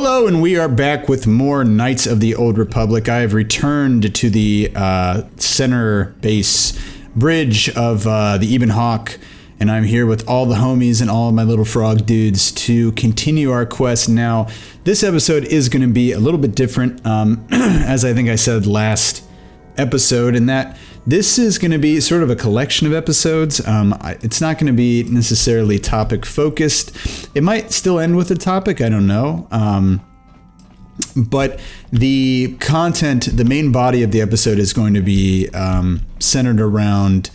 Hello, and we are back with more Knights of the Old Republic. I have returned to the center base bridge of the Ebon Hawk, and I'm here with all the homies and all of my little frog dudes to continue our quest. Now, this episode is going to be a little bit different, as I think I said last episode, in that this is going to be sort of a collection of episodes. It's not going to be necessarily topic focused. It might still end with a topic, I don't know. But the content, the main body of the episode is going to be centered around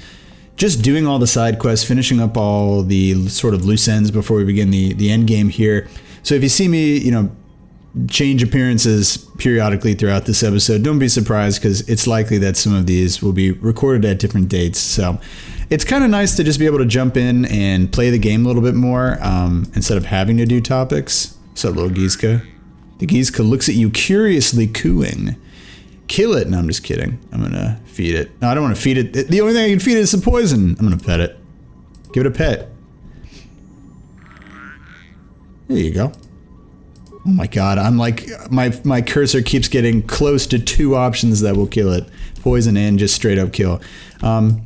just doing all the side quests, finishing up all the sort of loose ends before we begin the end game here. So if you see me, change appearances periodically throughout this episode, don't be surprised, because it's likely that some of these will be recorded at different dates. So it's kind of nice to just be able to jump in and play the game a little bit more instead of having to do topics. What's up, little Gizka? The Gizka looks at you curiously cooing. Kill it. No, I'm just kidding. I'm going to feed it. No, I don't want to feed it. The only thing I can feed it is some poison. I'm going to pet it. Give it a pet. There you go. Oh my god, I'm like, my cursor keeps getting close to two options that will kill it. Poison and just straight up kill. But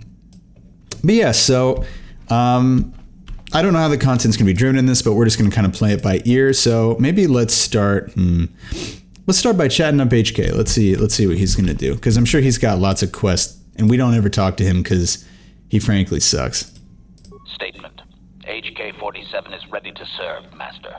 yeah, so, I don't know how the content's gonna be driven in this, but we're just gonna kind of play it by ear. So maybe let's start, let's start by chatting up HK. Let's see what he's gonna do. Because I'm sure he's got lots of quests, and we don't ever talk to him because he frankly sucks. Statement. HK-47 is ready to serve, Master.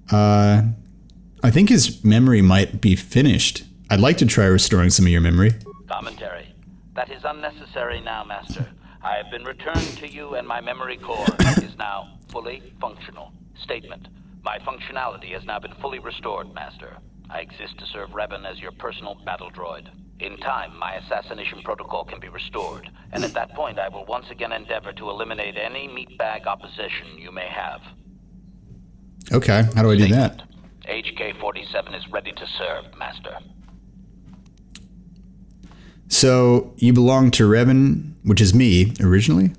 I think his memory might be finished. I'd like to try restoring some of your memory. Commentary. That is unnecessary now, Master. I have been returned to you, and my memory core is now fully functional. Statement. My functionality has now been fully restored, Master. I exist to serve Revan as your personal battle droid. In time, my assassination protocol can be restored, and at that point I will once again endeavor to eliminate any meatbag opposition you may have. Okay, how do I do that? HK-47 is ready to serve, Master. So, you belong to Revan, which is me, originally?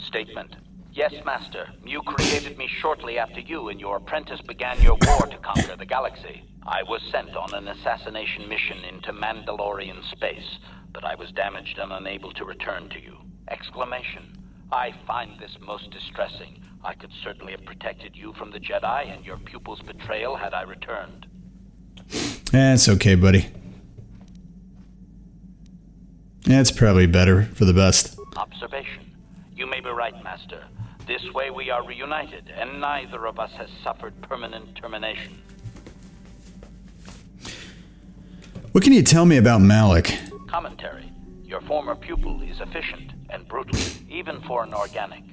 Statement. Yes, Master. You created me shortly after you and your apprentice began your war to conquer the galaxy. I was sent on an assassination mission into Mandalorian space, but I was damaged and unable to return to you. Exclamation. I find this most distressing. I could certainly have protected you from the Jedi and your pupil's betrayal had I returned. It's okay, buddy. It's probably better for the best. Observation. You may be right, Master. This way we are reunited, and neither of us has suffered permanent termination. What can you tell me about Malik? Commentary. Your former pupil is efficient and brutal, even for an organic.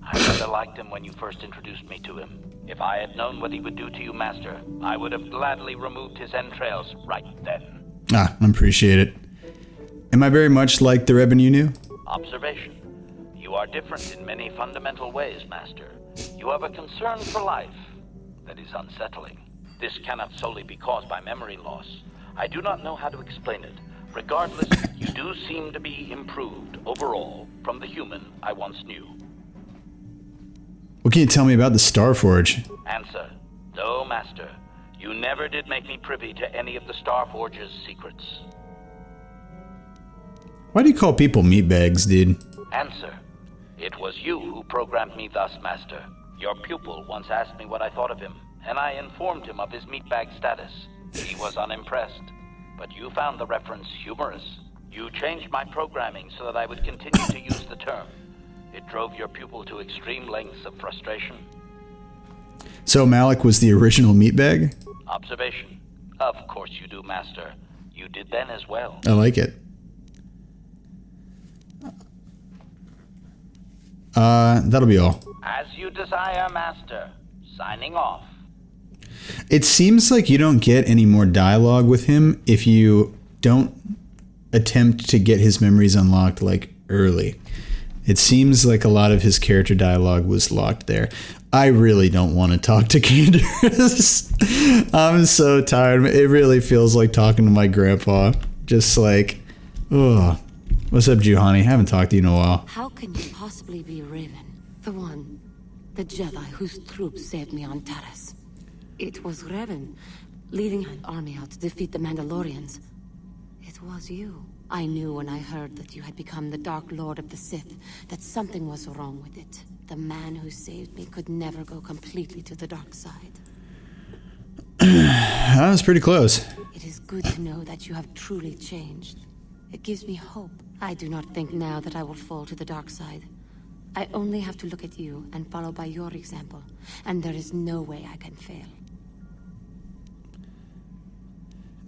I rather liked him when you first introduced me to him. If I had known what he would do to you, Master, I would have gladly removed his entrails right then. I appreciate it. Am I very much like the Revan you knew? Observation. You are different in many fundamental ways, Master. You have a concern for life that is unsettling. This cannot solely be caused by memory loss. I do not know how to explain it. Regardless, you do seem to be improved overall from the human I once knew. What can you tell me about the Starforge? Answer. No, Master. You never did make me privy to any of the Starforge's secrets. Why do you call people meatbags, dude? Answer. It was you who programmed me thus, Master. Your pupil once asked me what I thought of him, and I informed him of his meatbag status. He was unimpressed, but you found the reference humorous. You changed my programming so that I would continue to use the term. It drove your pupil to extreme lengths of frustration. So Malik was the original meatbag? Observation. Of course you do, Master. You did then as well. I like it. That'll be all. As you desire, Master. Signing off. It seems like you don't get any more dialogue with him if you don't attempt to get his memories unlocked, like, early. It seems like a lot of his character dialogue was locked there. I really don't want to talk to Candace. I'm so tired. It really feels like talking to my grandpa. Just like, oh. What's up, Juhani? Haven't talked to you in a while. How can you possibly be Raven? The Jedi whose troops saved me on Taris. It was Revan, leading an army out to defeat the Mandalorians. It was you. I knew when I heard that you had become the Dark Lord of the Sith, that something was wrong with it. The man who saved me could never go completely to the dark side. That was pretty close. It is good to know that you have truly changed. It gives me hope. I do not think now that I will fall to the dark side. I only have to look at you and follow by your example, and there is no way I can fail.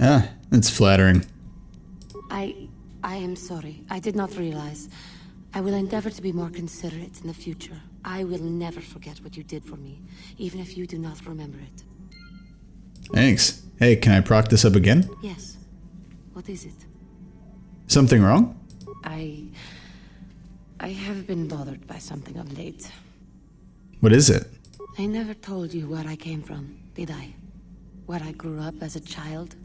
Ah, that's flattering. I am sorry. I did not realize. I will endeavor to be more considerate in the future. I will never forget what you did for me, even if you do not remember it. Thanks. Hey, can I proc this up again? Yes. What is it? Something wrong? I have been bothered by something of late. What is it? I never told you where I came from, did I? Where I grew up as a child?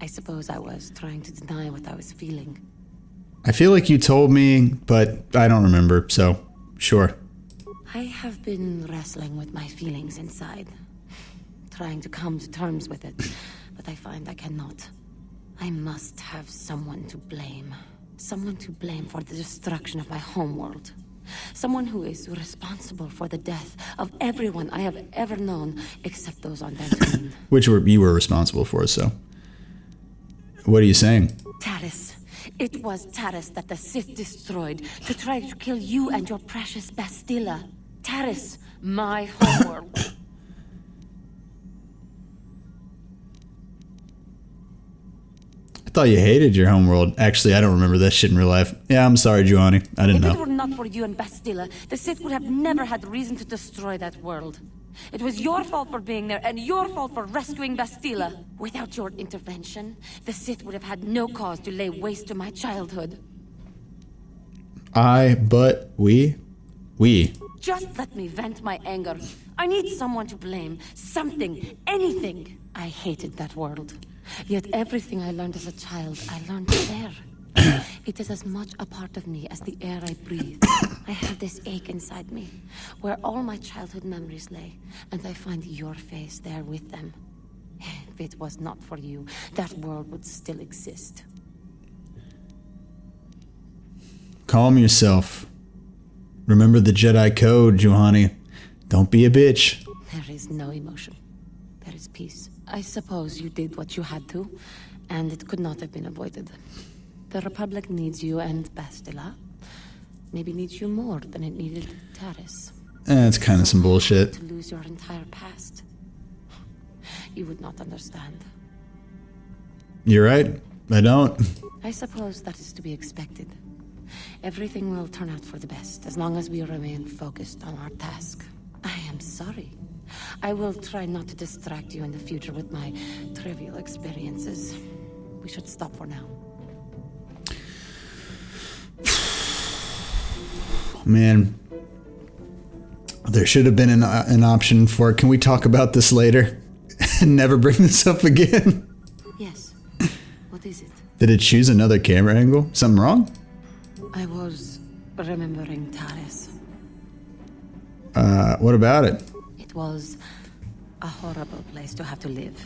I suppose I was trying to deny what I was feeling. I feel like you told me, but I don't remember, so sure. I have been wrestling with my feelings inside, trying to come to terms with it, but I find I cannot. I must have someone to blame. Someone to blame for the destruction of my homeworld. Someone who is responsible for the death of everyone I have ever known, except those on Dantooine. Which you were responsible for, so. What are you saying? Taris. It was Taris that the Sith destroyed to try to kill you and your precious Bastila. Taris, my homeworld. I thought you hated your homeworld. Actually, I don't remember that shit in real life. Yeah, I'm sorry, Giovanni. I didn't know. If it were not for you and Bastila, the Sith would have never had reason to destroy that world. It was your fault for being there, and your fault for rescuing Bastila. Without your intervention, the Sith would have had no cause to lay waste to my childhood. We. Just let me vent my anger. I need someone to blame. Something. Anything. I hated that world. Yet everything I learned as a child, I learned there. It is as much a part of me as the air I breathe. I have this ache inside me, where all my childhood memories lay, and I find your face there with them. If it was not for you, that world would still exist. Calm yourself. Remember the Jedi Code, Giovanni. Don't be a bitch. There is no emotion. There is peace. I suppose you did what you had to, and it could not have been avoided. The Republic needs you and Bastila. Maybe needs you more than it needed Taris. It's kind of some bullshit. To lose your entire past. You would not understand. You're right. I don't. I suppose that is to be expected. Everything will turn out for the best, as long as we remain focused on our task. I am sorry. I will try not to distract you in the future with my trivial experiences. We should stop for now. Man, there should have been an option for, can we talk about this later? And never bring this up again? Yes. What is it? Did it choose another camera angle? Something wrong? I was remembering Taris. What about it? It was a horrible place to have to live.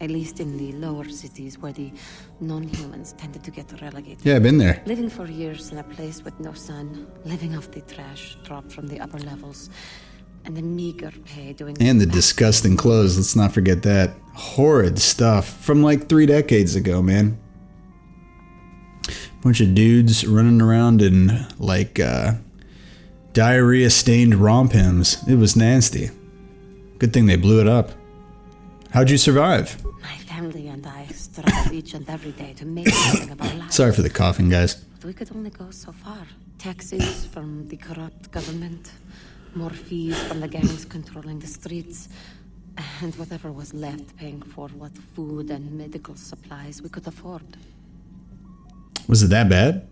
At least in the lower cities where the non-humans tended to get relegated. Yeah, I've been there. Living for years in a place with no sun, living off the trash dropped from the upper levels, and the meager pay doing... And the disgusting clothes, let's not forget that. Horrid stuff from like 3 decades ago, man. Bunch of dudes running around in like diarrhea-stained rompims. It was nasty. Good thing they blew it up. How'd you survive? My family and I strive each and every day to make something of our lives. Sorry for the coughing, guys. But we could only go so far. Taxes from the corrupt government, more fees from the gangs controlling the streets, and whatever was left paying for what food and medical supplies we could afford. Was it that bad?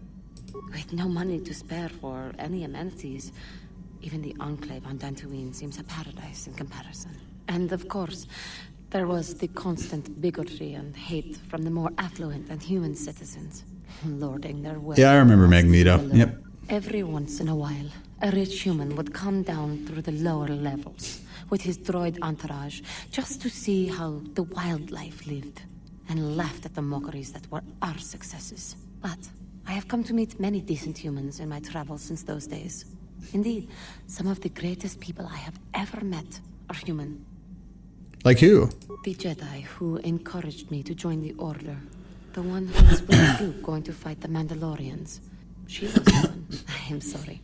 With no money to spare for any amenities, even the enclave on Dantooine seems a paradise in comparison. And of course, there was the constant bigotry and hate from the more affluent and human citizens, lording their wealth. Yeah, I remember Magneto. Yep. Every once in a while, a rich human would come down through the lower levels, with his droid entourage, just to see how the wildlife lived, and laughed at the mockeries that were our successes. But I have come to meet many decent humans in my travels since those days. Indeed, some of the greatest people I have ever met are human. Like who? The Jedi who encouraged me to join the Order. The one who was with you going to fight the Mandalorians. She was the one. I am sorry.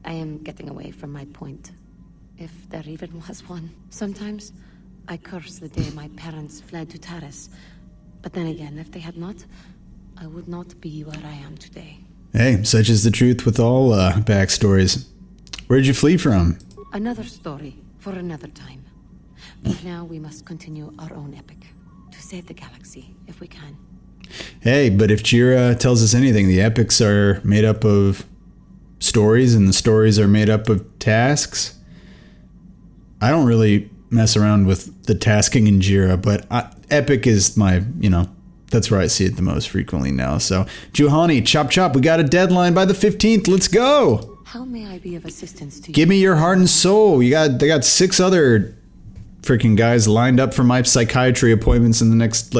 I am getting away from my point. If there even was one. Sometimes, I curse the day my parents fled to Taris. But then again, if they had not, I would not be where I am today. Hey, such is the truth with all backstories. Where'd you flee from? Another story for another time. For now, we must continue our own epic. To save the galaxy, if we can. Hey, but if Jira tells us anything, the epics are made up of stories, and the stories are made up of tasks. I don't really mess around with the tasking in Jira, but epic is my, that's where I see it the most frequently now. So, Juhani, chop chop, we got a deadline by the 15th. Let's go. How may I be of assistance to you? Give me your heart and soul. They got 6 other freaking guys lined up for my psychiatry appointments in the next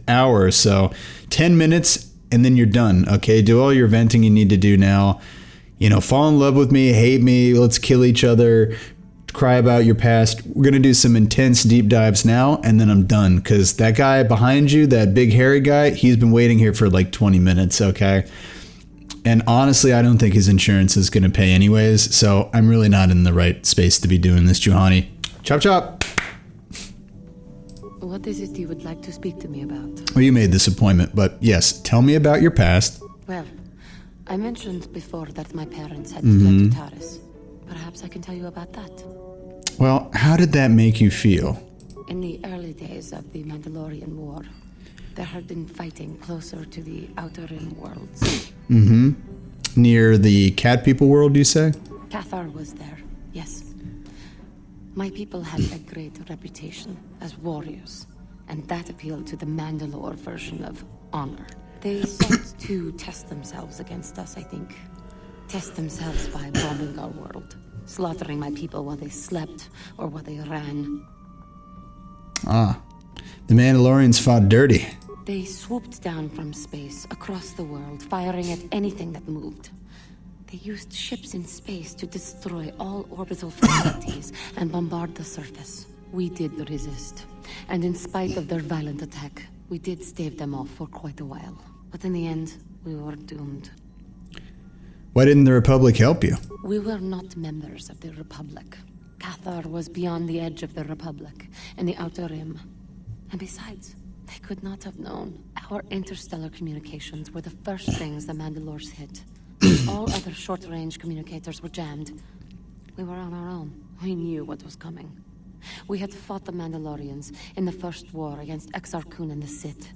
hour or so. 10 minutes and then you're done. Okay, do all your venting you need to do now. Fall in love with me, hate me, let's kill each other, cry about your past. We're gonna do some intense deep dives now, and then I'm done, because that guy behind you, that big hairy guy, he's been waiting here for 20 minutes. Okay, and honestly, I don't think his insurance is gonna pay anyways, so I'm really not in the right space to be doing this. Juhani, chop chop. What is it you would like to speak to me about? Well, you made this appointment, but yes, tell me about your past. Well, I mentioned before that my parents had fled to Taris. Perhaps I can tell you about that. Well, how did that make you feel? In the early days of the Mandalorian War, there had been fighting closer to the Outer Rim worlds. Near the cat people world, you say? Cathar was there, yes. My people had a great reputation as warriors, and that appealed to the Mandalore version of honor. They sought to test themselves against us, I think. Test themselves by bombing our world, slaughtering my people while they slept or while they ran. The Mandalorians fought dirty. They swooped down from space across the world, firing at anything that moved. They used ships in space to destroy all orbital facilities and bombard the surface. We did resist, and in spite of their violent attack, we did stave them off for quite a while. But in the end, we were doomed. Why didn't the Republic help you? We were not members of the Republic. Cathar was beyond the edge of the Republic, in the Outer Rim. And besides, they could not have known. Our interstellar communications were the first things the Mandalores hit. All other short-range communicators were jammed. We were on our own. We knew what was coming. We had fought the Mandalorians in the first war against Exar Kun and the Sith.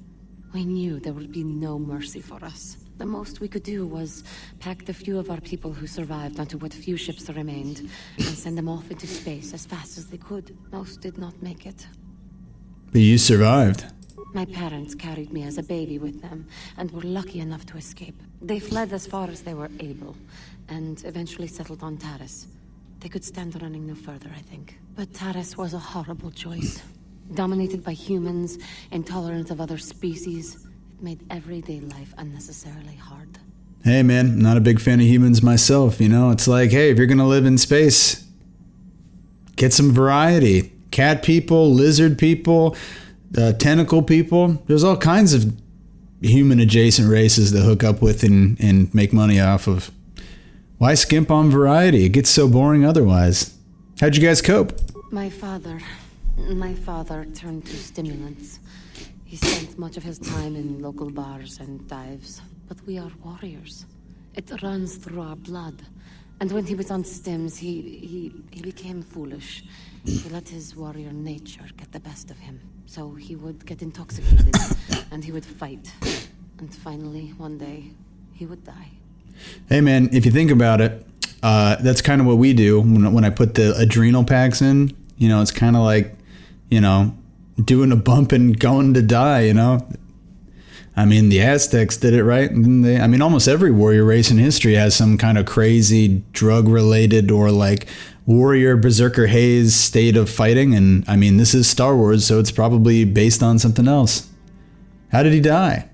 We knew there would be no mercy for us. The most we could do was pack the few of our people who survived onto what few ships remained and send them off into space as fast as they could. Most did not make it. But you survived. My parents carried me as a baby with them and were lucky enough to escape. They fled as far as they were able and eventually settled on Taris. They could stand running no further, I think. But Taris was a horrible choice. Dominated by humans, intolerant of other species, it made everyday life unnecessarily hard. Hey man, not a big fan of humans myself, It's like, hey, if you're gonna live in space, get some variety. Cat people, lizard people, tentacle people. There's all kinds of human adjacent races to hook up with and make money off of. Why skimp on variety? It gets so boring otherwise. How'd you guys cope? My father turned to stimulants. He spent much of his time in local bars and dives. But we are warriors. It runs through our blood. And when he was on stims, he became foolish. He let his warrior nature get the best of him. So he would get intoxicated, and he would fight. And finally, one day, he would die. Hey man, if you think about it, that's kind of what we do when I put the adrenal packs in. It's kind of like, doing a bump and going to die, the Aztecs did it, right? Almost every warrior race in history has some kind of crazy drug-related or warrior berserker Hayes state of fighting, and I mean, this is Star Wars, so it's probably based on something else. How did he die?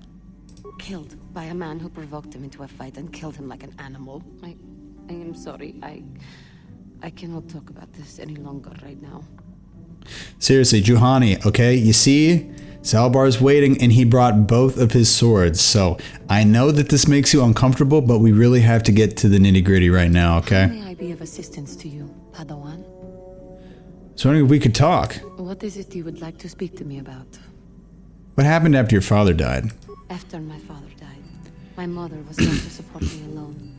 Killed by a man who provoked him into a fight and killed him like an animal. I am sorry. I cannot talk about this any longer right now. Seriously, Juhani, okay? You see? Zalbar's waiting, and he brought both of his swords. So, I know that this makes you uncomfortable, but we really have to get to the nitty-gritty right now, okay? How may I be of assistance to you, Padawan? So, wondering if we could talk. What is it you would like to speak to me about? What happened after your father died? After my father died, my mother was left to support me alone.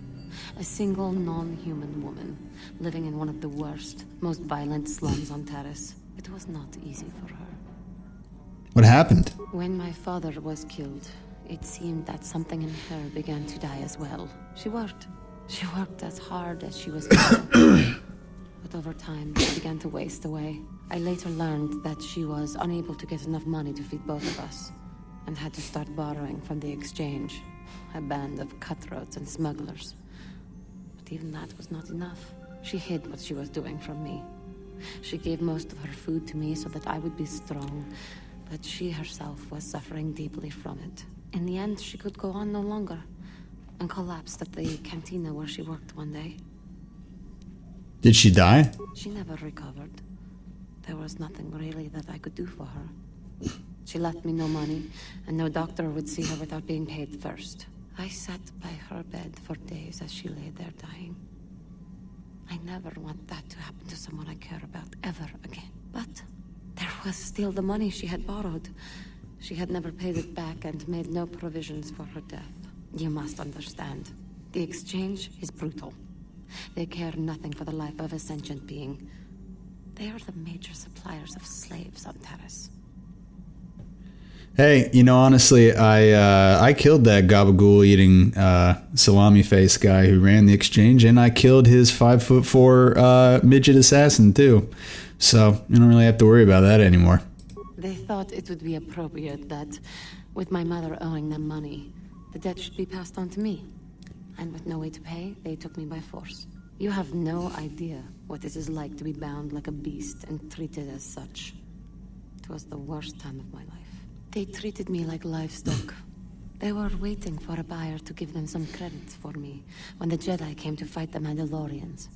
A single non-human woman, living in one of the worst, most violent slums on Taris. It was not easy for her. What happened? When my father was killed, it seemed that something in her began to die as well. She worked. She worked as hard as she was able. But over time, she began to waste away. I later learned that she was unable to get enough money to feed both of us, and had to start borrowing from the exchange, a band of cutthroats and smugglers. But even that was not enough. She hid what she was doing from me. She gave most of her food to me so that I would be strong, but she herself was suffering deeply from it. In the end, she could go on no longer, and collapsed at the cantina where she worked one day. Did she die? She never recovered. There was nothing really that I could do for her. She left me no money, and no doctor would see her without being paid first. I sat by her bed for days as she lay there dying. I never want that to happen to someone I care about ever again. But there was still the money she had borrowed. She had never paid it back and made no provisions for her death. You must understand. The exchange is brutal. They care nothing for the life of a sentient being. They are the major suppliers of slaves on Taris. Hey, you know, honestly, I killed that gabagool eating salami face guy who ran the exchange, and I killed his 5'4" midget assassin too. So you don't really have to worry about that anymore. They thought it would be appropriate that, with my mother owing them money, the debt should be passed on to me. And with no way to pay, they took me by force. You have no idea what it is like to be bound like a beast and treated as such. It was the worst time of my life. They treated me like livestock. They were waiting for a buyer to give them some credit for me when the Jedi came to fight the Mandalorians.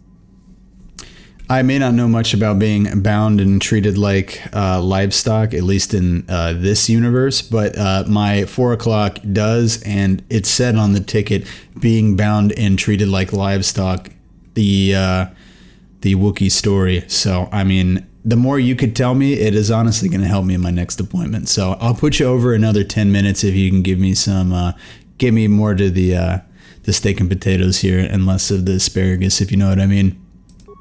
I may not know much about being bound and treated like livestock, at least in this universe, but my 4 o'clock does, and it said on the ticket, being bound and treated like livestock, the Wookiee story. So, I mean, the more you could tell me, it is honestly going to help me in my next appointment. So I'll put you over another 10 minutes if you can give me some, give me more to the steak and potatoes here and less of the asparagus, if you know what I mean.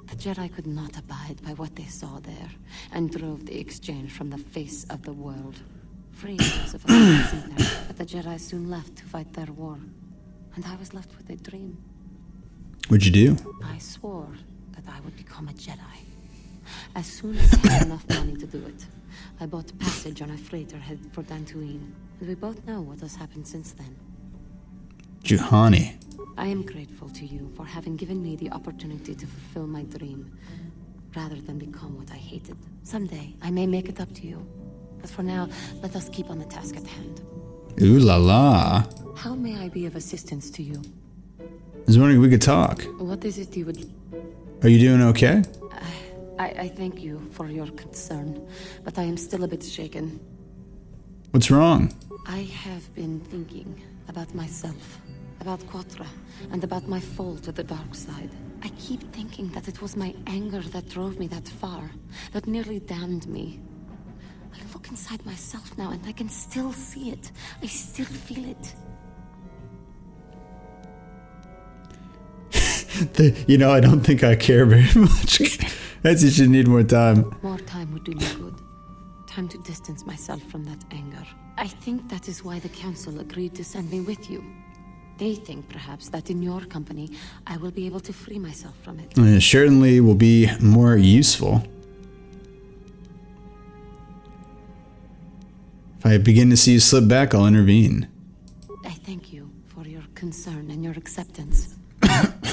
The Jedi could not abide by what they saw there, and drove the exchange from the face of the world. Free was of amazing there, but the Jedi soon left to fight their war, and I was left with a dream. What'd you do? I swore that I would become a Jedi. As soon as I had enough money to do it, I bought passage on a freighter headed for Dantooine, and we both know what has happened since then. Juhani. I am grateful to you for having given me the opportunity to fulfill my dream, rather than become what I hated. Someday, I may make it up to you. But for now, let us keep on the task at hand. Ooh la la. How may I be of assistance to you? I was wondering if we could talk. What is it you would... Are you doing okay? I thank you for your concern, but I am still a bit shaken. What's wrong? I have been thinking about myself, about Quatra, and about my fall to the dark side. I keep thinking that it was my anger that drove me that far, that nearly damned me. I look inside myself now and I can still see it. I still feel it. You know, I don't think I care very much. I just need more time. More time would do me good. Time to distance myself from that anger. I think that is why the Council agreed to send me with you. They think, perhaps, that in your company, I will be able to free myself from it. It certainly will be more useful. If I begin to see you slip back, I'll intervene. I thank you for your concern and your acceptance.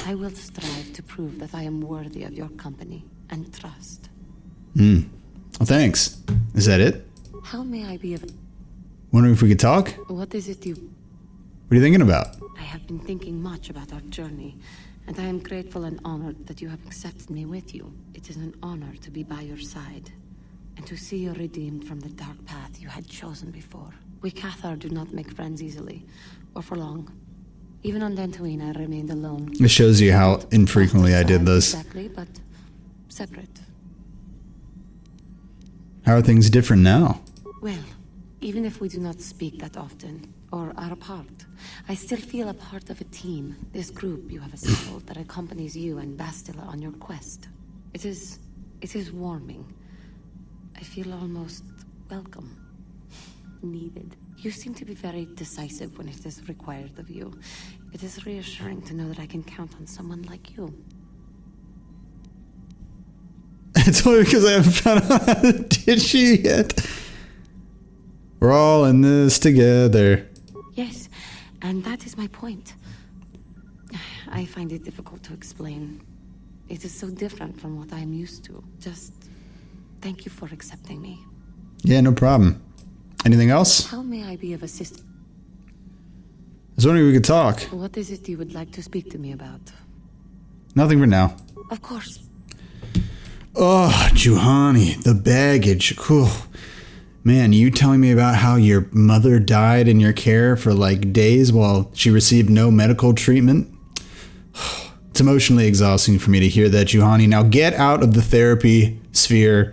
I will strive to prove that I am worthy of your company and trust. Well, thanks. Is that it? How may I be of... Wondering if we could talk? What is it you... What are you thinking about? I have been thinking much about our journey, and I am grateful and honored that you have accepted me with you. It is an honor to be by your side, and to see you redeemed from the dark path you had chosen before. We Cathar do not make friends easily, or for long. Even on Dantooine, I remained alone. It shows you how infrequently I did this. Exactly, but separate. How are things different now? Well, even if we do not speak that often, or are apart, I still feel a part of a team, this group you have assembled that accompanies you and Bastila on your quest. It is warming. I feel almost welcome. Needed. You seem to be very decisive when it is required of you. It is reassuring to know that I can count on someone like you. It's only because I haven't found out how to ditch you yet. We're all in this together. Yes, and that is my point. I find it difficult to explain. It is so different from what I am used to. Just thank you for accepting me. Yeah, no problem. Anything else? How may I be of assistance? I was wondering if we could talk. What is it you would like to speak to me about? Nothing for now. Of course. Oh, Juhani, the baggage. Whew. Man, you telling me about how your mother died in your care for like days while she received no medical treatment? It's emotionally exhausting for me to hear that, Juhani. Now get out of the therapy sphere.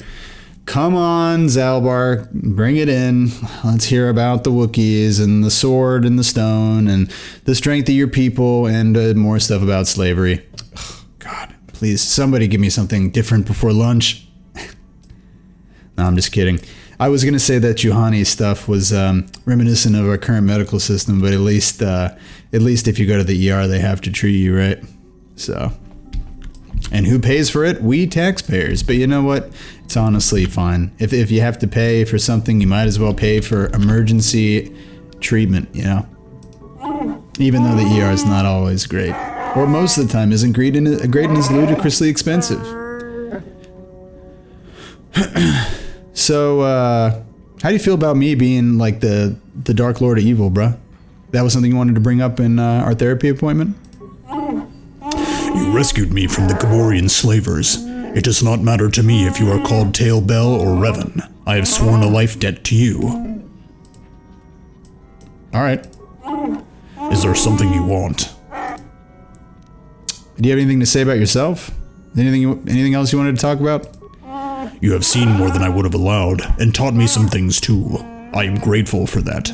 Come on, Zalbar, bring it in. Let's hear about the Wookiees and the sword and the stone and the strength of your people and more stuff about slavery. Oh, God, please, somebody give me something different before lunch. No, I'm just kidding. I was going to say that Juhani's stuff was reminiscent of our current medical system, but at least if you go to the ER, they have to treat you, right? So, and who pays for it? We taxpayers. But you know what? It's honestly fine. If you have to pay for something, you might as well pay for emergency treatment, you know? Even though the ER is not always great. Or most of the time isn't great and is ludicrously expensive. So, how do you feel about me being like the Dark Lord of Evil, bruh? That was something you wanted to bring up in our therapy appointment? You rescued me from the Gamorrean slavers. It does not matter to me if you are called Tail Bell or Revan. I have sworn a life debt to you. Alright. Is there something you want? Do you have anything to say about yourself? Anything else you wanted to talk about? You have seen more than I would have allowed, and taught me some things too. I am grateful for that.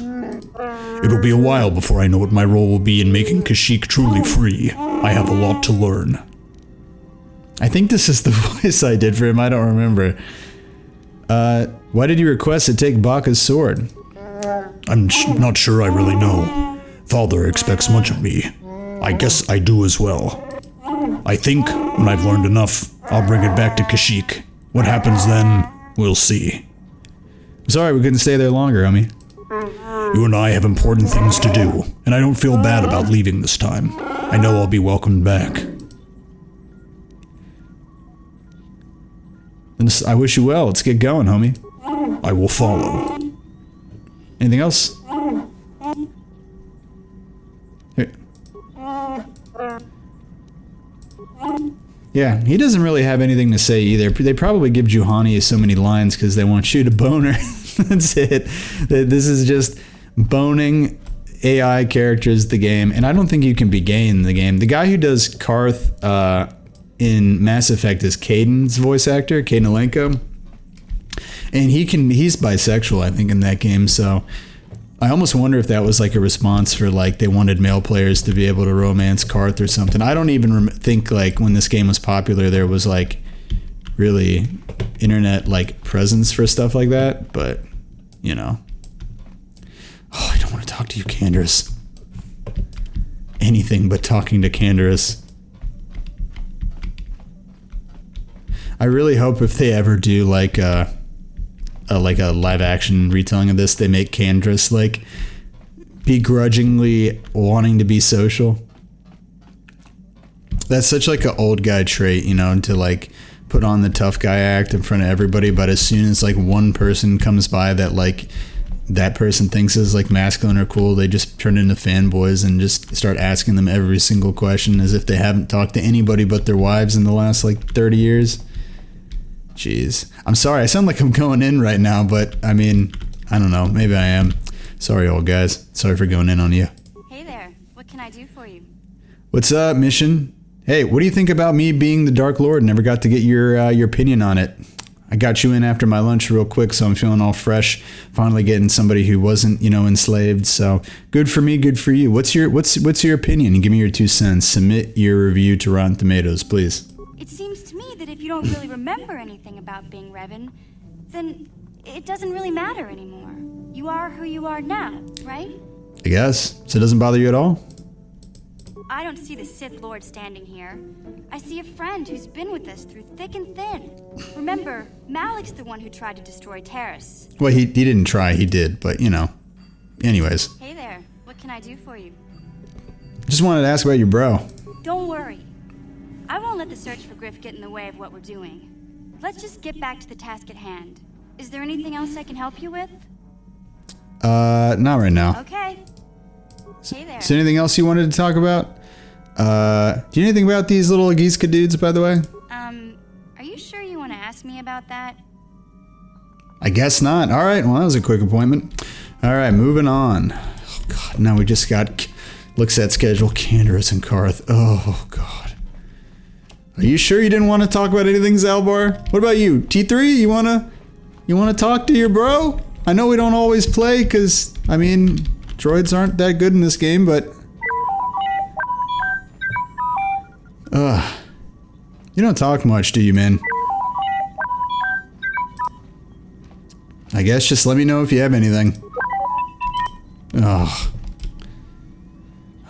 It will be a while before I know what my role will be in making Kashyyyk truly free. I have a lot to learn. I think this is the voice I did for him, I don't remember. Why did you request to take Baka's sword? I'm not sure I really know. Father expects much of me. I guess I do as well. I think, when I've learned enough, I'll bring it back to Kashyyyk. What happens then, we'll see. Sorry we couldn't stay there longer, homie. You and I have important things to do, and I don't feel bad about leaving this time. I know I'll be welcomed back. I wish you well. Let's get going, homie. I will follow. Anything else? Here. Yeah, he doesn't really have anything to say either. They probably give Juhani so many lines because they want you to bone her. That's it. This is just boning AI characters, the game. And I don't think you can be gay in the game. The guy who does Karth in Mass Effect is Kaiden's voice actor, Kaiden Alenko. And he's bisexual, I think, in that game. So I almost wonder if that was like a response for like they wanted male players to be able to romance Karth or something. I don't even think like when this game was popular there was like really internet like presence for stuff like that. But you know, oh, I don't want to talk to you, Canderous. Anything but talking to Canderous. I really hope if they ever do like a live action retelling of this, they make Canderous like begrudgingly wanting to be social. That's such like an old guy trait, you know, to like put on the tough guy act in front of everybody, but as soon as like one person comes by that like that person thinks is like masculine or cool, they just turn into fanboys and just start asking them every single question as if they haven't talked to anybody but their wives in the last like 30 years. Jeez. I'm sorry, I sound like I'm going in right now, but I mean, I don't know, maybe I am. Sorry, old guys. Sorry for going in on you. Hey there, what can I do for you? What's up, Mission? Hey, what do you think about me being the Dark Lord? Never got to get your opinion on it. I got you in after my lunch real quick, so I'm feeling all fresh. Finally getting somebody who wasn't, you know, enslaved. So good for me, good for you. What's your opinion? Give me your 2 cents. Submit your review to Rotten Tomatoes, please. It seems to me that if you don't really remember anything about being Revan, then it doesn't really matter anymore. You are who you are now, right? I guess. So it doesn't bother you at all? I don't see the Sith Lord standing here. I see a friend who's been with us through thick and thin. Remember, Malik's the one who tried to destroy Terrace. Well, he didn't try, he did, but you know. Anyways. Hey there, what can I do for you? Just wanted to ask about your bro. Don't worry. I won't let the search for Griff get in the way of what we're doing. Let's just get back to the task at hand. Is there anything else I can help you with? Not right now. Okay. Hey there. Is there anything else you wanted to talk about? Do you know anything about these little Giska dudes, by the way? Are you sure you want to ask me about that? I guess not. All right, well, that was a quick appointment. All right, moving on. Oh, God, now we just got... Looks at schedule, Candaris and Karth. Oh, God. Are you sure you didn't want to talk about anything, Zalbar? What about you? T3, you wanna talk to your bro? I know we don't always play, because, I mean, droids aren't that good in this game, but... Ugh. You don't talk much, do you, man? I guess just let me know if you have anything. Ugh.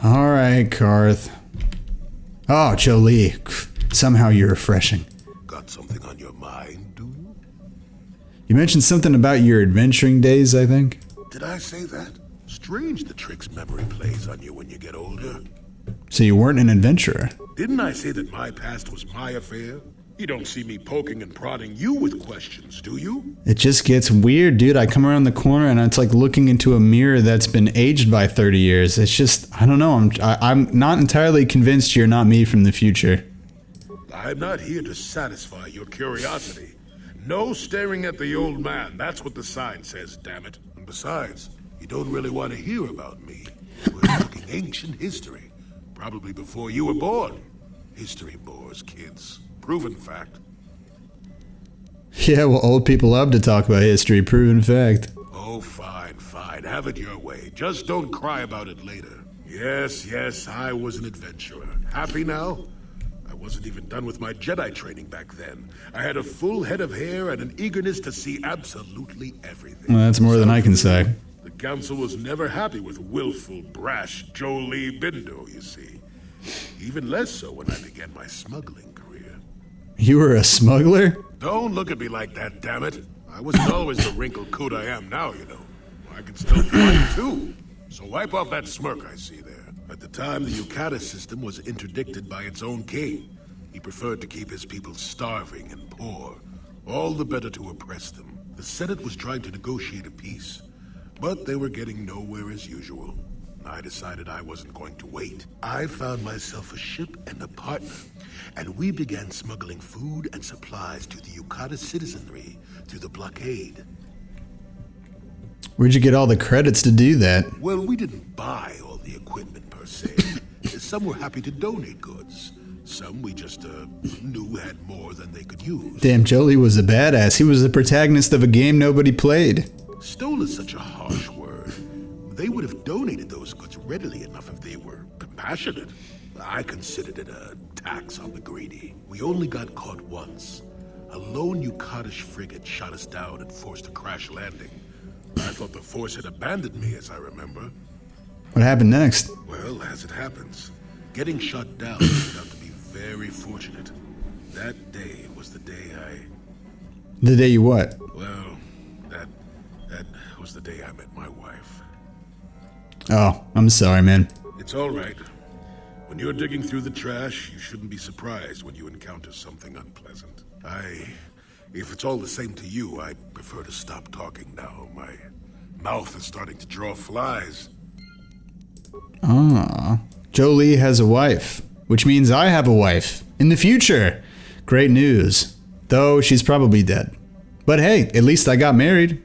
Alright, Karth. Oh, Jolie. Somehow you're refreshing. Got something on your mind, do you? You mentioned something about your adventuring days, I think? Did I say that? Strange the tricks memory plays on you when you get older. So you weren't an adventurer? Didn't I say that my past was my affair? You don't see me poking and prodding you with questions, do you? It just gets weird, dude. I come around the corner and it's like looking into a mirror that's been aged by 30 years. It's just, I don't know. I'm not entirely convinced you're not me from the future. I'm not here to satisfy your curiosity. No staring at the old man. That's what the sign says, damn it. And besides, you don't really want to hear about me. We're talking ancient history. Probably before you were born. History bores kids. Proven fact. Yeah, well, old people love to talk about history. Proven fact. Oh, fine, fine. Have it your way. Just don't cry about it later. Yes, I was an adventurer. Happy now? I wasn't even done with my Jedi training back then. I had a full head of hair and an eagerness to see absolutely everything. Well, that's more than I can say. The council was never happy with willful, brash Jolie Bindo, you see. Even less so when I began my smuggling career. You were a smuggler? Don't look at me like that, damn it. I wasn't always the wrinkled coot I am now, you know. I can still fight, too. So wipe off that smirk I see there. At the time, the Yukata system was interdicted by its own king. He preferred to keep his people starving and poor, all the better to oppress them. The Senate was trying to negotiate a peace, but they were getting nowhere as usual. I decided I wasn't going to wait. I found myself a ship and a partner, and we began smuggling food and supplies to the Yukata citizenry through the blockade. Where'd you get all the credits to do that? Well, we didn't buy all the equipment per se. Some were happy to donate goods. Some we just knew had more than they could use. Damn, Jolie was a badass. He was the protagonist of a game nobody played. Stole is such a harsh word. They would have donated those goods readily enough if they were compassionate. I considered it a tax on the greedy. We only got caught once. A lone Yukatish frigate shot us down and forced a crash landing. I thought the Force had abandoned me, as I remember. What happened next? Well, as it happens, getting shot down turned out to be very fortunate. That day was the day The day you what? Well, that was the day I met my wife. Oh, I'm sorry, man. It's all right. When you're digging through the trash, you shouldn't be surprised when you encounter something unpleasant. If it's all the same to you, I prefer to stop talking now. My mouth is starting to draw flies. Ah, Jolie has a wife, which means I have a wife in the future. Great news. Though she's probably dead. But hey, at least I got married.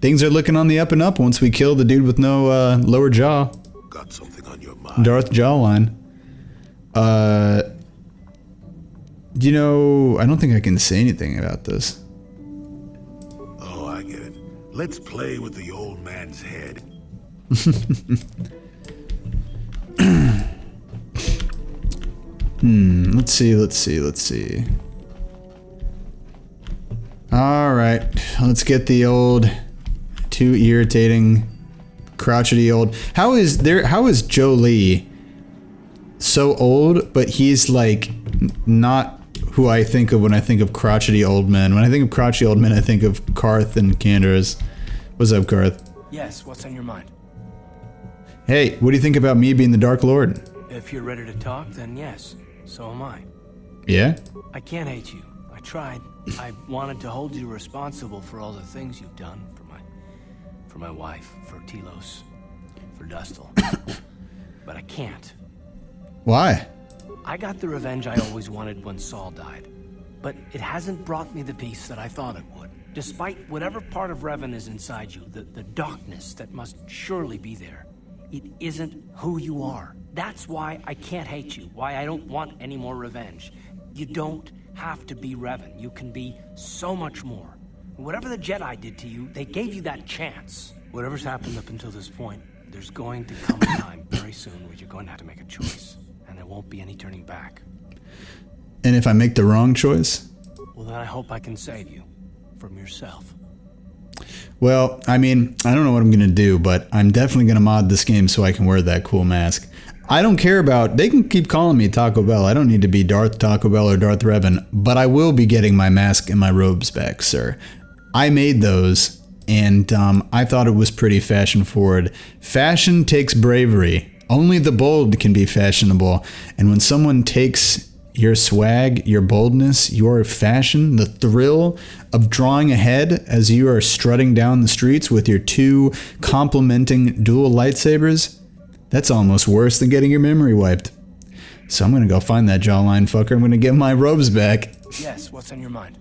Things are looking on the up and up once we kill the dude with no lower jaw. Got something on your mind? Darth Jawline. You know, I don't think I can say anything about this. Oh, I get it. Let's play with the old man's head. Let's see. All right, let's get the old, too irritating, crotchety old. How is Jolie so old, but he's like not who I think of when I think of crotchety old men. When I think of crotchety old men, I think of Karth and Candaris. What's up, Karth? Yes, what's on your mind? Hey, what do you think about me being the Dark Lord? If you're ready to talk, then yes, so am I. Yeah? I can't hate you. I tried. I wanted to hold you responsible for all the things you've done for my wife, for Delos, for Dustle. But I can't. Why? I got the revenge I always wanted when Saul died, but it hasn't brought me the peace that I thought it would. Despite whatever part of Revan is inside you, the darkness that must surely be there, it isn't who you are. That's why I can't hate you, why I don't want any more revenge. You don't have to be Revan. You can be so much more. Whatever the Jedi did to you, they gave you that chance. Whatever's happened up until this point, there's going to come a time very soon where you're going to have to make a choice. And there won't be any turning back. And if I make the wrong choice? Well, then I hope I can save you from yourself. Well, I mean, I don't know what I'm going to do, but I'm definitely going to mod this game so I can wear that cool mask. I don't care about... They can keep calling me Taco Bell. I don't need to be Darth Taco Bell or Darth Revan, but I will be getting my mask and my robes back, sir. I made those, and I thought it was pretty fashion forward. Fashion takes bravery. Only the bold can be fashionable. And when someone takes your swag, your boldness, your fashion, the thrill of drawing ahead as you are strutting down the streets with your two complementing dual lightsabers, that's almost worse than getting your memory wiped. So I'm going to go find that jawline fucker. I'm going to get my robes back. Yes, what's on your mind?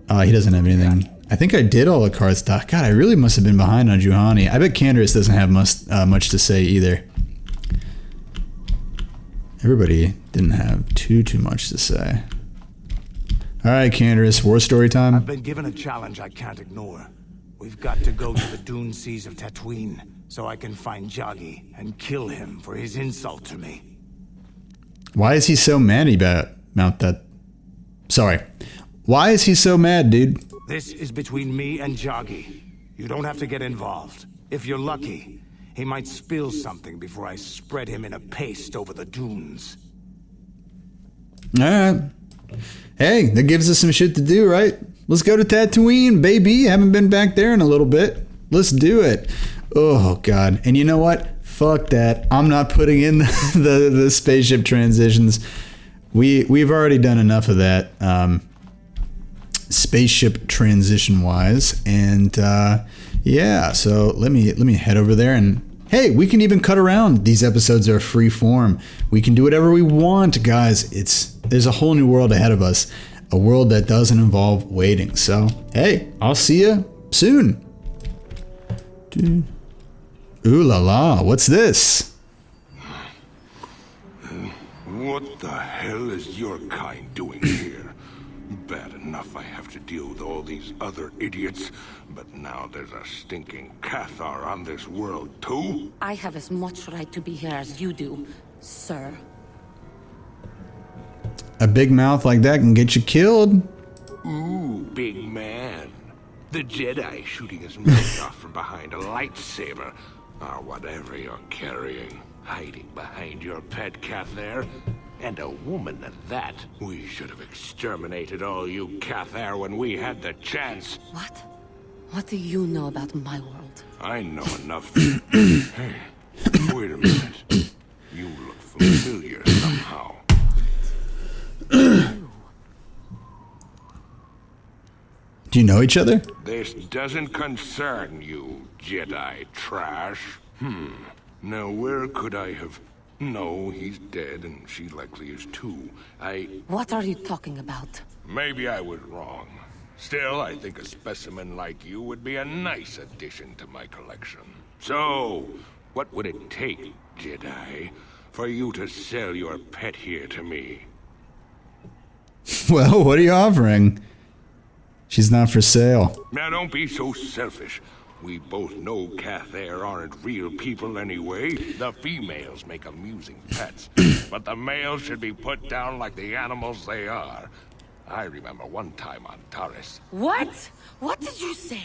He doesn't have anything. I think I did all the card stuff. God, I really must have been behind on Juhani. I bet Candaris doesn't have much to say either. Everybody didn't have too much to say. All right, Candaris, war story time. I've been given a challenge I can't ignore. We've got to go to the dune seas of Tatooine so I can find Jagi and kill him for his insult to me. Why is he so mad about that? Sorry. Why is he so mad, dude? This is between me and Jagi. You don't have to get involved. If you're lucky, he might spill something before I spread him in a paste over the dunes. Alright. Hey, that gives us some shit to do, right? Let's go to Tatooine, baby. Haven't been back there in a little bit. Let's do it. Oh, God. And you know what? Fuck that. I'm not putting in the spaceship transitions. We've already done enough of that. Spaceship transition wise, and yeah, so let me head over there, and hey, we can even cut around. These episodes are free form. We can do whatever we want, guys. There's a whole new world ahead of us, a world that doesn't involve waiting. So hey, I'll see you soon. Ooh la la, what's this? What the hell is your kind doing here? Bad enough I have to deal with all these other idiots, but now there's a stinking Cathar on this world too? I have as much right to be here as you do, sir. A big mouth like that can get you killed. Ooh, big man. The Jedi shooting his mouth off from behind a lightsaber, or whatever you're carrying, hiding behind your pet Cathar. And a woman at that. We should have exterminated all you Cathar when we had the chance. What? What do you know about my world? I know enough. Hey, wait a minute. You look familiar somehow. Do you know each other? This doesn't concern you, Jedi trash. Now where could I have... No, he's dead, and she likely is too. What are you talking about? Maybe I was wrong. Still, I think a specimen like you would be a nice addition to my collection. So, what would it take, Jedi, for you to sell your pet here to me? Well, what are you offering? She's not for sale. Now don't be so selfish. We both know Cathair aren't real people anyway. The females make amusing pets, but the males should be put down like the animals they are. I remember one time on Taurus. What? What did you say?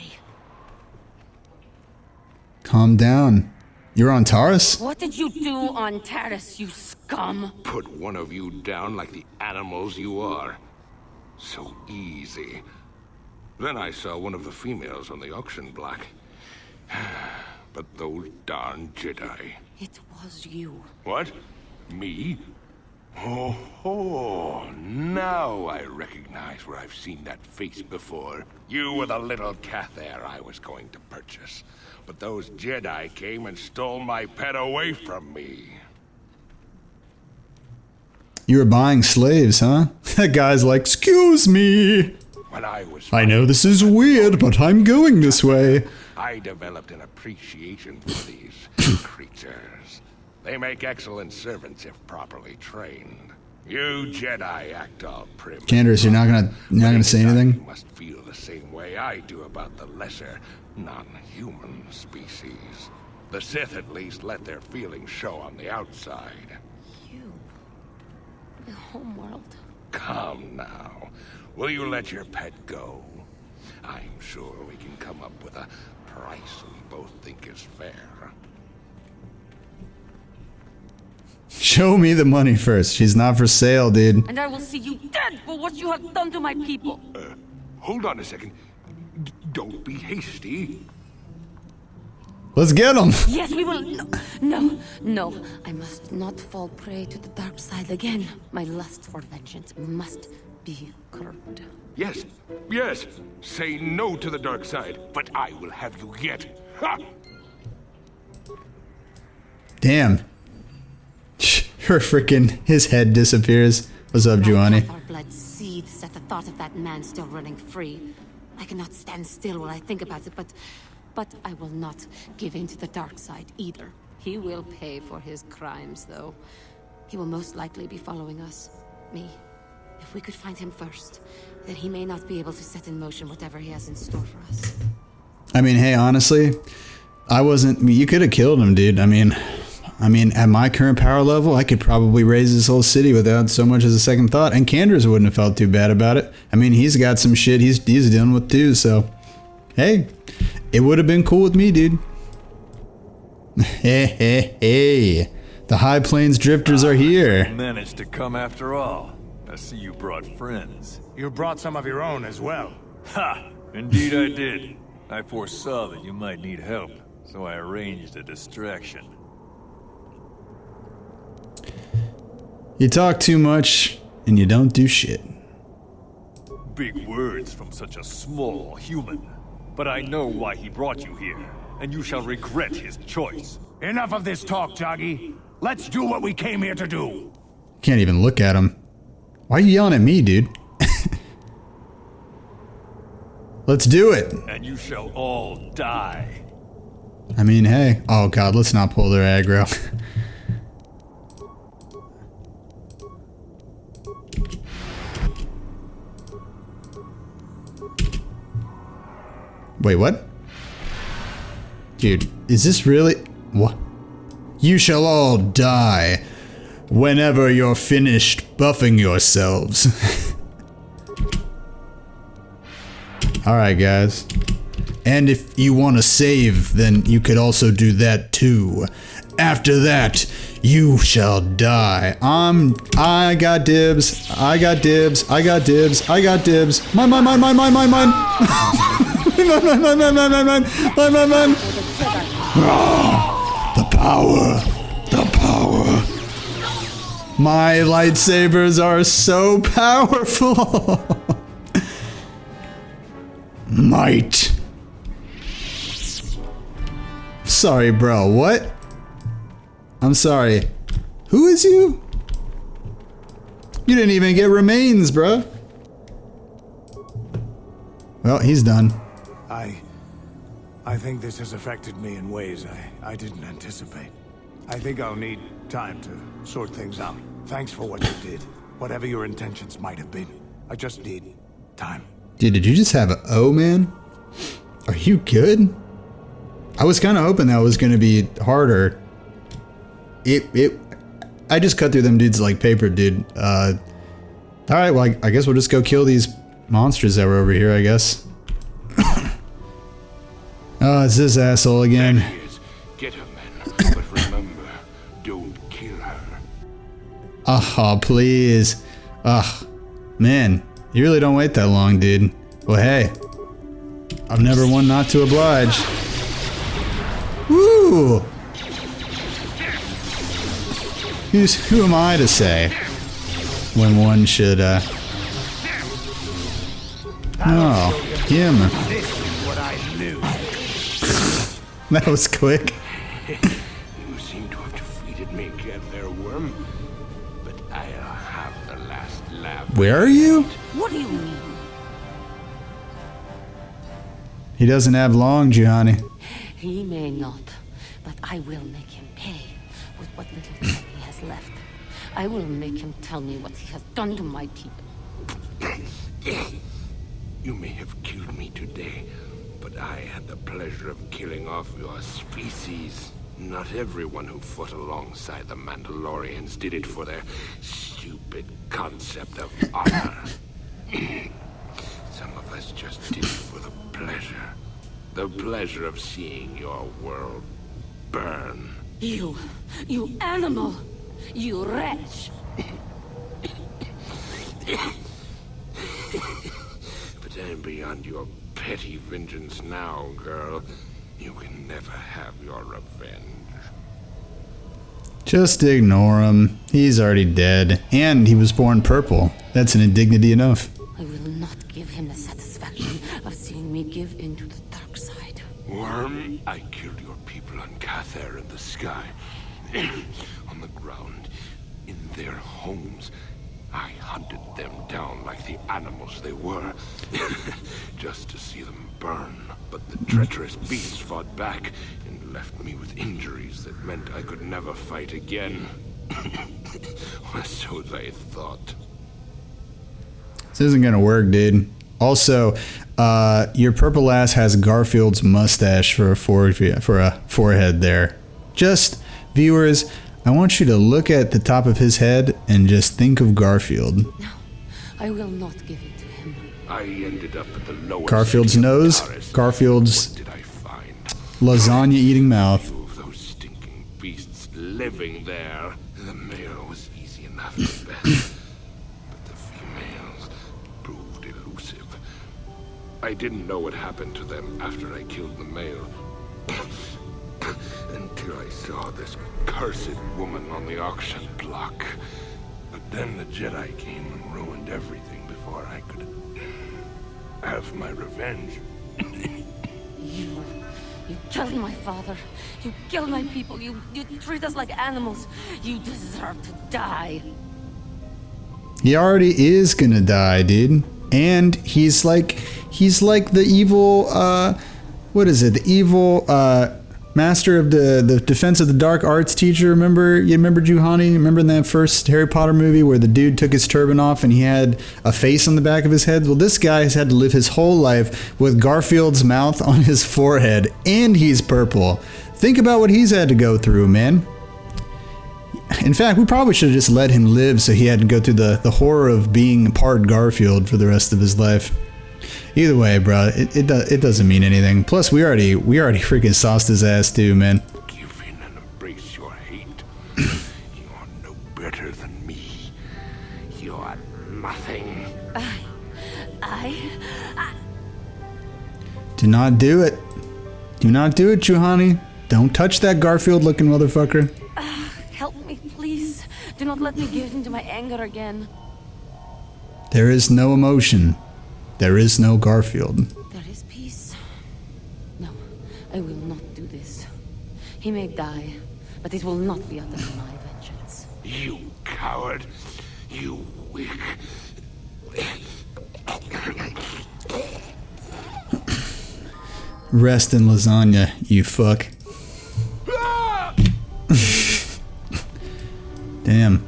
Calm down. You're on Taurus? What did you do on Taurus, you scum? Put one of you down like the animals you are. So easy. Then I saw one of the females on the auction block. But those darn Jedi. It was you. What? Me? Oh, now I recognize where I've seen that face before. You were the little Cathair I was going to purchase. But those Jedi came and stole my pet away from me. You were buying slaves, huh? That guy's like, excuse me. When I was... I know this is weird, but I'm going this way. I developed an appreciation for these creatures. They make excellent servants if properly trained. You Jedi act all prim. Candace, you're not gonna say anything? You must feel the same way I do about the lesser, non-human species. The Sith at least let their feelings show on the outside. You. The homeworld. Come now. Will you let your pet go? I'm sure we can come up with a price we both think is fair. Show me the money first. She's not for sale, dude. And I will see you dead for what you have done to my people. Hold on a second. Don't be hasty. Let's get him. Yes, we will. No. I must not fall prey to the dark side again. My lust for vengeance must be curbed. Yes. Say no to the dark side, but I will have you yet. Ha! Damn. His head disappears. What's up, Giovanni? Our blood seethes at the thought of that man still running free. I cannot stand still while I think about it, but I will not give in to the dark side either. He will pay for his crimes, though. He will most likely be following us. Me. If we could find him first, then he may not be able to set in motion whatever he has in store for us. I mean, hey, honestly, you could have killed him, dude. I mean, at my current power level, I could probably raise this whole city without so much as a second thought, and Candace wouldn't have felt too bad about it. I mean, he's got some shit he's dealing with too, so hey, it would have been cool with me, dude. Hey, the High Plains Drifters are here. Managed to come after all. I see you brought friends. You brought some of your own as well. Ha! Indeed I did. I foresaw that you might need help, so I arranged a distraction. You talk too much, and you don't do shit. Big words from such a small human. But I know why he brought you here, and you shall regret his choice. Enough of this talk, Joggy. Let's do what we came here to do. Can't even look at him. Why are you yelling at me, dude? Let's do it. And you shall all die. I mean, hey. Oh, God, let's not pull their aggro. Wait, what? Dude, is this really... What? You shall all die whenever you're finished buffing yourselves. Alright, guys. And if you want to save, then you could also do that too. After that, you shall die. I got dibs. I got dibs. I got dibs. I got dibs. Mine. Mine. The power. My lightsabers are so powerful. Might. Sorry, bro. What? I'm sorry. Who is you? You didn't even get remains, bro. Well, he's done. I think this has affected me in ways I didn't anticipate. I think I'll need time to sort things out. Thanks for what you did. Whatever your intentions might have been. I just need time. Dude, did you just have an O, man? Are you good? I was kind of hoping that was going to be harder. I just cut through them dudes like paper, dude. Alright, well, I guess we'll just go kill these monsters that were over here, I guess. Oh, it's this asshole again. Get her, men. But remember, don't kill her. Oh, please. Ugh. Man, you really don't wait that long, dude. Well, hey. I'm never one not to oblige. Woo! Who am I to say when one should, Oh, him. This is what I knew. That was quick. You seem to have defeated me, Cat there, Worm. But I'll have the last laugh. Where are you? What do you mean? He doesn't have long, Gianni. He may not, but I will make him pay with what little time he has left. I will make him tell me what he has done to my people. You may have killed me today, but I had the pleasure of killing off your species. Not everyone who fought alongside the Mandalorians did it for their stupid concept of honor. Some of us just did it for the pleasure. The pleasure of seeing your world burn. You animal! You wretch! But I'm beyond your petty vengeance now, girl. You can never have your revenge. Just ignore him. He's already dead. And he was born purple. That's an indignity enough. I will not give him the satisfaction of seeing me give in to the dark side. Worm, I killed your people on Cather in the sky. On the ground. In their homes. I hunted them down like the animals they were. Just to see them burn. But the treacherous beasts fought back and left me with injuries that meant I could never fight again. Or so they thought. This isn't gonna work, dude. Also, your purple ass has Garfield's mustache for a forehead there. Just, viewers, I want you to look at the top of his head and just think of Garfield. No, I will not give it to him. I ended up at the lowest. Garfield's nose, Garfield's what did I find? lasagna-eating mouth. Two of those stinking beasts living there. The male was easy enough to bet, but the females proved elusive. I didn't know what happened to them after I killed the male. Until I saw this cursed woman on the auction block. But then the Jedi came and ruined everything before I could have my revenge. You killed my father. You killed my people. You treat us like animals. You deserve to die. He already is gonna die, dude. And he's like the evil, what is it? The evil, master of the defense of the dark arts teacher. You remember Juhani? Remember in that first Harry Potter movie where the dude took his turban off and he had a face on the back of his head? Well, this guy has had to live his whole life with Garfield's mouth on his forehead, and he's purple. Think about what he's had to go through, man. In fact, we probably should have just let him live so he had to go through the horror of being part Garfield for the rest of his life. Either way, bro, it doesn't mean anything. Plus, we already freaking sauced his ass too, man. Give in and embrace your hate. You are no better than me. You are nothing. I... Do not do it. Do not do it, Juhani. Don't touch that Garfield-looking motherfucker. Help me, please. Do not won't let me give in to my anger again. There is no emotion. There is no Garfield. There is peace. No, I will not do this. He may die, but it will not be under my vengeance. You coward. You weak. Rest in lasagna, you fuck. Damn.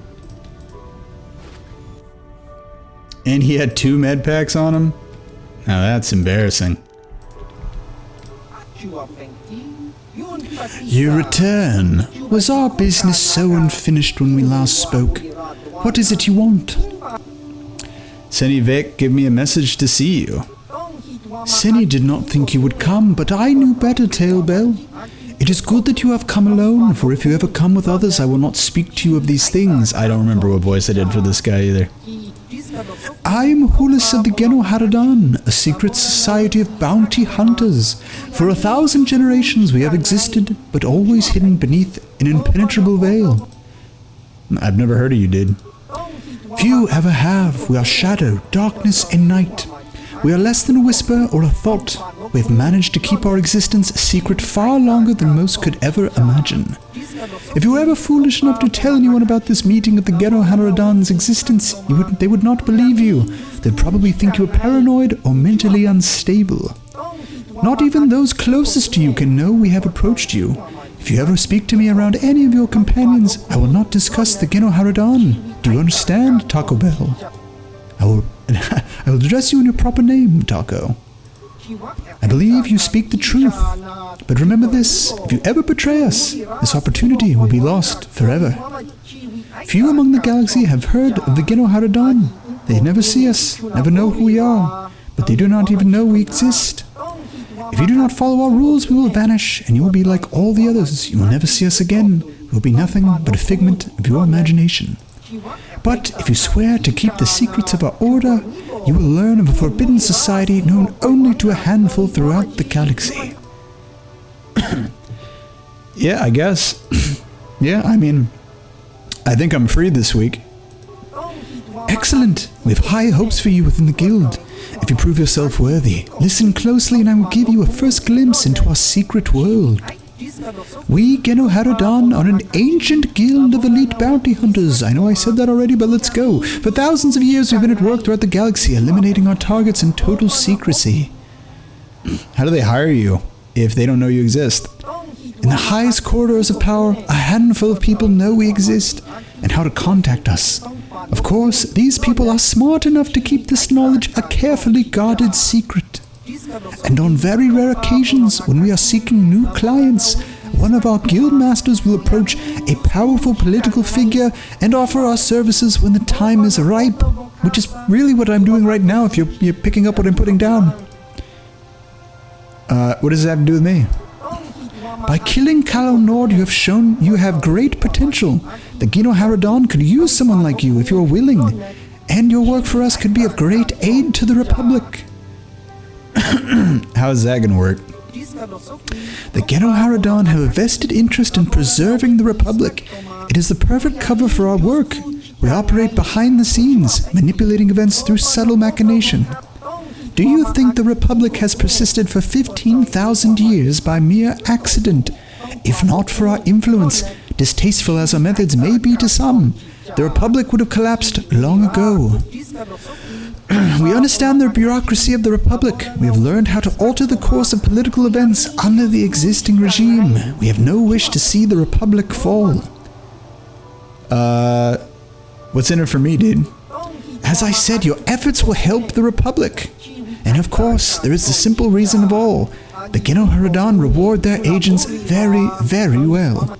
And he had 2 med packs on him? Now that's embarrassing. You return. Was our business so unfinished when we last spoke? What is it you want? Senny Vec gave me a message to see you. Senny did not think you would come, but I knew better, Tailbell. It is good that you have come alone, for if you ever come with others, I will not speak to you of these things. I don't remember what voice I did for this guy either. I am Hulis of the Genoharadan, a secret society of bounty hunters. For 1,000 generations we have existed, but always hidden beneath an impenetrable veil. I've never heard of you, dude. Few ever have. We are shadow, darkness, and night. We are less than a whisper or a thought. We have managed to keep our existence a secret far longer than most could ever imagine. If you were ever foolish enough to tell anyone about this meeting of the Genoharadan's existence, they would not believe you. They'd probably think you were paranoid or mentally unstable. Not even those closest to you can know we have approached you. If you ever speak to me around any of your companions, I will not discuss the Genoharadan. Do you understand, Taco Bell? I will address you in your proper name, Taco. I believe you speak the truth. But remember this, if you ever betray us, this opportunity will be lost forever. Few among the galaxy have heard of the Genoharadan. They never see us, never know who we are, but they do not even know we exist. If you do not follow our rules, we will vanish, and you will be like all the others. You will never see us again. We will be nothing but a figment of your imagination. But if you swear to keep the secrets of our order, you will learn of a forbidden society known only to a handful throughout the galaxy. Yeah, I guess. Yeah, I mean, I think I'm free this week. Excellent! We have high hopes for you within the guild. If you prove yourself worthy, listen closely and I will give you a first glimpse into our secret world. We, Genoharadan, are an ancient guild of elite bounty hunters. I know I said that already, but let's go. For thousands of years we've been at work throughout the galaxy, eliminating our targets in total secrecy. How do they hire you if they don't know you exist? In the highest corridors of power, a handful of people know we exist and how to contact us. Of course, these people are smart enough to keep this knowledge a carefully guarded secret. And on very rare occasions, when we are seeking new clients, one of our guild masters will approach a powerful political figure and offer our services when the time is ripe, which is really what I'm doing right now if you're picking up what I'm putting down. What does that have to do with me? By killing Calo Nord, you have shown you have great potential. The Genoharadan could use someone like you if you are willing, and your work for us could be of great aid to the Republic. How is that gonna work? The Genoharadan have a vested interest in preserving the Republic. It is the perfect cover for our work. We operate behind the scenes, manipulating events through subtle machination. Do you think the Republic has persisted for 15,000 years by mere accident? If not for our influence, distasteful as our methods may be to some, the Republic would have collapsed long ago. We understand the bureaucracy of the Republic. We have learned how to alter the course of political events under the existing regime. We have no wish to see the Republic fall. What's in it for me, dude? As I said, your efforts will help the Republic. And of course, there is the simple reason of all. The Genoharadan reward their agents very, very well.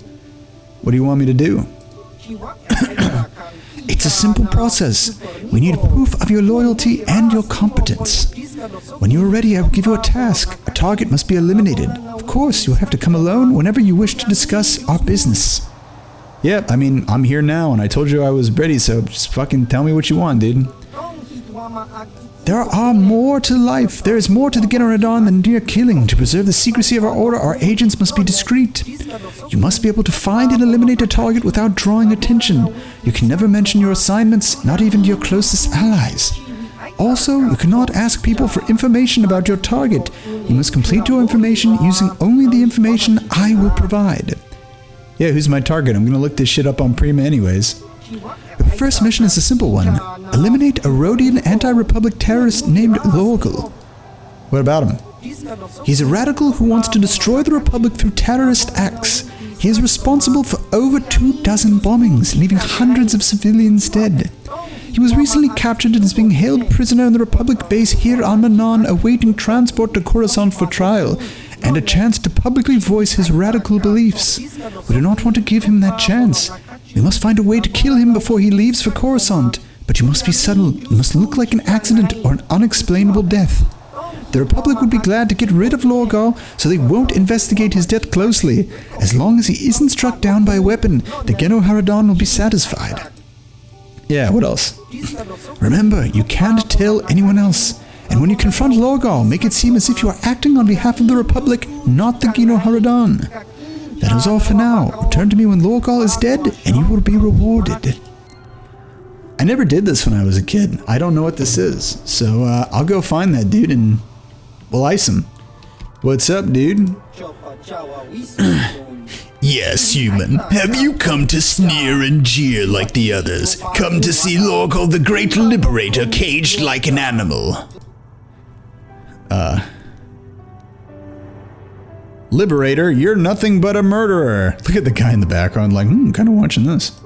What do you want me to do? It's a simple process. We need proof of your loyalty and your competence. When you are ready, I will give you a task. A target must be eliminated. Of course, you'll have to come alone whenever you wish to discuss our business. Yeah, I mean, I'm here now, and I told you I was ready, so just fucking tell me what you want, dude. There are more to life. There is more to the Genoradon than mere killing. To preserve the secrecy of our order, our agents must be discreet. You must be able to find and eliminate a target without drawing attention. You can never mention your assignments, not even to your closest allies. Also, you cannot ask people for information about your target. You must complete your information using only the information I will provide. Yeah, who's my target? I'm gonna look this shit up on Prima anyways. The first mission is a simple one. Eliminate a Rhodian anti-Republic terrorist named Lorgal. What about him? He's a radical who wants to destroy the Republic through terrorist acts. He is responsible for over 24 bombings, leaving hundreds of civilians dead. He was recently captured and is being held prisoner in the Republic base here on Manan, awaiting transport to Coruscant for trial, and a chance to publicly voice his radical beliefs. We do not want to give him that chance. We must find a way to kill him before he leaves for Coruscant, but you must be subtle. You must look like an accident or an unexplainable death. The Republic would be glad to get rid of Lorgal, so they won't investigate his death closely. As long as he isn't struck down by a weapon, the Genoradon will be satisfied. Yeah, what else? Remember, you can't tell anyone else. And when you confront Lorgal, make it seem as if you are acting on behalf of the Republic, not the Genoradon. That is all for now. Return to me when Lorgal is dead, and you will be rewarded. I never did this when I was a kid. I don't know what this is. So I'll go find that dude and we'll ice him. What's up, dude? Yes, human. Have you come to sneer and jeer like the others? Come to see Lorgal the Great Liberator caged like an animal? Liberator, you're nothing but a murderer. Look at the guy in the background like, kind of watching this.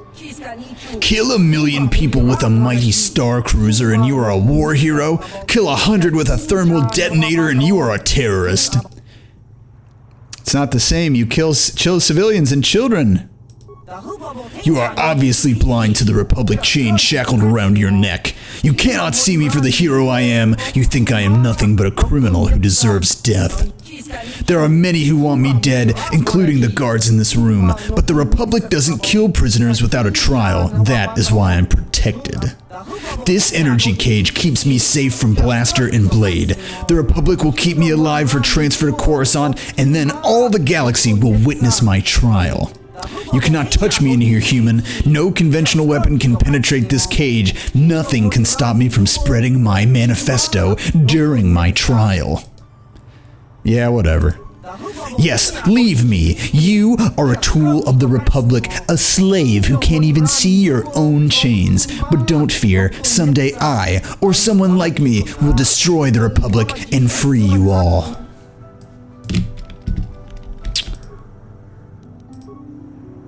Kill 1 million people with a mighty star cruiser and you are a war hero? Kill 100 with a thermal detonator and you are a terrorist? It's not the same. You kill civilians and children. You are obviously blind to the Republic chain shackled around your neck. You cannot see me for the hero I am. You think I am nothing but a criminal who deserves death. There are many who want me dead, including the guards in this room, but the Republic doesn't kill prisoners without a trial. That is why I'm protected. This energy cage keeps me safe from Blaster and Blade. The Republic will keep me alive for transfer to Coruscant, and then all the galaxy will witness my trial. You cannot touch me in here, human. No conventional weapon can penetrate this cage. Nothing can stop me from spreading my manifesto during my trial. Yeah, whatever. Yes, leave me. You are a tool of the Republic, a slave who can't even see your own chains. But don't fear, someday I, or someone like me, will destroy the Republic and free you all.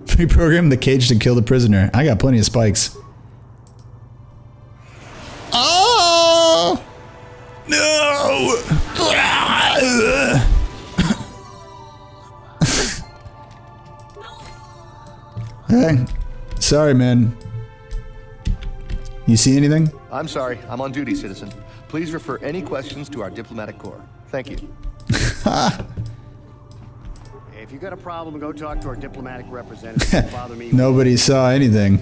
Reprogram the cage to kill the prisoner. I got plenty of spikes. Oh! No! Hey, sorry, man. You see anything? I'm sorry. I'm on duty, citizen. Please refer any questions to our diplomatic corps. Thank you. If you got a problem, go talk to our diplomatic representative. Don't bother me. Nobody saw anything.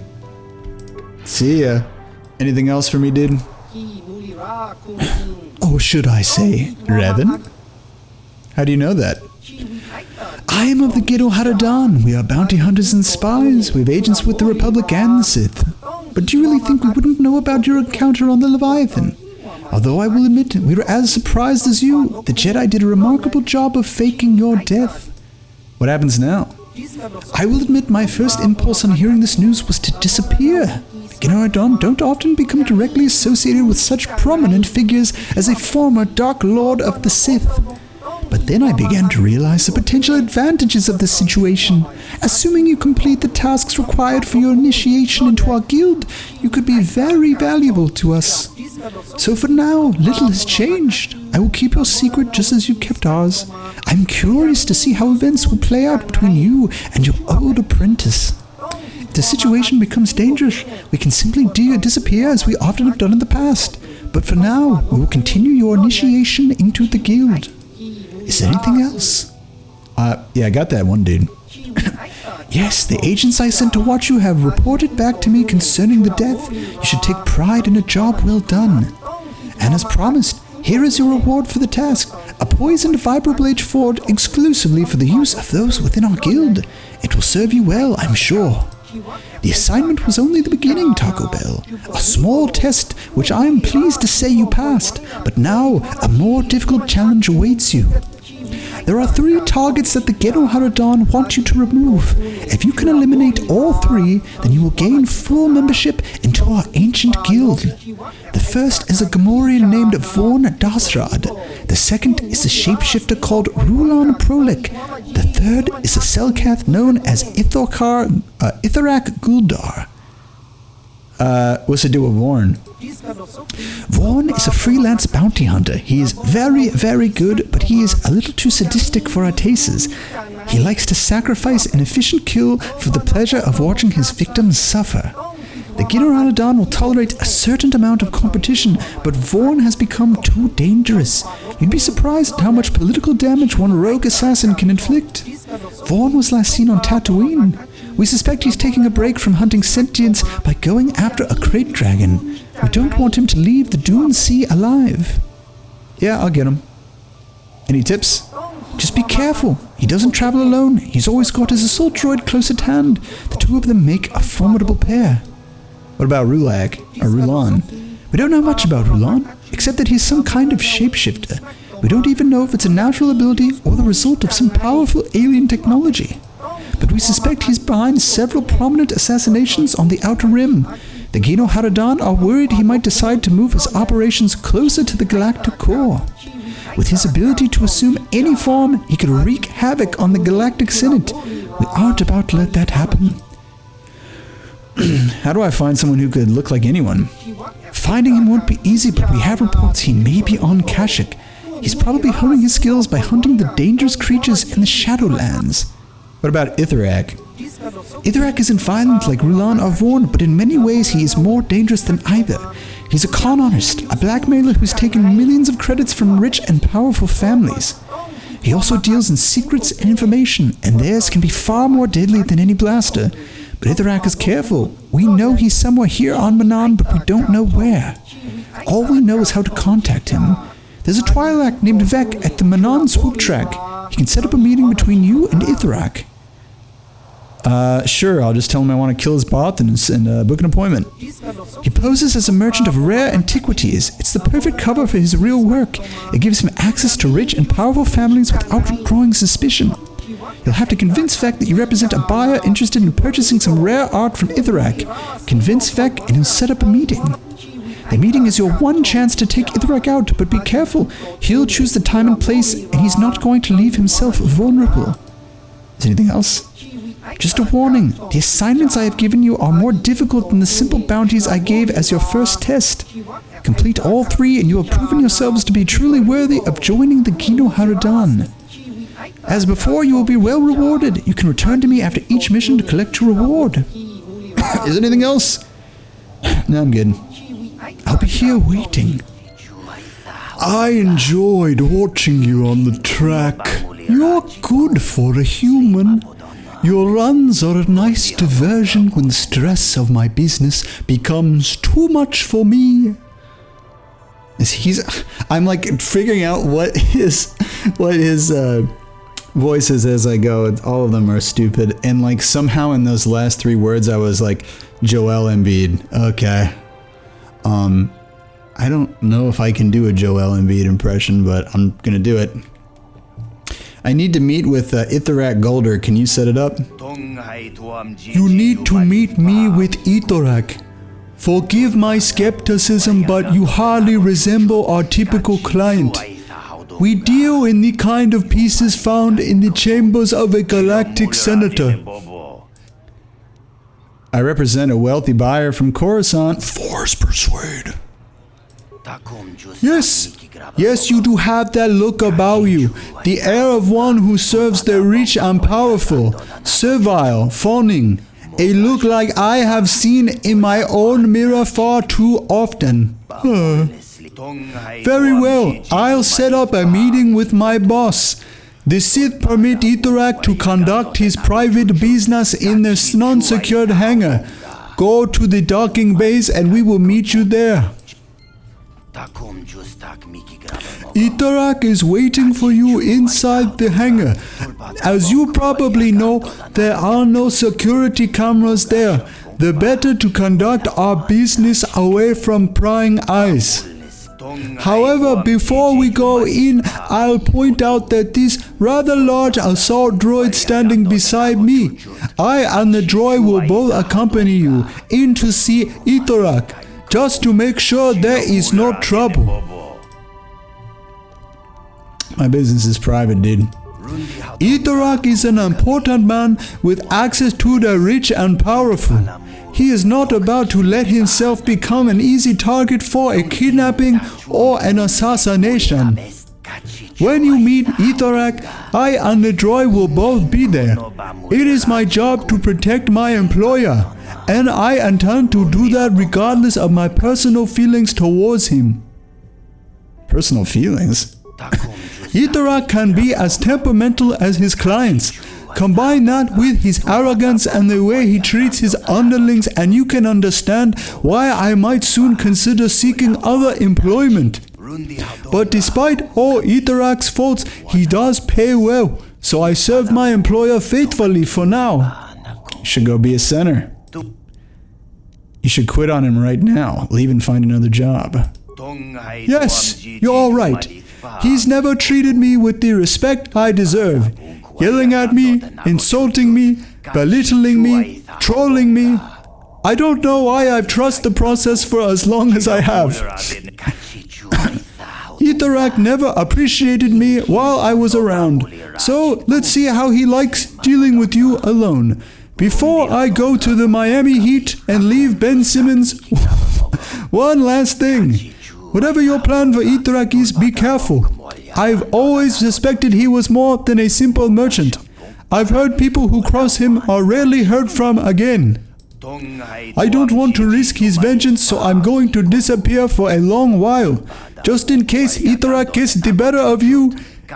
See ya. Anything else for me, dude? Or should I say, Revan? How do you know that? I am of the Genoradon. We are bounty hunters and spies. We have agents with the Republic and the Sith. But do you really think we wouldn't know about your encounter on the Leviathan? Although I will admit, we were as surprised as you. The Jedi did a remarkable job of faking your death. What happens now? I will admit my first impulse on hearing this news was to disappear. The Genoradon don't often become directly associated with such prominent figures as a former Dark Lord of the Sith. But then I began to realize the potential advantages of this situation. Assuming you complete the tasks required for your initiation into our guild, you could be very valuable to us. So for now, little has changed. I will keep your secret just as you've kept ours. I'm curious to see how events will play out between you and your old apprentice. If the situation becomes dangerous, we can simply disappear as we often have done in the past. But for now, we will continue your initiation into the guild. Is there anything else? Yeah, I got that one, dude. Yes, the agents I sent to watch you have reported back to me concerning the death. You should take pride in a job well done. And as promised, here is your reward for the task. A poisoned vibroblade forged exclusively for the use of those within our guild. It will serve you well, I'm sure. The assignment was only the beginning, Taco Bell. A small test which I am pleased to say you passed, but now a more difficult challenge awaits you. There are 3 targets that the Genoharadon want you to remove. If you can eliminate all 3, then you will gain full membership into our ancient guild. The first is a Gamorrean named Vaughn Dasrad. The second is a shapeshifter called Rulan Prolik. The third is a Selkath known as Ithorak Guldar. What's to do with Vaughn? Vaughn is a freelance bounty hunter. He is very, very good, but he is a little too sadistic for our tastes. He likes to sacrifice an efficient kill for the pleasure of watching his victims suffer. The Genoharadon will tolerate a certain amount of competition, but Vaughn has become too dangerous. You'd be surprised at how much political damage one rogue assassin can inflict. Vaughn was last seen on Tatooine. We suspect he's taking a break from hunting sentients by going after a crate dragon. We don't want him to leave the Dune Sea alive. Yeah, I'll get him. Any tips? Just be careful. He doesn't travel alone. He's always got his assault droid close at hand. The two of them make a formidable pair. What about Rulag, or Rulan? We don't know much about Rulan, except that he's some kind of shapeshifter. We don't even know if it's a natural ability or the result of some powerful alien technology. But we suspect he's behind several prominent assassinations on the Outer Rim. The Genoharadon are worried he might decide to move his operations closer to the galactic core. With his ability to assume any form, he could wreak havoc on the Galactic Senate. We aren't about to let that happen. How do I find someone who could look like anyone? Finding him won't be easy, but we have reports he may be on Kashyyyk. He's probably honing his skills by hunting the dangerous creatures in the Shadowlands. What about Ithorak? Ithorak isn't violent like Rulan or Vaughn, but in many ways he is more dangerous than either. He's a con artist, a blackmailer who's taken millions of credits from rich and powerful families. He also deals in secrets and information, and theirs can be far more deadly than any blaster. But Ithorak is careful. We know he's somewhere here on Manan, but we don't know where. All we know is how to contact him. There's a Twi'lek named Vec at the Manan swoop track. He can set up a meeting between you and Ithorak. Sure, I'll just tell him I want to kill his bot and book an appointment. He poses as a merchant of rare antiquities. It's the perfect cover for his real work. It gives him access to rich and powerful families without drawing suspicion. You'll have to convince Vec that you represent a buyer interested in purchasing some rare art from Ithorak. Convince Vec and he'll set up a meeting. The meeting is your one chance to take Ithorak out, but be careful. He'll choose the time and place, and he's not going to leave himself vulnerable. Is anything else? Just a warning, the assignments I have given you are more difficult than the simple bounties I gave as your first test. Complete all 3 and you have proven yourselves to be truly worthy of joining the Genoharadon. As before, you will be well rewarded. You can return to me after each mission to collect your reward. Is there anything else? No, I'm good. I'll be here waiting. I enjoyed watching you on the track. You're good for a human. Your runs are a nice diversion when the stress of my business becomes too much for me. I'm like figuring out what his voice is as I go. All of them are stupid, and like somehow in those last 3 words I was like Joel Embiid. Okay. I don't know if I can do a Joel Embiid impression, but I'm gonna do it. I need to meet with Ithorak Golder. Can you set it up? You need to meet me with Ithorak. Forgive my skepticism, but you hardly resemble our typical client. We deal in the kind of pieces found in the chambers of a galactic senator. I represent a wealthy buyer from Coruscant. Force persuade. Yes, you do have that look about you. The air of one who serves the rich and powerful. Servile, fawning. A look like I have seen in my own mirror far too often. Very well, I'll set up a meeting with my boss. The Sith permit Ithorak to conduct his private business in the non-secured hangar. Go to the docking base and we will meet you there. Itorak is waiting for you inside the hangar. As you probably know, there are no security cameras there. The better to conduct our business away from prying eyes. However, before we go in, I'll point out that this rather large assault droid standing beside me. I and the droid will both accompany you in to see Itorak, just to make sure there is no trouble. My business is private, dude. Itorak is an important man with access to the rich and powerful. He is not about to let himself become an easy target for a kidnapping or an assassination. When you meet Itorak, I and the droid will both be there. It is my job to protect my employer, and I intend to do that regardless of my personal feelings towards him. Personal feelings? Itorak can be as temperamental as his clients. Combine that with his arrogance and the way he treats his underlings, and you can understand why I might soon consider seeking other employment. But despite all Itorak's faults, he does pay well, so I serve my employer faithfully for now. You should go be a center. You should quit on him right now. Leave and find another job. Yes, you're all right. He's never treated me with the respect I deserve. Yelling at me, insulting me, belittling me, trolling me. I don't know why I've trusted the process for as long as I have. Itorak never appreciated me while I was around, so let's see how he likes dealing with you alone. Before I go to the Miami Heat and leave Ben Simmons, one last thing. Whatever your plan for Itorak is, be careful. I've always suspected he was more than a simple merchant. I've heard people who cross him are rarely heard from again. I don't want to risk his vengeance, so I'm going to disappear for a long while, just in case Itorak gets the better of you.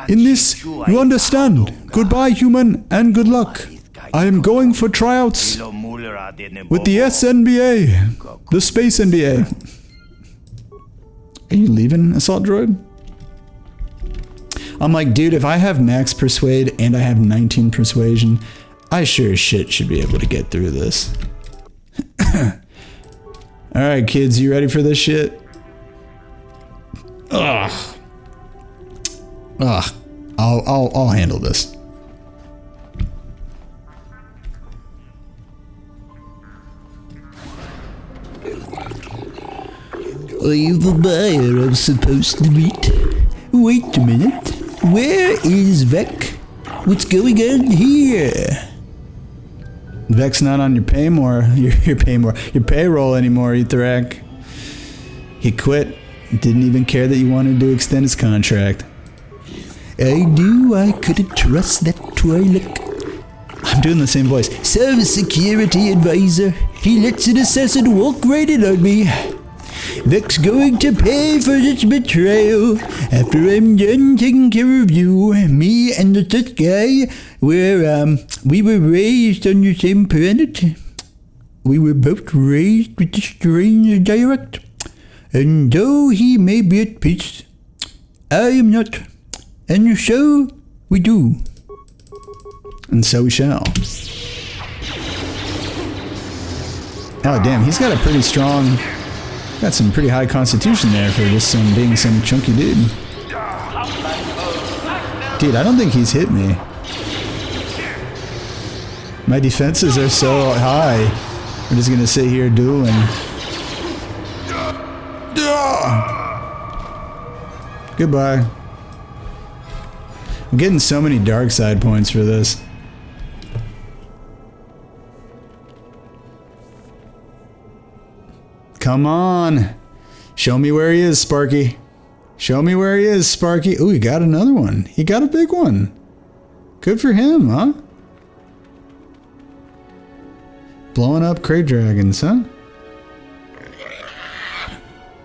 In this, you understand. Goodbye, human, and good luck. I am going for tryouts with the SNBA, the Space NBA. Are you leaving, Assault Droid? I'm like, dude, if I have max persuade and I have 19 persuasion, I sure as shit should be able to get through this. Alright, kids, you ready for this shit? Ugh. I'll handle this. Are you the buyer I'm supposed to meet? Wait a minute. Where is Vec? What's going on here? Vec's not on your your payroll anymore, Itorak. He quit. Didn't even care that you wanted to extend his contract. I knew I couldn't trust that Twi'lek. I'm doing the same voice. Some security advisor. He lets an assassin walk right in on me. Vec's going to pay for this betrayal. After I'm done taking care of you, me and this guy, we were raised on the same planet. We were both raised with the strange dialect. And though he may be at peace, I am not. And so we do. And so we shall. Oh damn, he's got a pretty strong... Got some pretty high constitution there for just being some chunky dude. Dude, I don't think he's hit me. My defenses are so high. We're just gonna sit here dueling. Goodbye. I'm getting so many dark side points for this. Come on. Show me where he is, Sparky. Show me where he is, Sparky. Ooh, he got another one. He got a big one. Good for him, huh? Blowing up crate dragons, huh?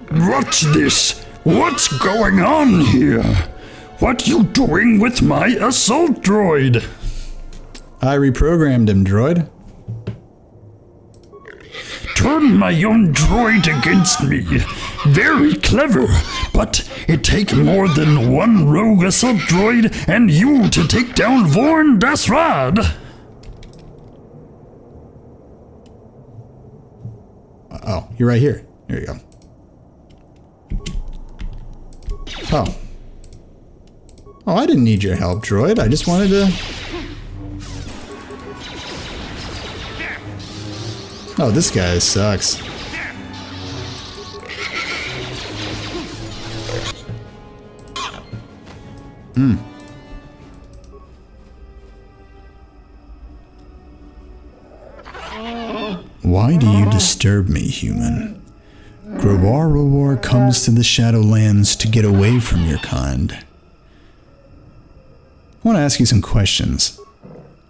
What's this? What's going on here? What you doing with my assault droid? I reprogrammed him, droid. Turn using my own droid against me. Very clever, but it takes more than one rogue assault droid and you to take down Vorn Dasrad. Oh, you're right here. Here you go. Oh. Oh, I didn't need your help, droid. I just wanted to... Oh, this guy sucks. Why do you disturb me, human? Growarowar comes to the Shadowlands to get away from your kind. I want to ask you some questions.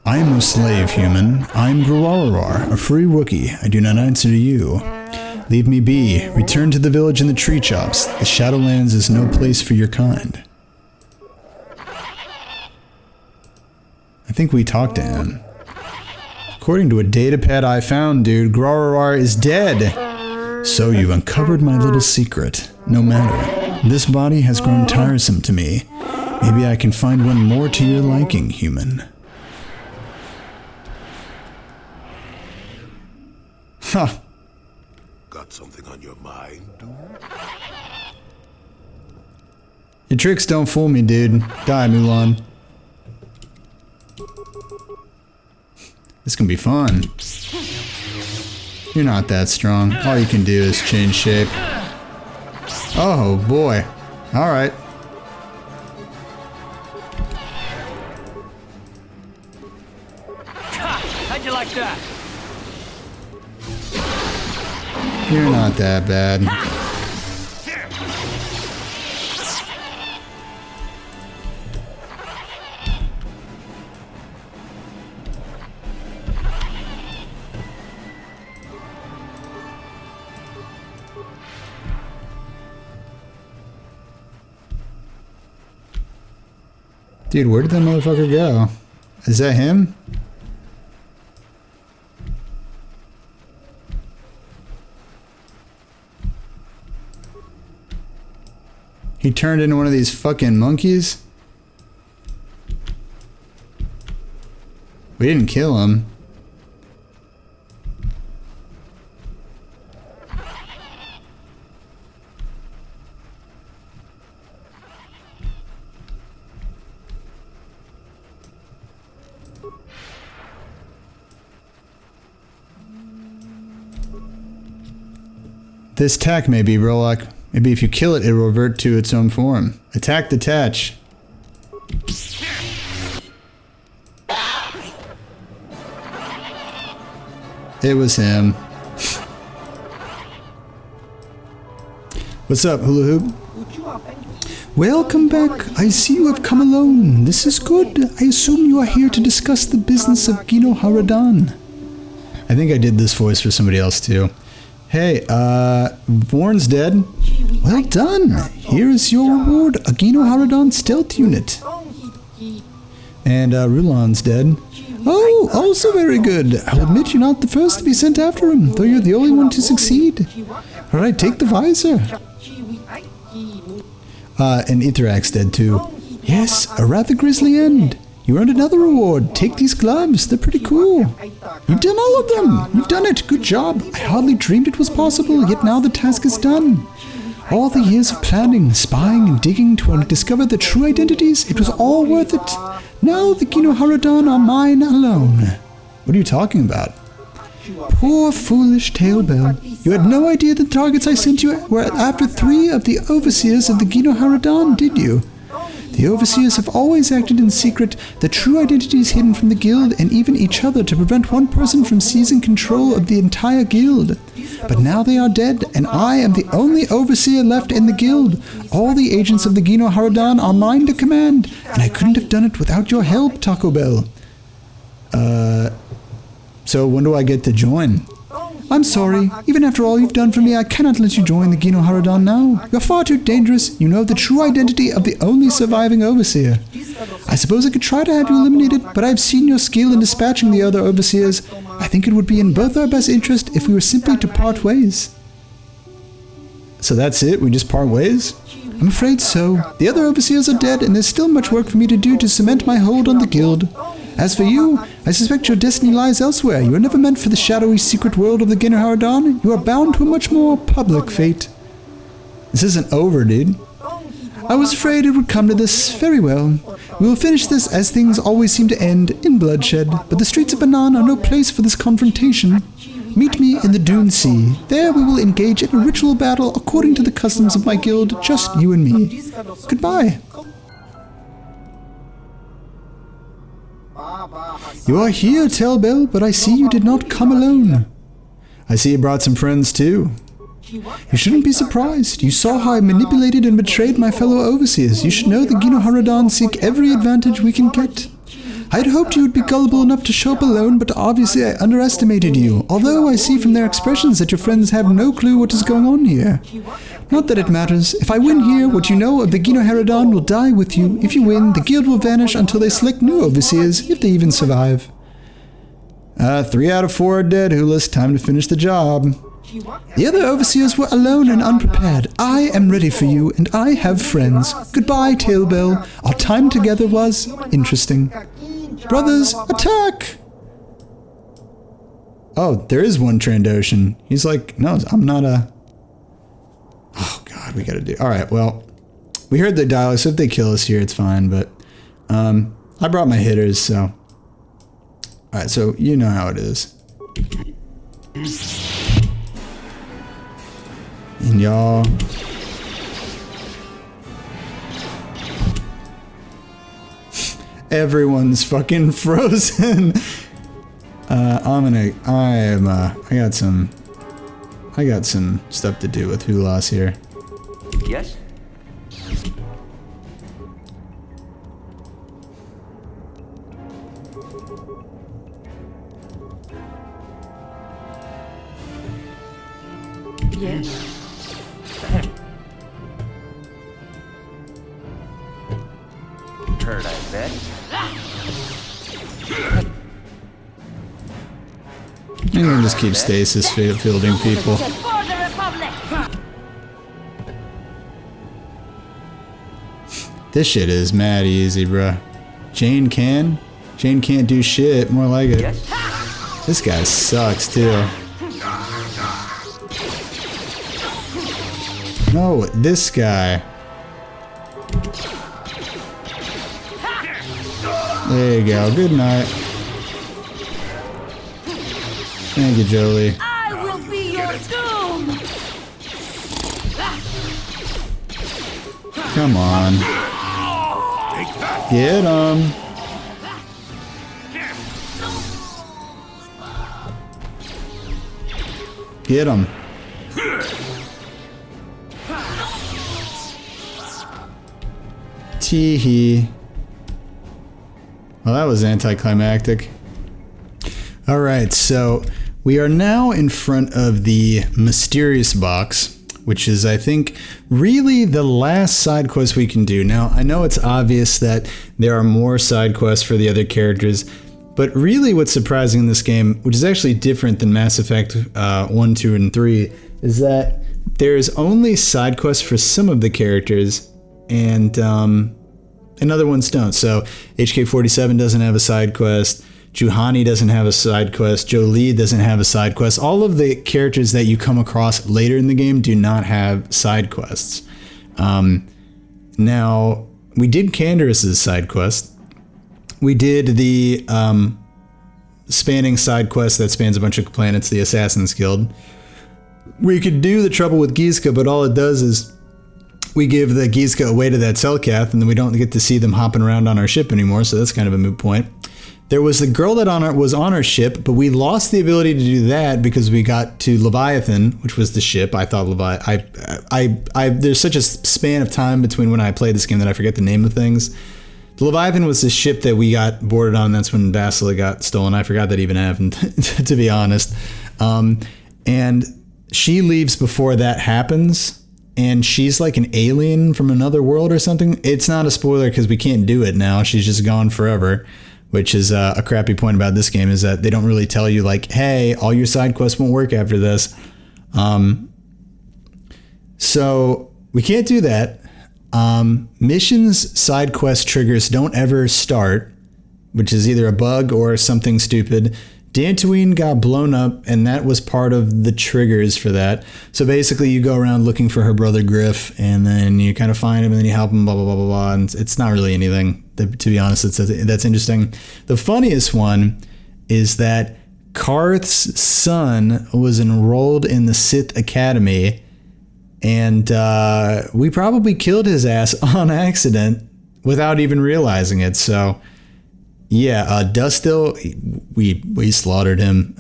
I am no slave, human. I am Growarowar, a free Wookiee. I do not answer to you. Leave me be. Return to the village in the tree chops. The Shadowlands is no place for your kind. I think we talked to him. According to a datapad I found, dude, Growarowar is dead. So you've uncovered my little secret. No matter. This body has grown tiresome to me. Maybe I can find one more to your liking, human. Huh. Got something on your mind, dude? Your tricks don't fool me, dude. Die, Mulan. This can be fun. You're not that strong. All you can do is change shape. Oh, boy. Alright. How'd you like that? You're not that bad. Dude, where did that motherfucker go? Is that him? He turned into one of these fucking monkeys? We didn't kill him. This tack may be Rollock. Maybe if you kill it, it'll revert to its own form. Attack the Tatch. It was him. What's up, Hula Hoop? Welcome back. I see you have come alone. This is good. I assume you are here to discuss the business of Gino Haradan. I think I did this voice for somebody else too. Hey, Vorn's dead. Well done. Here is your reward, a Gino Haradan stealth unit. And Rulan's dead. Oh, also very good. I'll admit you're not the first to be sent after him, though you're the only one to succeed. Alright, take the visor. And Ithrak's dead too. Yes, a rather grisly end. You earned another reward. Take these gloves. They're pretty cool. You've done all of them. You've done it. Good job. I hardly dreamed it was possible, yet now the task is done. All the years of planning, spying, and digging to discover the true identities, it was all worth it. Now the Gino Haradan are mine alone. What are you talking about? Poor foolish Tailbell. You had no idea the targets I sent you were after 3 of the overseers of the Gino Haradan, did you? The overseers have always acted in secret, the true identities hidden from the guild and even each other to prevent one person from seizing control of the entire guild. But now they are dead, and I am the only overseer left in the guild. All the agents of the Gino Haradan are mine to command, and I couldn't have done it without your help, Taco Bell. So when do I get to join? I'm sorry. Even after all you've done for me, I cannot let you join the Gino Haradan now. You're far too dangerous. You know the true identity of the only surviving overseer. I suppose I could try to have you eliminated, but I've seen your skill in dispatching the other overseers. I think it would be in both our best interest if we were simply to part ways. So that's it? We just part ways? I'm afraid so. The other overseers are dead, and there's still much work for me to do to cement my hold on the guild. As for you, I suspect your destiny lies elsewhere. You are never meant for the shadowy secret world of the Ginnaharadon. You are bound to a much more public fate. This isn't over, dude. I was afraid it would come to this. Very well. We will finish this as things always seem to end, in bloodshed. But the streets of Banan are no place for this confrontation. Meet me in the Dune Sea. There we will engage in a ritual battle according to the customs of my guild, just you and me. Goodbye. You are here, Tellbell, but I see you did not come alone. I see you brought some friends too. You shouldn't be surprised. You saw how I manipulated and betrayed my fellow overseers. You should know the Ginnaharadon seek every advantage we can get. I had hoped you would be gullible enough to show up alone, but obviously I underestimated you, although I see from their expressions that your friends have no clue what is going on here. Not that it matters. If I win here, what you know of the Ginnaharadon will die with you. If you win, the guild will vanish until they select new overseers, if they even survive. 3 out of 4 are dead, Hulas. Time to finish the job. The other overseers were alone and unprepared. I am ready for you, and I have friends. Goodbye, Tailbell. Our time together was interesting. Brothers, attack! Oh, there is one Trandoshan. He's like, no, I'm not a... Oh, God, we gotta do... Alright, well, we heard the dialogue, so if they kill us here, it's fine, but... I brought my hitters, so... Alright, so you know how it is. And y'all... Everyone's fucking frozen. I got some stuff to do with Hulas here. Yes? Yes. Heard, I bet. You can just keep stasis fielding people. This shit is mad easy, bruh. Jane can? Jane can't do shit. More like it. This guy sucks, too. No, this guy. There you go. Good night. Thank you, Jolie. I will be your doom. Come on. Get him. Get him. Tee-hee. Well, that was anticlimactic. Alright, so we are now in front of the mysterious box, which is, I think, really the last side quest we can do. Now, I know it's obvious that there are more side quests for the other characters, but really what's surprising in this game, which is actually different than Mass Effect 1, 2, and 3, is that there's only side quests for some of the characters, and other ones don't. So HK-47 doesn't have a side quest, Juhani doesn't have a side quest, Jolie doesn't have a side quest. All of the characters that you come across later in the game do not have side quests. Now, we did Canderous' side quest. We did the spanning side quest that spans a bunch of planets, the Assassin's Guild. We could do the Trouble with Gizka, but all it does is we give the Gizka away to that Selkath, and then we don't get to see them hopping around on our ship anymore, so that's kind of a moot point. There was the girl that was on our ship, but we lost the ability to do that because we got to Leviathan, which was the ship. I thought there's such a span of time between when I played this game that I forget the name of things. The Leviathan was the ship that we got boarded on. That's when Vasily got stolen. I forgot that even happened, to be honest. And she leaves before that happens. and she's like an alien from another world or something. It's not a spoiler because we can't do it now. She's just gone forever, which is a crappy point about this game, is that they don't really tell you like, hey, all your side quests won't work after this. So we can't do that. Missions, side quest triggers don't ever start, which is either a bug or something stupid. Dantooine got blown up, and that was part of the triggers for that. So basically, you go around looking for her brother Griff, and then you kind of find him, and then you help him, blah, blah, blah, blah, blah. And it's not really anything, to be honest. That's interesting. The funniest one is that Karth's son was enrolled in the Sith Academy, and we probably killed his ass on accident without even realizing it. So, yeah, Dustil, we slaughtered him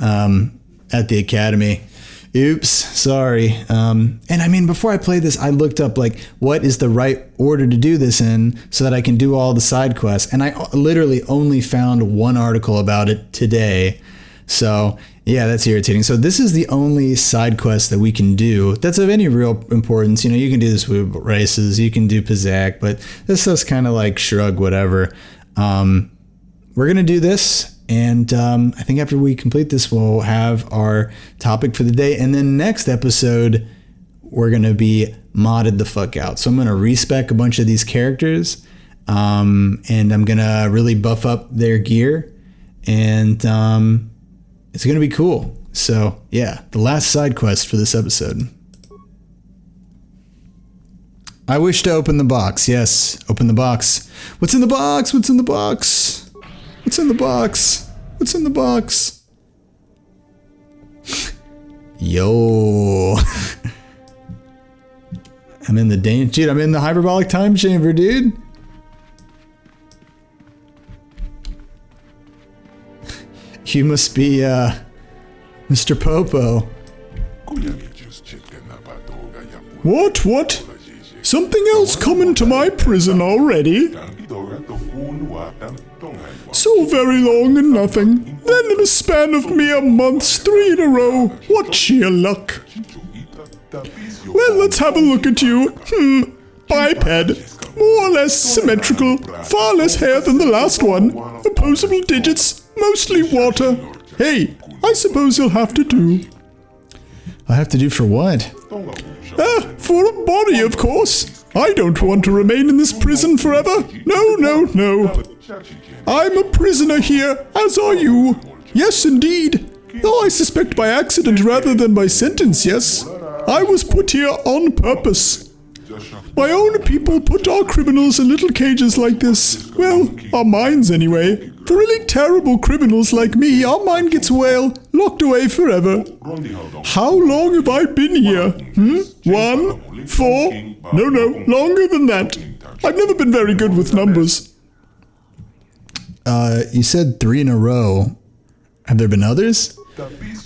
at the academy. Oops, sorry. And I mean, before I played this, I looked up like what is the right order to do this in so that I can do all the side quests. And I literally only found one article about it today. So yeah, that's irritating. So this is the only side quest that we can do that's of any real importance. You know, you can do this with races, you can do Pizak, but this stuff's kind of like shrug, whatever. We're going to do this, and I think after we complete this, we'll have our topic for the day. And then next episode, we're going to be modded the fuck out. So I'm going to respec a bunch of these characters, and I'm going to really buff up their gear, and it's going to be cool. So yeah, the last side quest for this episode. I wish to open the box. Yes, open the box. What's in the box? What's in the box? What's in the box? What's in the box? Yo. I'm in the dude, I'm in the hyperbolic time chamber, dude. You must be Mr. Popo. What? Something else coming to my prison already? So very long and nothing. Then in a span of mere months, 3 in a row. What sheer luck. Well, let's have a look at you. Biped. More or less symmetrical. Far less hair than the last one. Opposable digits. Mostly water. Hey, I suppose you'll have to do. I have to do for what? For a body, of course. I don't want to remain in this prison forever. No. I'm a prisoner here, as are you. Yes, indeed. Though I suspect by accident rather than by sentence, yes. I was put here on purpose. My own people put our criminals in little cages like this. Well, our minds anyway. For really terrible criminals like me, our mind gets locked away forever. How long have I been here? 1, 4? No, longer than that. I've never been very good with numbers. You said 3 in a row. Have there been others?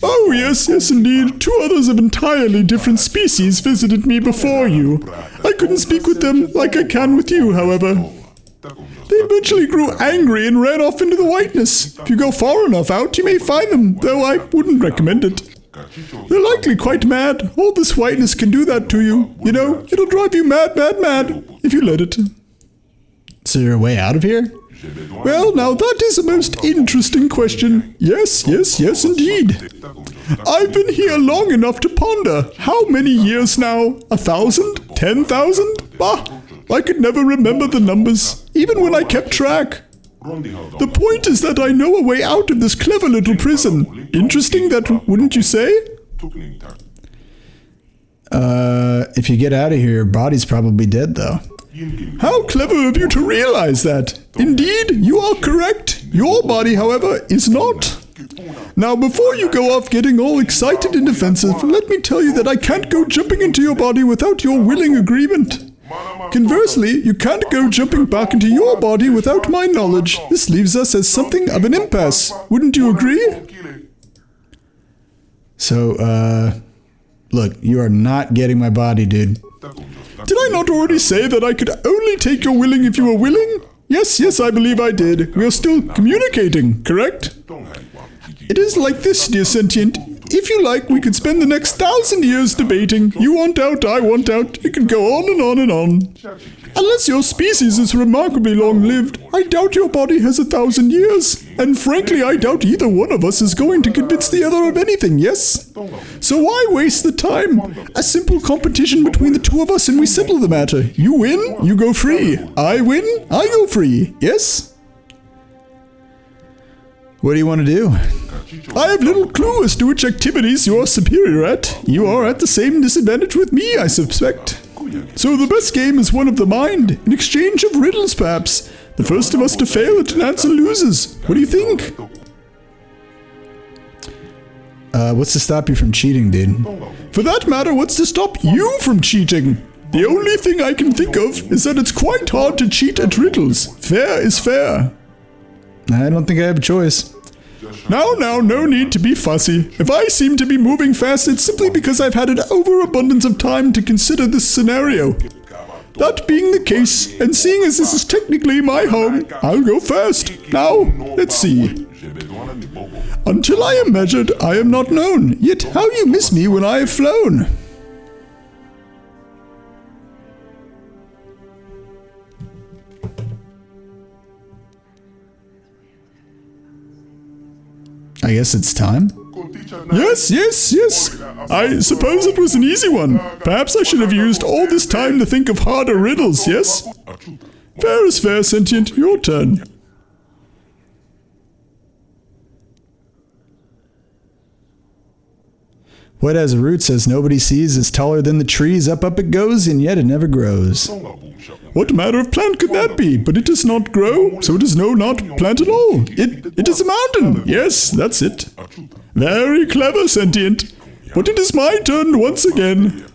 Oh, yes, indeed. 2 others of entirely different species visited me before you. I couldn't speak with them like I can with you, however. They eventually grew angry and ran off into the whiteness. If you go far enough out, you may find them, though I wouldn't recommend it. They're likely quite mad. All this whiteness can do that to you. You know, it'll drive you mad, if you let it. So you're a way out of here? Well, now that is a most interesting question. Yes, indeed. I've been here long enough to ponder. How many years now? 1,000? 10,000? Bah, I could never remember the numbers, even when I kept track. The point is that I know a way out of this clever little prison. Interesting that, wouldn't you say? If you get out of here, your body's probably dead, though. How clever of you to realize that. Indeed, you are correct. Your body, however, is not. Now, before you go off getting all excited and defensive, let me tell you that I can't go jumping into your body without your willing agreement. Conversely, you can't go jumping back into your body without my knowledge. This leaves us as something of an impasse. Wouldn't you agree? So, look, you are not getting my body, dude. Did I not already say that I could only take your willing if you were willing? Yes, I believe I did. We are still communicating, correct? It is like this, dear sentient. If you like, we could spend the next 1,000 years debating. You want out, I want out. It can go on and on and on. Unless your species is remarkably long-lived, I doubt your body has 1,000 years. And frankly, I doubt either one of us is going to convince the other of anything, yes? So why waste the time? A simple competition between the two of us and we settle the matter. You win, you go free. I win, I go free. Yes? What do you want to do? I have little clue as to which activities you are superior at. You are at the same disadvantage with me, I suspect. So the best game is one of the mind, an exchange of riddles perhaps. The first of us to fail at an answer loses. What do you think? What's to stop you from cheating, dude? For that matter, what's to stop you from cheating? The only thing I can think of is that it's quite hard to cheat at riddles. Fair is fair. I don't think I have a choice. Now, no need to be fussy. If I seem to be moving fast, it's simply because I've had an overabundance of time to consider this scenario. That being the case, and seeing as this is technically my home, I'll go first. Now, let's see. Until I am measured, I am not known. Yet how you miss me when I have flown. I guess it's time? Yes. I suppose it was an easy one. Perhaps I should have used all this time to think of harder riddles, yes? Fair is fair, sentient. Your turn. What has roots as nobody sees is taller than the trees, up it goes, and yet it never grows. What manner of plant could that be? But it does not grow, so it is no not plant at all. It is a mountain. Yes, that's it. Very clever, sentient. But it is my turn once again.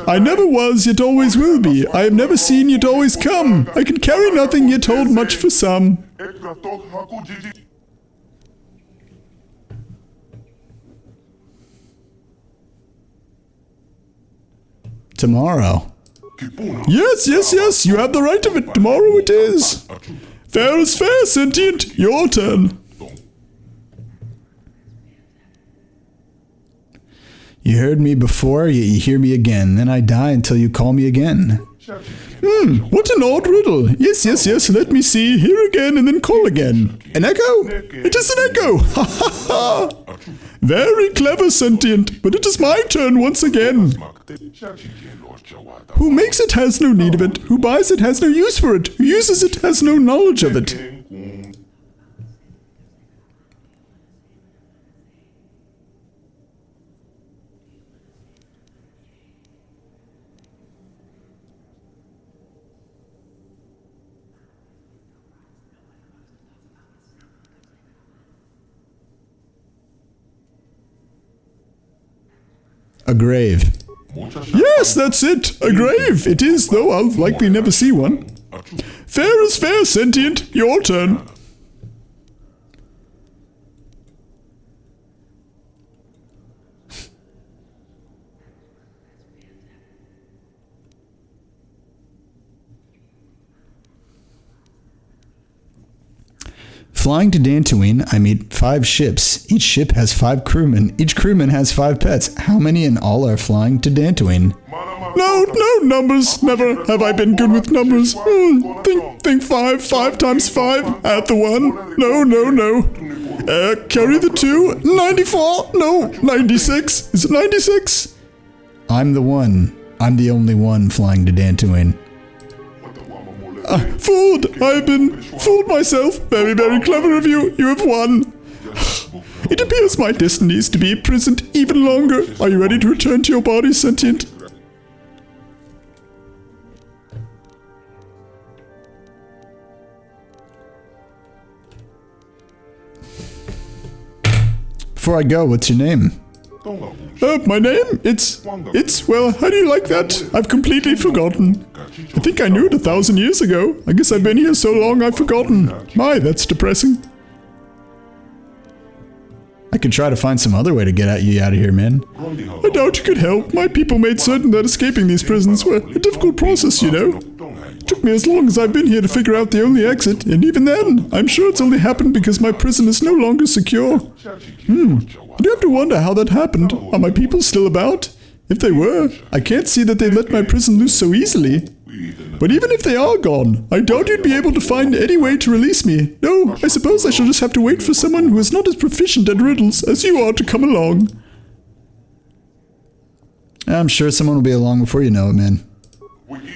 I never was, yet always will be. I am never seen, yet always come. I can carry nothing, yet hold much for some. Tomorrow. Yes, you have the right of it. Tomorrow it is. Fair is fair, sentient. Your turn. You heard me before, yet you hear me again. Then I die until you call me again. What an odd riddle. Yes, let me see. Hear again and then call again. An echo? It is an echo. Ha ha ha. Very clever, sentient, but it is my turn once again. Who makes it has no need of it. Who buys it has no use for it. Who uses it has no knowledge of it. A grave. Yes, that's it. A grave. It is, though I'll likely never see one. Fair is fair, sentient. Your turn. Flying to Dantooine, I meet 5 ships. Each ship has 5 crewmen. Each crewman has 5 pets. How many in all are flying to Dantooine? No, numbers. Never have I been good with numbers. Think 5. 5 times 5. Add the 1. No. Carry the 2. 94. No, 96. Is it 96? I'm the one. I'm the only one flying to Dantooine. Fooled! I have been fooled myself. Very, very clever of you. You have won. It appears my destiny is to be imprisoned even longer. Are you ready to return to your body, sentient? Before I go, what's your name? My name? It's, well, how do you like that? I've completely forgotten. I think I knew it 1,000 years ago. I guess I've been here so long I've forgotten. My, that's depressing. I could try to find some other way to get you out of here, man. I doubt you could help. My people made certain that escaping these prisons were a difficult process, you know. It took me as long as I've been here to figure out the only exit, and even then, I'm sure it's only happened because my prison is no longer secure. I do have to wonder how that happened. Are my people still about? If they were, I can't see that they let my prison loose so easily. But even if they are gone, I doubt you'd be able to find any way to release me. No, I suppose I shall just have to wait for someone who is not as proficient at riddles as you are to come along. I'm sure someone will be along before you know it, man.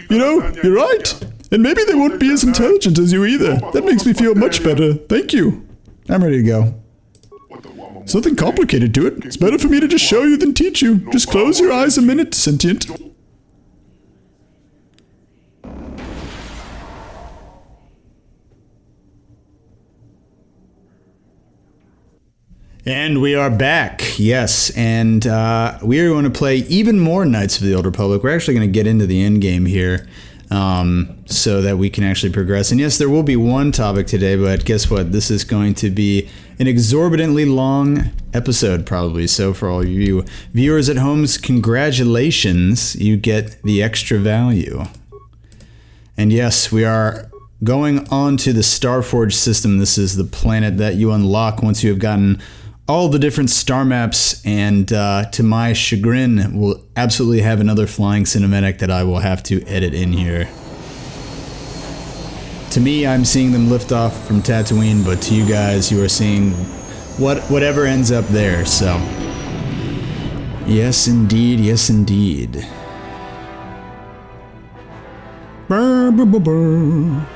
You know, you're right. And maybe they won't be as intelligent as you either. That makes me feel much better. Thank you. I'm ready to go. There's nothing complicated to it. It's better for me to just show you than teach you. Just close your eyes a minute, sentient. And we are back, yes, and we are going to play even more Knights of the Old Republic. We're actually going to get into the end game here so that we can actually progress. And yes, there will be one topic today, but guess what? This is going to be an exorbitantly long episode, probably. So for all you viewers at home, congratulations, you get the extra value. And yes, we are going on to the Starforge system. This is the planet that you unlock once you have gotten all the different star maps, and to my chagrin, we'll absolutely have another flying cinematic that I will have to edit in here. To me, I'm seeing them lift off from Tatooine, but to you guys, you are seeing whatever ends up there, so. Yes, indeed, yes, indeed. Brr, brr, brr, brr.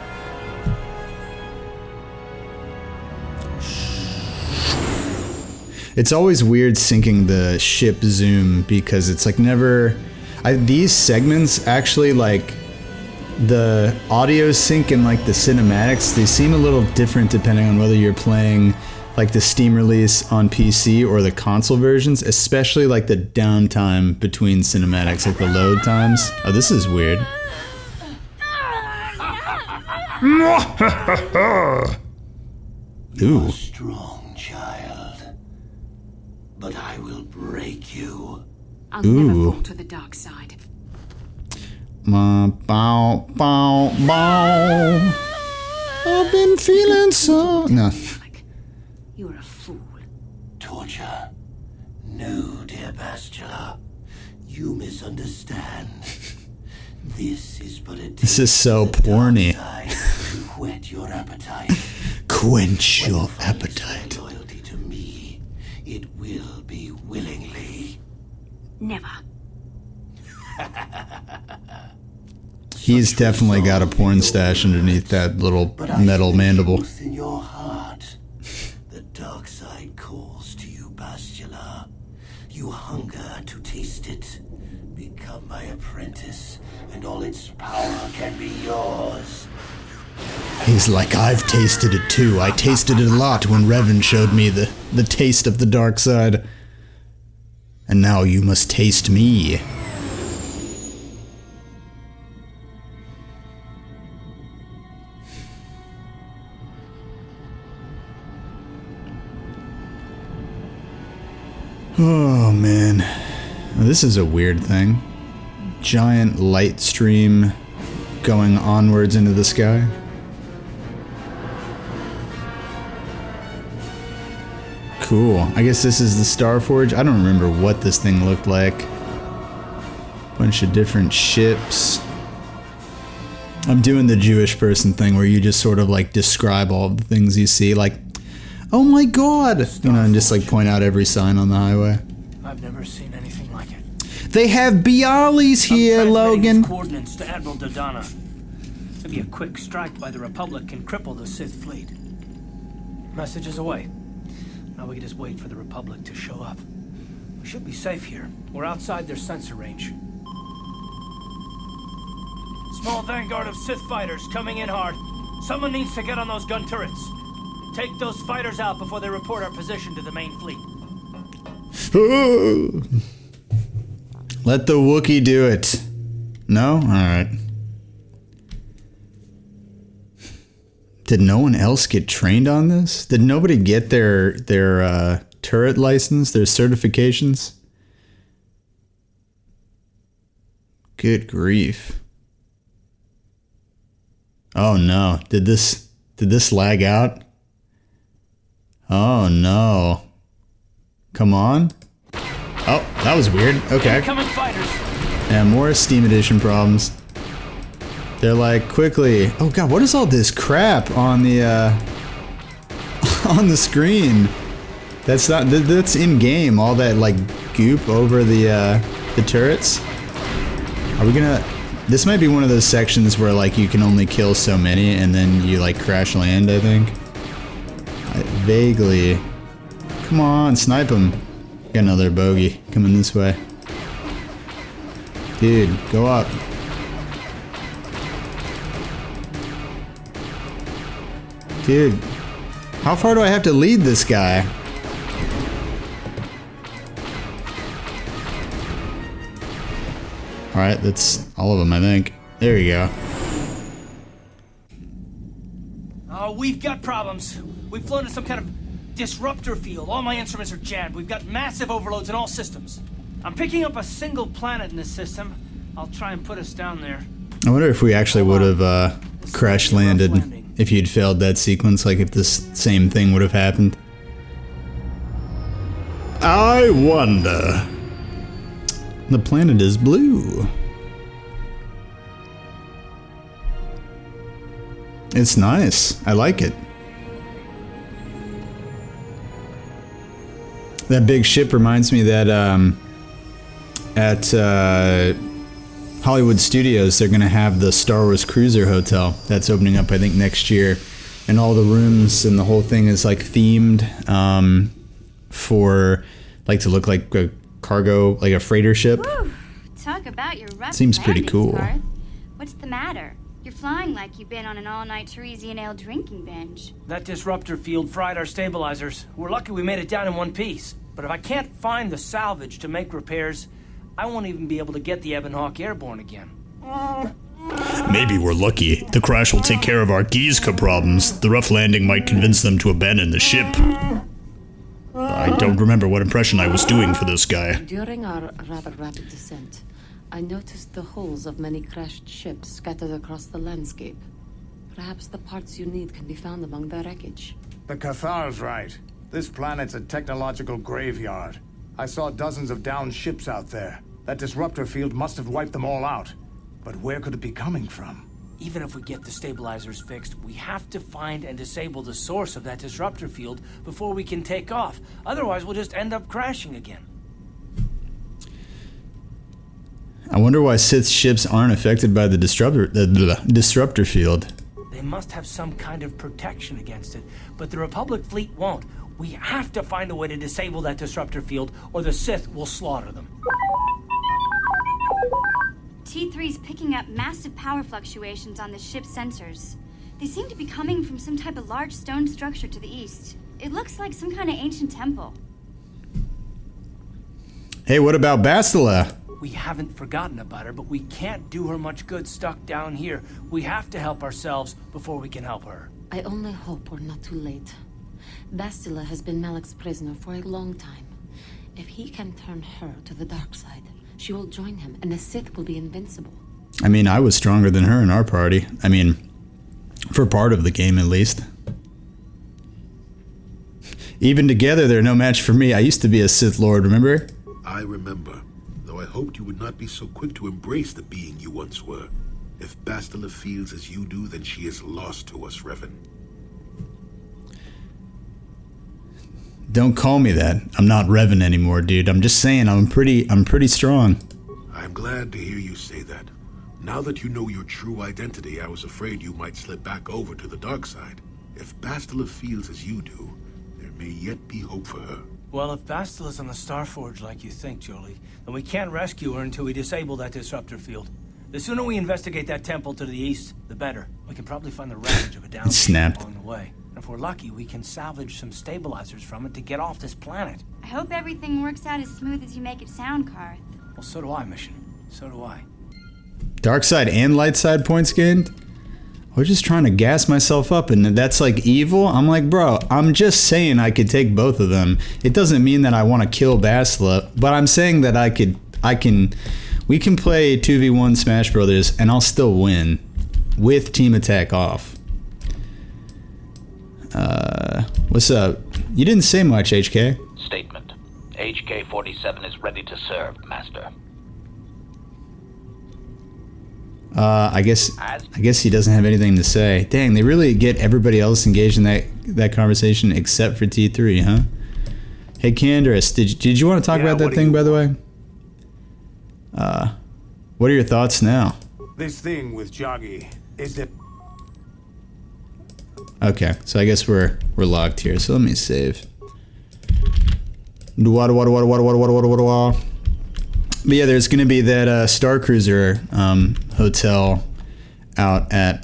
It's always weird syncing the ship zoom because it's like never... these segments actually, like, the audio sync and like the cinematics, they seem a little different depending on whether you're playing like the Steam release on PC or the console versions, especially like the downtime between cinematics, like the load times. Oh, this is weird. Ooh. Strong child. But I will break you. I'll never fall to the dark side. Bow, bow, bow. I've been feeling so... No. You're a fool. Torture. No, dear Bastila. You misunderstand. This is but a... This is so porny. To whet your appetite. Quench your appetite. Loyalty to me. It will be willingly. Never. He's definitely got a porn stash underneath that little metal mandible. In your heart, the dark side calls to you, Bastila. You hunger to taste it. Become my apprentice, and all its power can be yours. He's like, I've tasted it too. I tasted it a lot when Revan showed me the taste of the dark side. And now you must taste me. Oh man, this is a weird thing. Giant light stream going onwards into the sky. Cool. I guess this is the Starforge. I don't remember what this thing looked like. Bunch of different ships. I'm doing the Jewish person thing where you just sort of like describe all the things you see, like, oh my god, you know, and just like point out every sign on the highway. I've never seen anything like it. They have Bialys here, Logan. Coordinates to Admiral Dodonna. Maybe a quick strike by the Republic can cripple the Sith fleet. Message is away. Now we can just wait for the Republic to show up. We should be safe here. We're outside their sensor range. Small vanguard of Sith fighters coming in hard. Someone needs to get on those gun turrets. Take those fighters out before they report our position to the main fleet. Let the Wookiee do it. No? Alright. Did no one else get trained on this? Did nobody get their turret license, their certifications? Good grief. Oh no. Did this lag out? Oh no. Come on. Oh, that was weird. Okay. Incoming fighters. And more Steam Edition problems. They're like, quickly. Oh god, what is all this crap on the on the screen? That's not. That's in game. All that like goop over the turrets. Are we gonna? This might be one of those sections where like you can only kill so many and then you like crash land. I think. Vaguely. Come on, snipe him. Got another bogey coming this way. Dude, go up. Dude, how far do I have to lead this guy? Alright, that's all of them, I think. There we go. We've got problems. We've flown to some kind of disruptor field. All my instruments are jammed. We've got massive overloads in all systems. I'm picking up a single planet in this system. I'll try and put us down there. I wonder if we actually would have crash landed if you'd failed that sequence, like if this same thing would have happened. I wonder. The planet is blue. It's nice. I like it. That big ship reminds me that at Hollywood Studios they're gonna have the Star Wars Cruiser Hotel that's opening up I think next year, and all the rooms and the whole thing is like themed for like to look like a cargo, like a freighter ship. Whew. Talk about your rough Seems pretty landings, cool. Garth. What's the matter? You're flying like you've been on an all-night Teresian ale drinking binge. That disruptor field fried our stabilizers. We're lucky we made it down in one piece. But if I can't find the salvage to make repairs, I won't even be able to get the Ebonhawk airborne again. Maybe we're lucky. The crash will take care of our Gizka problems. The rough landing might convince them to abandon the ship. I don't remember what impression I was doing for this guy. During our rather rapid descent, I noticed the hulls of many crashed ships scattered across the landscape. Perhaps the parts you need can be found among the wreckage. The Cathar's right. This planet's a technological graveyard. I saw dozens of downed ships out there. That disruptor field must have wiped them all out. But where could it be coming from? Even if we get the stabilizers fixed, we have to find and disable the source of that disruptor field before we can take off. Otherwise, we'll just end up crashing again. I wonder why Sith's ships aren't affected by the disruptor field. They must have some kind of protection against it, but the Republic fleet won't. We have to find a way to disable that disruptor field, or the Sith will slaughter them. T3's picking up massive power fluctuations on the ship's sensors. They seem to be coming from some type of large stone structure to the east. It looks like some kind of ancient temple. Hey, what about Bastila? We haven't forgotten about her, but we can't do her much good stuck down here. We have to help ourselves before we can help her. I only hope we're not too late. Bastila has been Malik's prisoner for a long time. If he can turn her to the dark side, she will join him, and the Sith will be invincible. I mean, I was stronger than her in our party. I mean, for part of the game at least. Even together, they're no match for me. I used to be a Sith Lord, remember? I remember, though I hoped you would not be so quick to embrace the being you once were. If Bastila feels as you do, then she is lost to us, Revan. Don't call me that. I'm not Revan anymore, dude. I'm just saying I'm pretty strong. I'm glad to hear you say that. Now that you know your true identity, I was afraid you might slip back over to the dark side. If Bastila feels as you do, there may yet be hope for her. Well, if Bastila's on the Starforge like you think, Jolie, then we can't rescue her until we disable that disruptor field. The sooner we investigate that temple to the east, the better. We can probably find the wreckage of a downstream along the way. And if we're lucky, we can salvage some stabilizers from it to get off this planet. I hope everything works out as smooth as you make it sound, Karth. Well, so do I, Mission. So do I. Dark side and light side points gained? I was just trying to gas myself up, and that's like evil? I'm like, bro, I'm just saying I could take both of them. It doesn't mean that I want to kill Bastila, but I'm saying that we can play 2v1 Smash Brothers, and I'll still win with team attack off. What's up? You didn't say much, HK. Statement. HK-47 is ready to serve, Master. I guess he doesn't have anything to say. Dang, they really get everybody else engaged in that conversation except for T3, huh? Hey, Candaris, did you want to talk about that thing, by the way? What are your thoughts now? This thing with Joggy, is it... Okay, so I guess we're locked here. So let me save. But yeah, there's gonna be that Star Cruiser hotel out at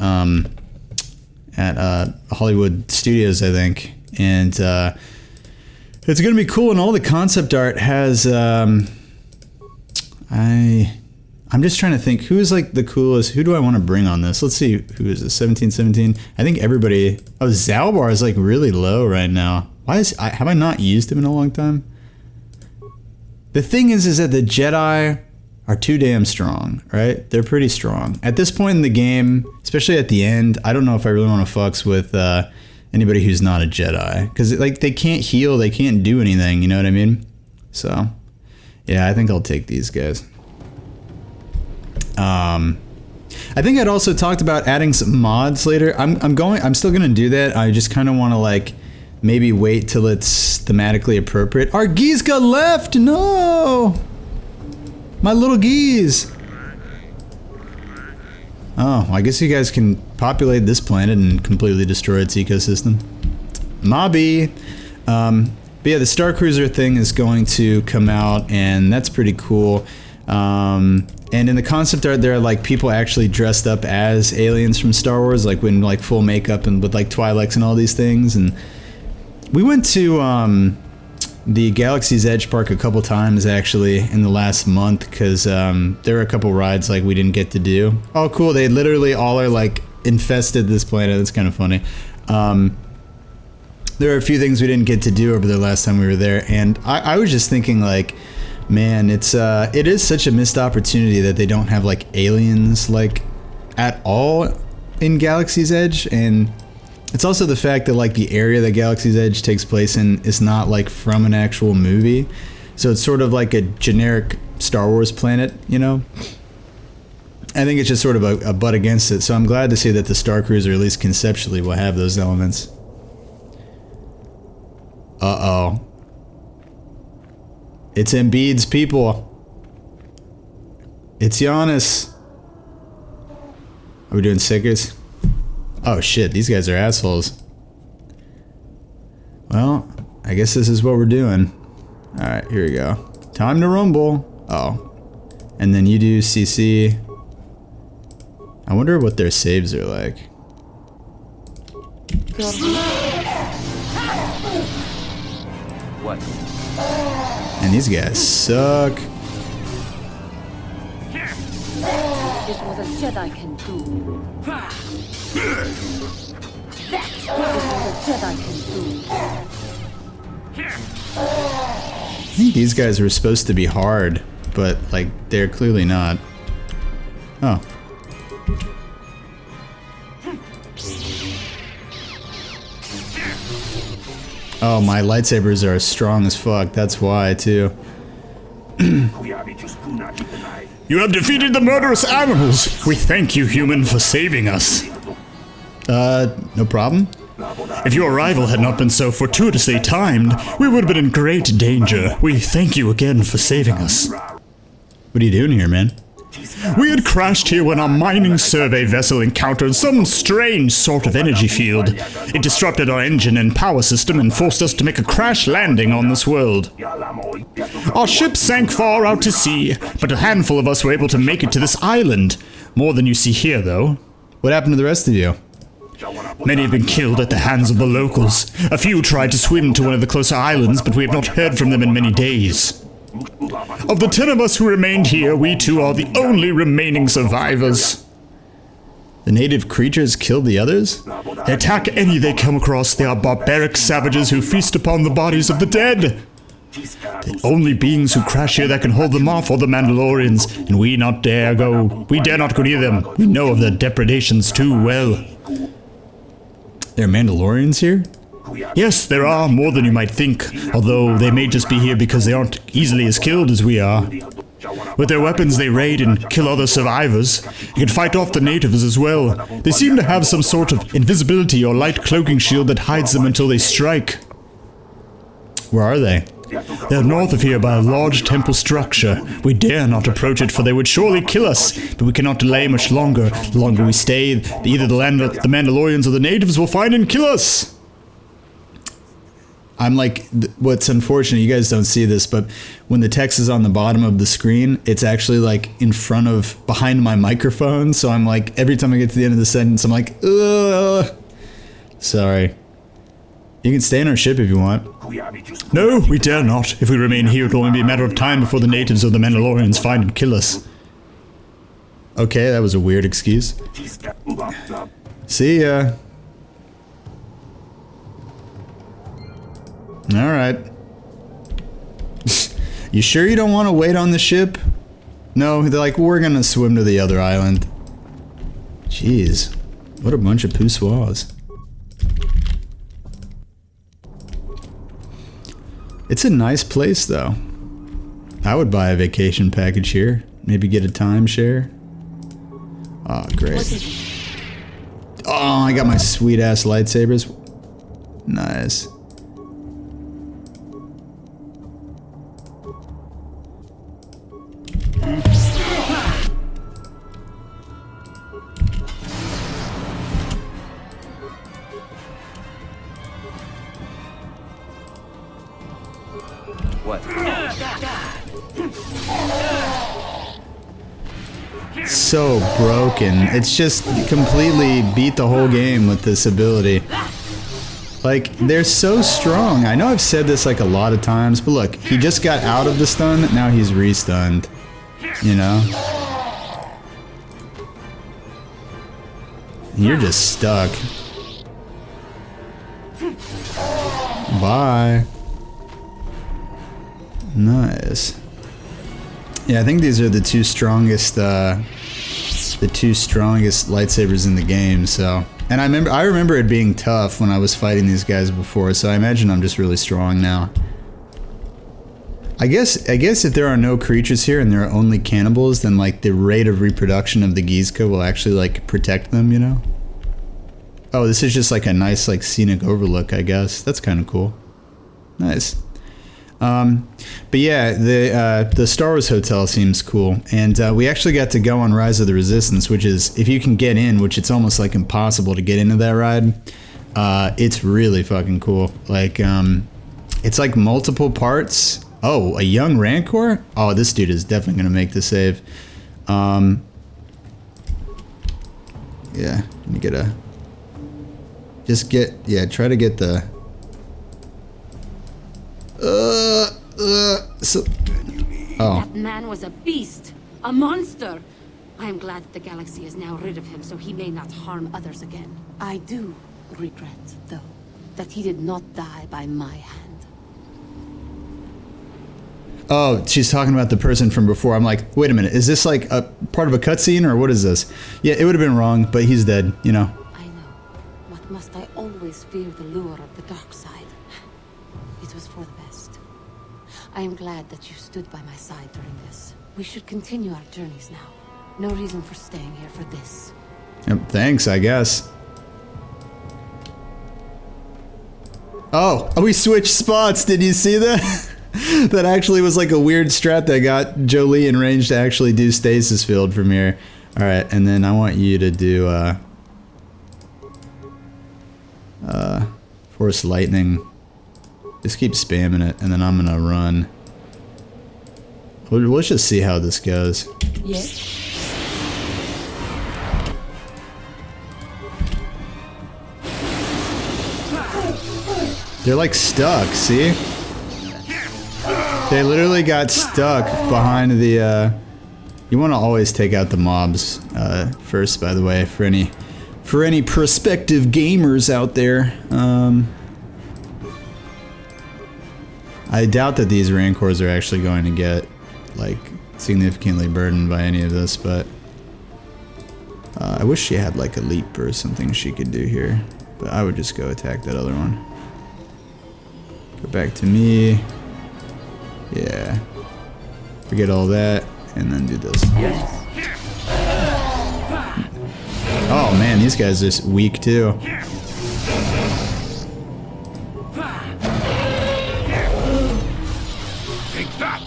Hollywood Studios, I think, and it's gonna be cool. And all the concept art has I'm just trying to think who's like the coolest. Who do I want to bring on this? Let's see, who is this? 1717. I think everybody. Oh, Zalbar is like really low right now. Why have I not used him in a long time? The thing is that the Jedi are too damn strong, right? They're pretty strong at this point in the game, especially at the end. I don't know if I really want to fucks with anybody who's not a Jedi, because like they can't heal, they can't do anything. You know what I mean? So, yeah, I think I'll take these guys. I think I'd also talked about adding some mods later. I'm still gonna do that. I just kind of want to like maybe wait till it's thematically appropriate. Our geese got left. No, my little geese. Oh, I guess you guys can populate this planet and completely destroy its ecosystem. Mobby. But yeah, the Star Cruiser thing is going to come out, and that's pretty cool. And in the concept art, there are like people actually dressed up as aliens from Star Wars, like in like full makeup and with like Twi'leks and all these things. And we went to the Galaxy's Edge Park a couple times actually in the last month, because there were a couple rides like we didn't get to do. Oh, cool! They literally all are like infested this planet. That's kind of funny. There are a few things we didn't get to do over the last time we were there, and I was just thinking like, man, it is such a missed opportunity that they don't have like aliens like at all in Galaxy's Edge. And it's also the fact that like the area that Galaxy's Edge takes place in is not like from an actual movie, so it's sort of like a generic Star Wars planet, you know. I think it's just sort of a butt against it, so I'm glad to see that the Star Cruiser at least conceptually will have those elements. Uh-oh. It's Embiid's people. It's Giannis. Are we doing Sickers? Oh shit, these guys are assholes. Well, I guess this is what we're doing. Alright, here we go. Time to rumble. Oh. And then you do CC. I wonder what their saves are like. What? And these guys suck. Is what a Jedi can do. That is what a Jedi can do. I think these guys were supposed to be hard, but like they're clearly not. Oh. Oh, my lightsabers are strong as fuck. That's why, too. You have defeated the murderous animals. We thank you, human, for saving us. No problem. If your arrival had not been so fortuitously timed, we would have been in great danger. We thank you again for saving us. What are you doing here, man? We had crashed here when our mining survey vessel encountered some strange sort of energy field. It disrupted our engine and power system and forced us to make a crash landing on this world. Our ship sank far out to sea, but a handful of us were able to make it to this island. More than you see here, though. What happened to the rest of you? Many have been killed at the hands of the locals. A few tried to swim to one of the closer islands, but we have not heard from them in many days. Of the 10 of us who remained here, we two are the only remaining survivors. The native creatures killed the others? They attack any they come across. They are barbaric savages who feast upon the bodies of the dead. The only beings who crash here that can hold them off are the Mandalorians, and we dare not go near them. We know of their depredations too well. There are Mandalorians here? Yes, there are more than you might think, although they may just be here because they aren't easily as killed as we are. With their weapons, they raid and kill other survivors. You can fight off the natives as well. They seem to have some sort of invisibility or light cloaking shield that hides them until they strike. Where are they? They're north of here by a large temple structure. We dare not approach it, for they would surely kill us, but we cannot delay much longer. The longer we stay, either the Mandalorians or the natives will find and kill us. I'm like, what's unfortunate, you guys don't see this, but when the text is on the bottom of the screen, it's actually like behind my microphone. So I'm like, every time I get to the end of the sentence, I'm like, ugh. Sorry. You can stay in our ship if you want. No, we dare not. If we remain here, it will only be a matter of time before the natives or the Mandalorians find and kill us. Okay, that was a weird excuse. See ya. Alright. You sure you don't want to wait on the ship? No, they're like, we're gonna swim to the other island. Jeez. What a bunch of poussoirs. It's a nice place, though. I would buy a vacation package here. Maybe get a timeshare. Oh, great. Oh, I got my sweet-ass lightsabers. Nice. What? So broken. It's just completely beat the whole game with this ability. Like, they're so strong. I know I've said this like a lot of times, but look, he just got out of the stun, now he's re-stunned. You know? You're just stuck. Bye. Nice. Yeah, I think these are the two strongest lightsabers in the game, so. And I remember it being tough when I was fighting these guys before, so I imagine I'm just really strong now. I guess if there are no creatures here and there are only cannibals, then like the rate of reproduction of the Gizka will actually like protect them, you know? Oh, this is just like a nice like scenic overlook, I guess. That's kind of cool. Nice. But yeah, the Star Wars Hotel seems cool, and we actually got to go on Rise of the Resistance, which is, if you can get in, which it's almost like impossible to get into that ride, it's really fucking cool. Like, it's like multiple parts. Oh, a young Rancor? Oh, this dude is definitely gonna make the save. Yeah, let me get a... try to get the... That man was a beast, a monster. I am glad that the galaxy is now rid of him, so he may not harm others again. I do regret, though, that he did not die by my hand. Oh, she's talking about the person from before. I'm like, wait a minute, is this like a part of a cutscene, or what is this? Yeah, it would have been wrong, but he's dead, you know. I know. What must I always fear the lure of the dark side? It was for the best. I am glad that you stood by my side during this. We should continue our journeys now. No reason for staying here for this. Yep, thanks, I guess. Oh, we switched spots. Did you see that? That actually was like a weird strat that got Jolie in range to actually do stasis field from here. All right, and then I want you to do Force Lightning. Just keep spamming it, and then I'm gonna run. Let's just see how this goes. Yes. They're like stuck, see? They literally got stuck behind the, you want to always take out the mobs first, by the way, for any prospective gamers out there. I doubt that these Rancors are actually going to get, like, significantly burdened by any of this, but I wish she had, like, a leap or something she could do here. But I would just go attack that other one. Go back to me. Yeah. Forget all that, and then do this. Oh man, these guys are weak too. Take that!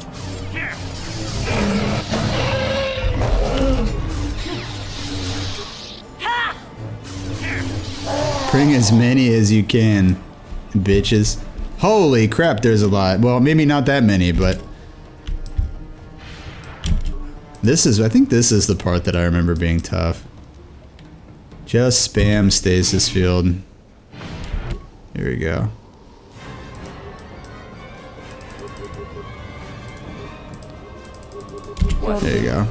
Bring as many as you can, bitches. Holy crap, there's a lot. Well, maybe not that many, but I think this is the part that I remember being tough. Just spam stasis field. Here we go. There you go.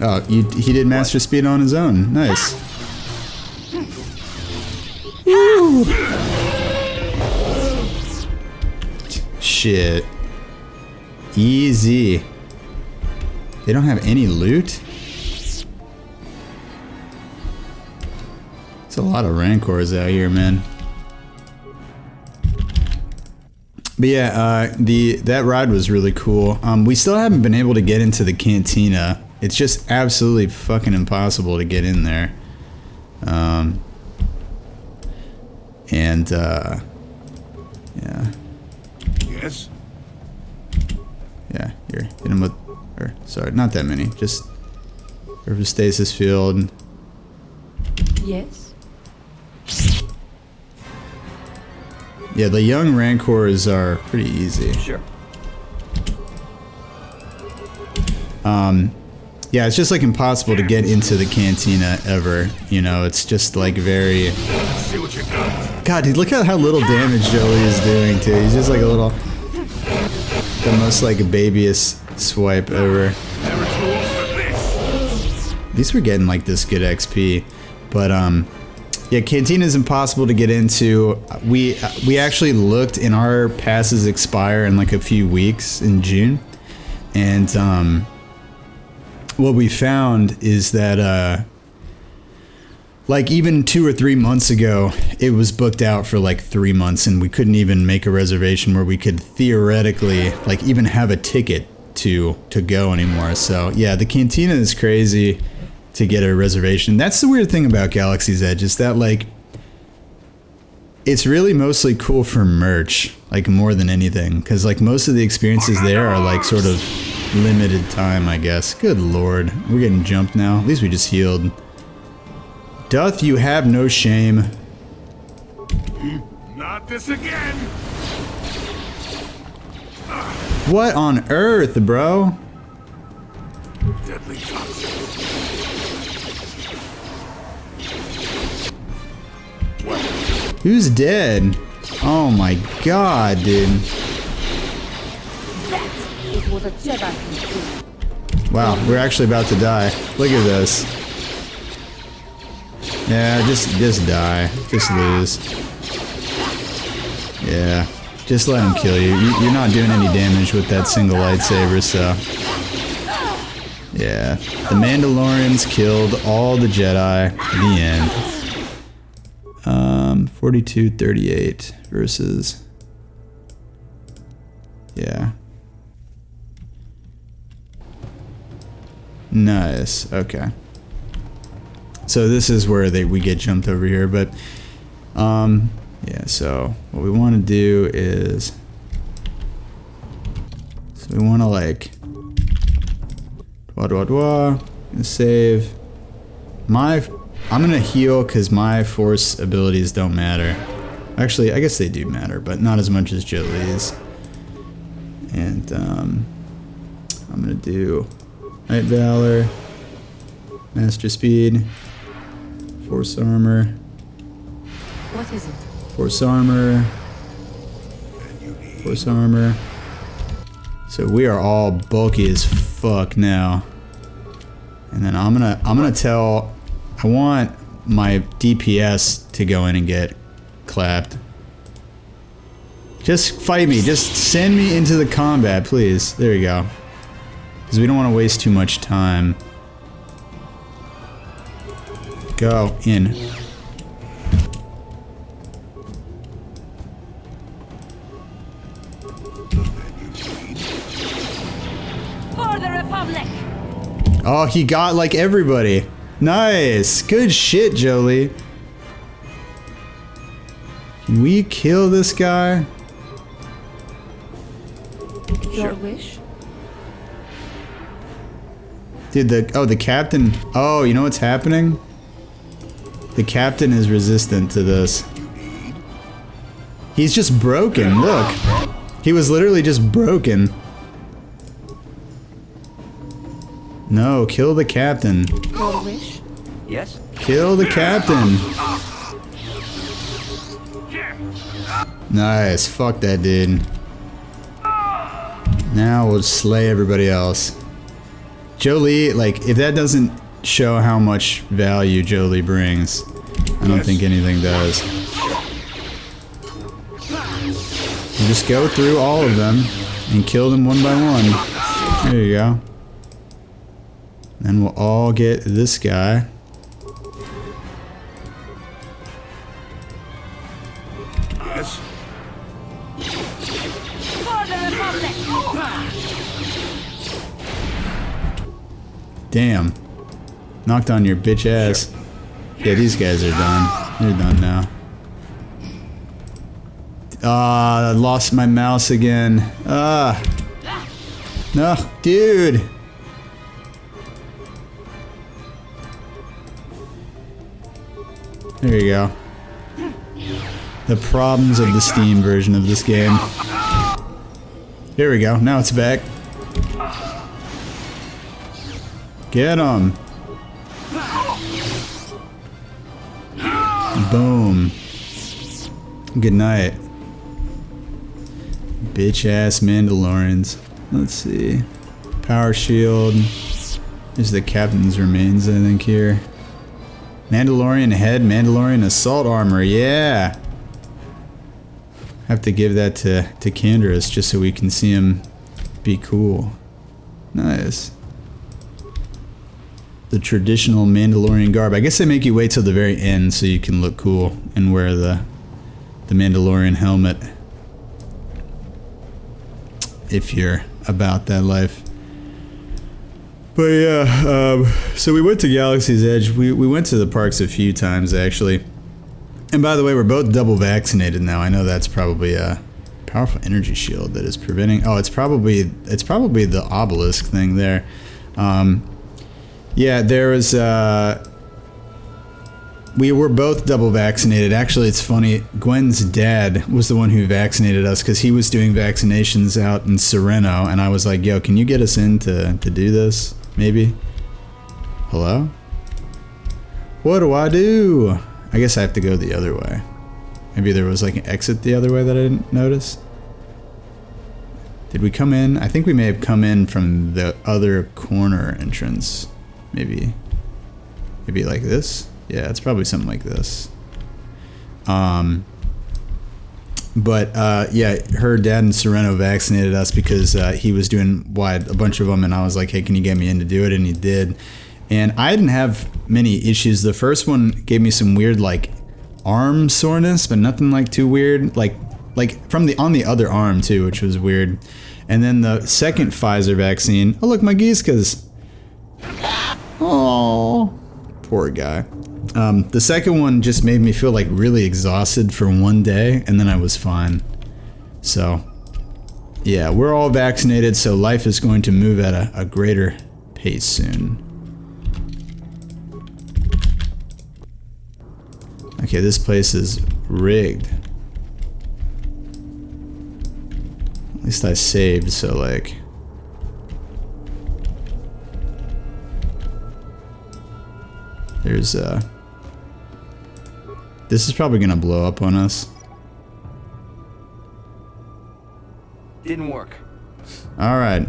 Oh, he did master speed on his own. Nice. Woo. Shit. Easy. They don't have any loot? It's a lot of Rancors out here, man. But yeah, that ride was really cool. We still haven't been able to get into the cantina. It's just absolutely fucking impossible to get in there. Yeah. Yes? Yeah, here. Hit him with... Or, sorry, not that many. Just... Surface stasis field. Yes. Yeah, the young Rancors are pretty easy. Sure. Yeah, it's just like impossible to get into the cantina ever. You know, it's just like very... See what you got. God, dude, look at how little damage Joey is doing too. He's just like a little... The most like babyest swipe ever. Never too old for this. At least we're getting like this good XP. But yeah, cantina is impossible to get into. We actually looked, and our passes expire in like a few weeks in June. And what we found is that like even 2 or 3 months ago, it was booked out for like 3 months, and we couldn't even make a reservation where we could theoretically like even have a ticket to go anymore. So yeah, the cantina is crazy to get a reservation. That's the weird thing about Galaxy's Edge, is that like it's really mostly cool for merch, like more than anything, because like most of the experiences there are like sort of limited time, I guess. Good lord, we're getting jumped now. At least we just healed. Doth you have no shame? Not this again. What on earth, bro? Deadly toxic. Who's dead? Oh my god, dude. It was a Jedi. Wow, we're actually about to die. Look at this. Yeah, just die. Just lose. Yeah, just let him kill you. You're not doing any damage with that single lightsaber, so... Yeah, the Mandalorians killed all the Jedi at the end. 42-38 versus... Yeah. Nice, okay. So this is where we get jumped over here, but yeah, so what we want to do is, so we want to like save I'm gonna heal because my force abilities don't matter. Actually, I guess they do matter, but not as much as Jet Li's. And I'm gonna do Night Valor, Master Speed, Force Armor. What is it? Force Armor. Force Armor. So we are all bulky as fuck now. And then I'm gonna tell, I want my DPS to go in and get clapped. Just fight me. Just send me into the combat, please. There you go. Because we don't want to waste too much time. Go in. For the Republic! Oh, he got like everybody. Nice. Good shit, Jolie. Can we kill this guy? Your wish? Dude, the captain. Oh, you know what's happening? The captain is resistant to this. He's just broken. Look. He was literally just broken. No, kill the captain. Your wish? Yes? Kill the captain. Nice. Fuck that dude. Now we'll slay everybody else. Jolie, like, if that doesn't show how much value Jolie brings, I don't think anything does. You just go through all of them and kill them one by one. There you go. Then we'll all get this guy. Yes. For the Republic! Damn. Knocked on your bitch ass. Yeah, these guys are done. They're done now. Ah, I lost my mouse again. Ah. No, dude. There you go. The problems of the Steam version of this game. Here we go. Now it's back. Get him. Boom. Good night. Bitch ass Mandalorians. Let's see. Power shield. There's the captain's remains, I think, here. Mandalorian head, Mandalorian assault armor. Yeah. Have to give that to Canderous just so we can see him be cool. Nice. The traditional Mandalorian garb. I guess they make you wait till the very end so you can look cool and wear the Mandalorian helmet. If you're about that life. But yeah, so we went to Galaxy's Edge. We went to the parks a few times, actually. And by the way, we're both double vaccinated now. I know that's probably a powerful energy shield that is preventing... Oh, it's probably the obelisk thing there. Yeah, there was... we were both double vaccinated. Actually, it's funny. Gwen's dad was the one who vaccinated us because he was doing vaccinations out in Sereno. And I was like, yo, can you get us in to do this? Maybe? Hello? What do I do? I guess I have to go the other way. Maybe there was like an exit the other way that I didn't notice. Did we come in? I think we may have come in from the other corner entrance. Maybe like this? Yeah, it's probably something like this. But yeah, her dad in Sereno vaccinated us because he was doing a bunch of them, and I was like, hey, can you get me in to do it? And he did. And I didn't have many issues. The first one gave me some weird like arm soreness, but nothing like too weird. Like from on the other arm too, which was weird. And then the second Pfizer vaccine. Oh look, my Gieskas. Oh, poor guy. The second one just made me feel like really exhausted for one day, and then I was fine. So, yeah, we're all vaccinated, so life is going to move at a greater pace soon. Okay, this place is rigged. At least I saved, so like... There's this is probably gonna blow up on us. Didn't work. Alright.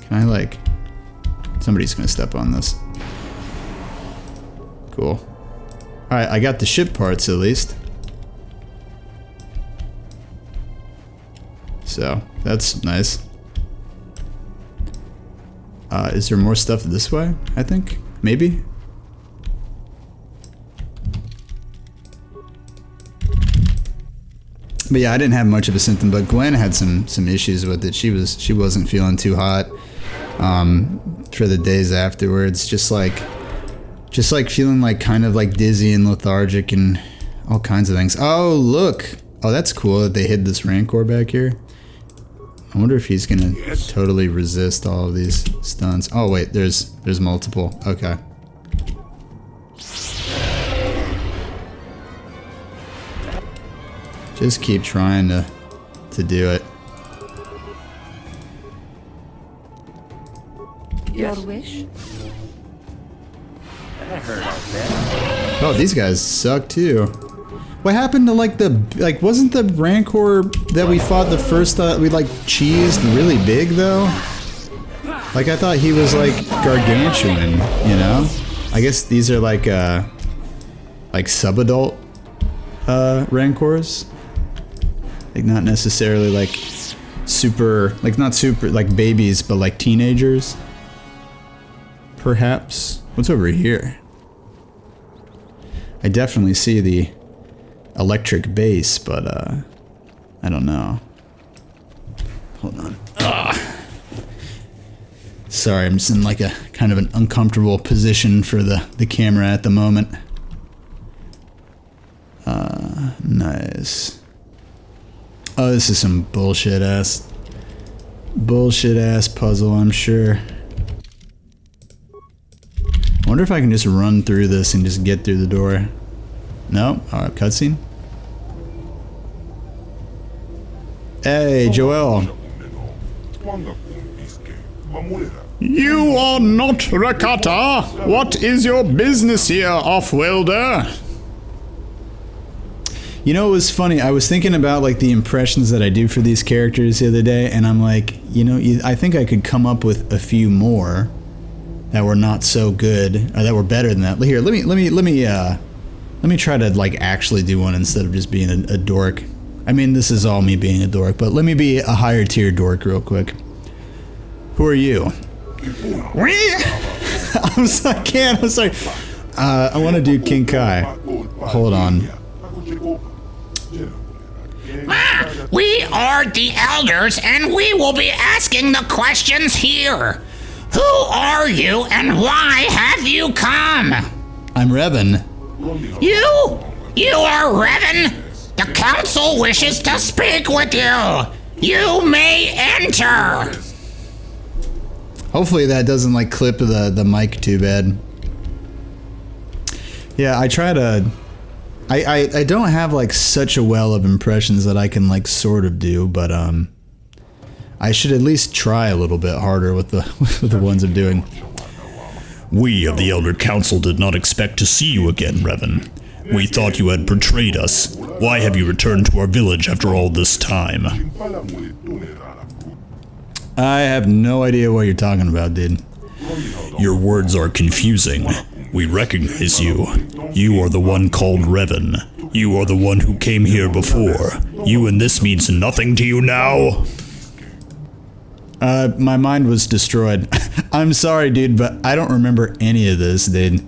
Can I like... Somebody's gonna step on this. Cool. Alright, I got the ship parts at least. So, that's nice. Is there more stuff this way? I think? Maybe? But yeah, I didn't have much of a symptom, but Gwen had some issues with it. She wasn't feeling too hot for the days afterwards. Just like feeling like kind of like dizzy and lethargic and all kinds of things. Oh, look. Oh, that's cool that they hid this Rancor back here. I wonder if he's gonna totally resist all of these stunts. Oh wait, there's multiple. Okay. Just keep trying to do it. Your wish? That hurt out there. Oh, these guys suck too. What happened to like wasn't the Rancor that we fought the first we like cheesed really big though? Like I thought he was like gargantuan, you know? I guess these are like sub-adult Rancors. Like not necessarily like super, like not super like babies, but like teenagers. Perhaps. What's over here? I definitely see the electric bass, but I don't know. Hold on. Sorry, I'm just in like a kind of an uncomfortable position for the camera at the moment. Nice. Oh, this is some bullshit ass puzzle, I'm sure. I wonder if I can just run through this and just get through the door. No? Alright, cutscene. Hey, Joel. You are not Rakata. What is your business here, off-worlder? You know, it was funny. I was thinking about like the impressions that I do for these characters the other day, and I'm like, you know, I think I could come up with a few more that were not so good, or that were better than that. Here, let me try to like actually do one instead of just being a dork. I mean, this is all me being a dork, but let me be a higher tier dork real quick. Who are you? I'm sorry. I want to do King Kai. Hold on. We are the elders, and we will be asking the questions here. Who are you, and why have you come? I'm Revan. You are Revan? The council wishes to speak with you. You may enter. Hopefully that doesn't like clip the mic too bad. Yeah, I try to... I don't have like such a well of impressions that I can like sort of do, but I should at least try a little bit harder with the ones I'm doing. We of the Elder Council did not expect to see you again, Revan. We thought you had betrayed us. Why have you returned to our village after all this time? I have no idea what you're talking about, dude. Your words are confusing. We recognize you. You are the one called Revan. You are the one who came here before. You and this means nothing to you now? My mind was destroyed. I'm sorry, dude, but I don't remember any of this, dude.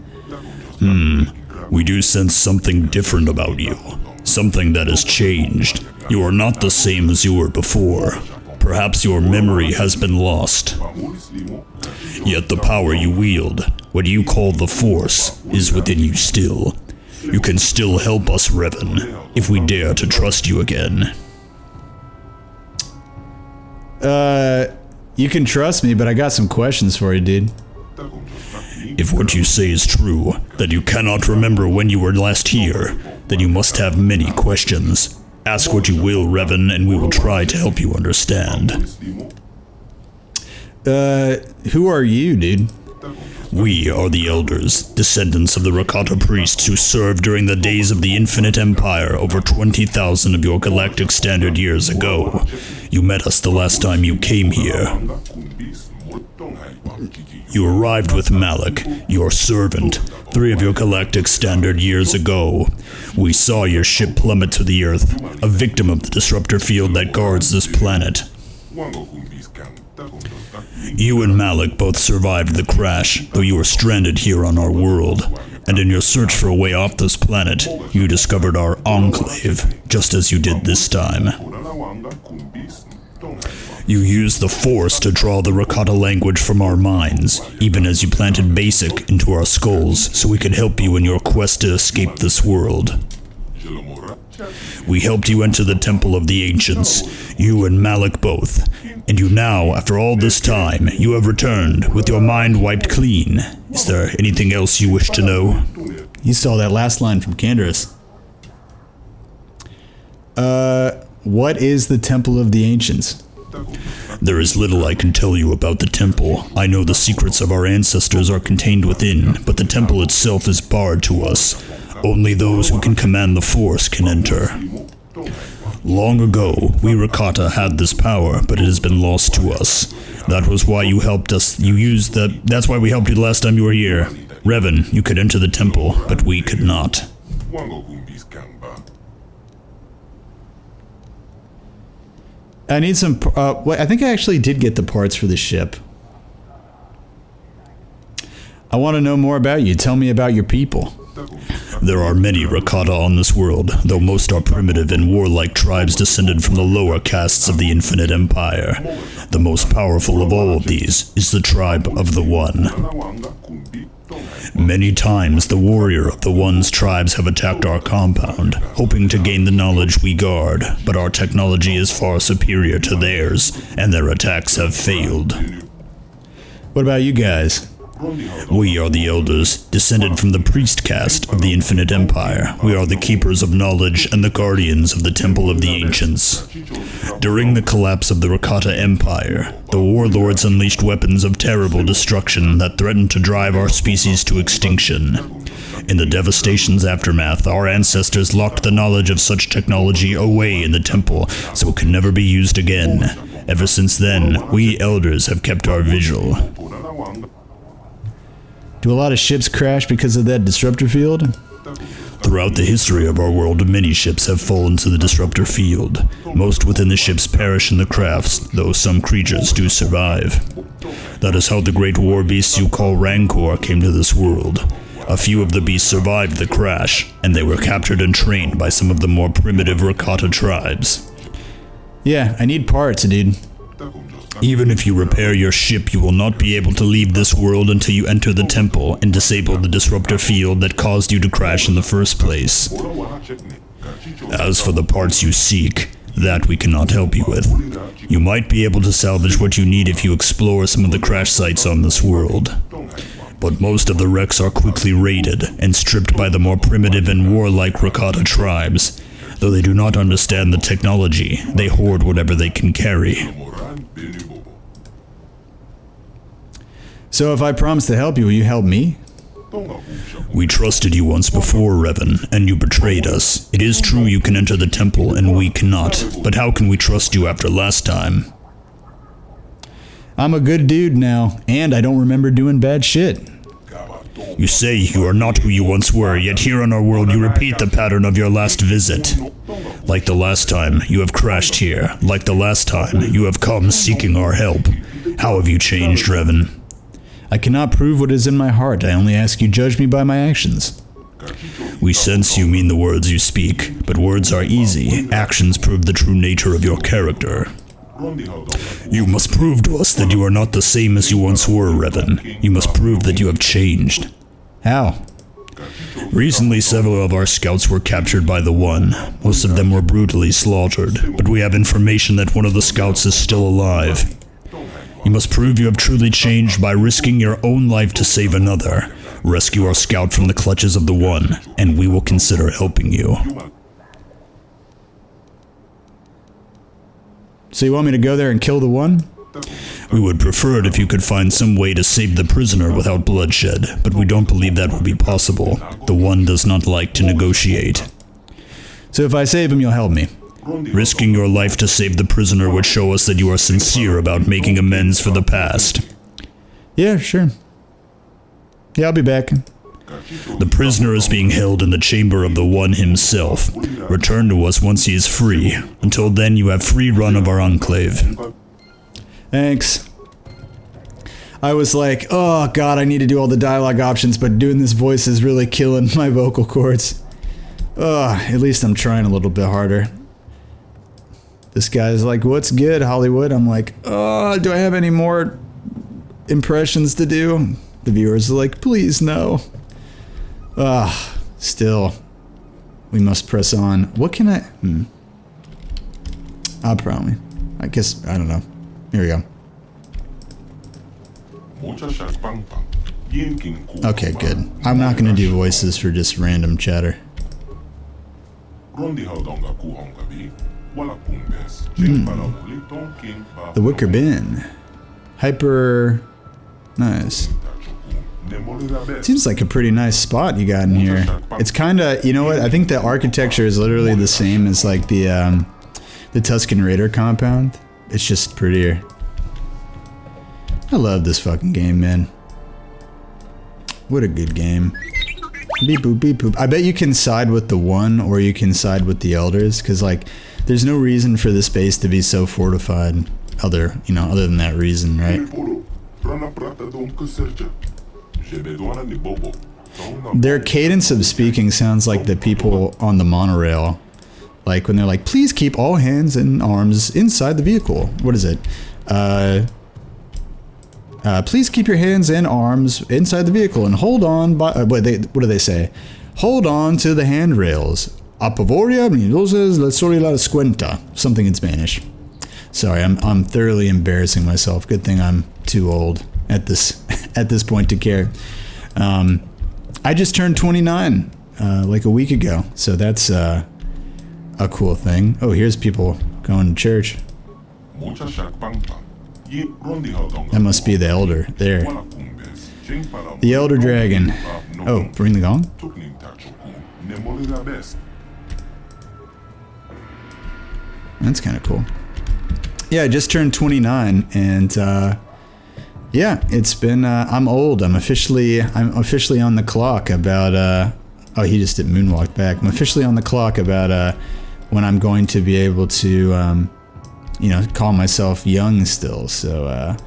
We do sense something different about you. Something that has changed. You are not the same as you were before. Perhaps your memory has been lost. Yet the power you wield, what you call the Force, is within you still. You can still help us, Revan, if we dare to trust you again. You can trust me, but I got some questions for you, dude. If what you say is true, that you cannot remember when you were last here, then you must have many questions. Ask what you will, Revan, and we will try to help you understand. Who are you, dude? We are the Elders, descendants of the Rakata priests who served during the days of the Infinite Empire over 20,000 of your galactic standard years ago. You met us the last time you came here. You arrived with Malik, your servant, 3 of your galactic standard years ago. We saw your ship plummet to the Earth, a victim of the disruptor field that guards this planet. You and Malik both survived the crash, though you were stranded here on our world. And in your search for a way off this planet, you discovered our enclave, just as you did this time. You used the Force to draw the Rakata language from our minds, even as you planted Basic into our skulls so we could help you in your quest to escape this world. We helped you enter the Temple of the Ancients, you and Malik both. And you now, after all this time, you have returned with your mind wiped clean. Is there anything else you wish to know? You saw that last line from Candaris. What is the Temple of the Ancients? There is little I can tell you about the temple. I know the secrets of our ancestors are contained within, but the temple itself is barred to us. Only those who can command the Force can enter. Long ago, we Rakata had this power, but it has been lost to us. That was why you helped us. That's why we helped you the last time you were here. Revan, you could enter the temple, but we could not. I need some, I think I actually did get the parts for the ship. I want to know more about you. Tell me about your people. There are many Rakata on this world, though most are primitive and warlike tribes descended from the lower castes of the Infinite Empire. The most powerful of all of these is the tribe of the One. Many times the warrior of the One's tribes have attacked our compound, hoping to gain the knowledge we guard, but our technology is far superior to theirs, and their attacks have failed. What about you guys? We are the Elders, descended from the priest caste of the Infinite Empire. We are the keepers of knowledge and the guardians of the Temple of the Ancients. During the collapse of the Rakata Empire, the warlords unleashed weapons of terrible destruction that threatened to drive our species to extinction. In the devastation's aftermath, our ancestors locked the knowledge of such technology away in the temple so it could never be used again. Ever since then, we Elders have kept our vigil. Do a lot of ships crash because of that disruptor field? Throughout the history of our world, many ships have fallen to the disruptor field. Most within the ships perish in the crafts, though some creatures do survive. That is how the great war beasts you call Rancor came to this world. A few of the beasts survived the crash, and they were captured and trained by some of the more primitive Rakata tribes. Yeah, I need parts, dude. Even if you repair your ship, you will not be able to leave this world until you enter the temple and disable the disruptor field that caused you to crash in the first place. As for the parts you seek, that we cannot help you with. You might be able to salvage what you need if you explore some of the crash sites on this world. But most of the wrecks are quickly raided and stripped by the more primitive and warlike Rakata tribes. Though they do not understand the technology, they hoard whatever they can carry. So if I promise to help you, will you help me? We trusted you once before, Revan, and you betrayed us. It is true you can enter the temple and we cannot, but how can we trust you after last time? I'm a good dude now, and I don't remember doing bad shit. You say you are not who you once were, yet here on our world you repeat the pattern of your last visit. Like the last time, you have crashed here. Like the last time, you have come seeking our help. How have you changed, Revan? I cannot prove what is in my heart. I only ask you judge me by my actions. We sense you mean the words you speak, but words are easy. Actions prove the true nature of your character. You must prove to us that you are not the same as you once were, Revan. You must prove that you have changed. How? Recently, several of our scouts were captured by the One. Most of them were brutally slaughtered, but we have information that one of the scouts is still alive. You must prove you have truly changed by risking your own life to save another. Rescue our scout from the clutches of the One, and we will consider helping you. So you want me to go there and kill the One? We would prefer it if you could find some way to save the prisoner without bloodshed, but we don't believe that will be possible. The One does not like to negotiate. So if I save him, you'll help me? Risking your life to save the prisoner would show us that you are sincere about making amends for the past. Yeah, sure. Yeah, I'll be back. The prisoner is being held in the chamber of the One himself. Return to us once he is free. Until then, you have free run of our enclave. Thanks. I was like, oh god, I need to do all the dialogue options, but doing this voice is really killing my vocal cords. At least I'm trying a little bit harder. This guy's like, what's good, Hollywood? I'm like, do I have any more impressions to do? The viewers are like, please no. Still, we must press on. What can I... I'll probably... I guess, I don't know. Here we go. Okay, good. I'm not gonna do voices for just random chatter. The Wicker Bin. Hyper... Nice. Seems like a pretty nice spot you got in here. It's kinda... You know what? I think the architecture is literally the same as like the Tusken Raider compound. It's just prettier. I love this fucking game, man. What a good game. Beep boop, beep boop. I bet you can side with the one or you can side with the elders, because like there's no reason for this base to be so fortified other than that reason, right? Their cadence of speaking sounds like the people on the monorail. Like when they're like, please keep all hands and arms inside the vehicle. What is it? Please keep your hands and arms inside the vehicle and hold on by... what do they say? Hold on to the handrails. A pavoria entonces la soy la descuenta. Something in Spanish. Sorry, I'm thoroughly embarrassing myself. Good thing I'm too old at this point to care. I just turned 29 like a week ago, so that's a cool thing. Oh, here's people going to church. That must be the elder there. The elder dragon. Oh, bring the gong? That's kind of cool. Yeah, I just turned 29 and yeah, it's been I'm old. I'm officially on the clock about oh, he just did moonwalk back. I'm officially on the clock about when I'm going to be able to call myself young still, so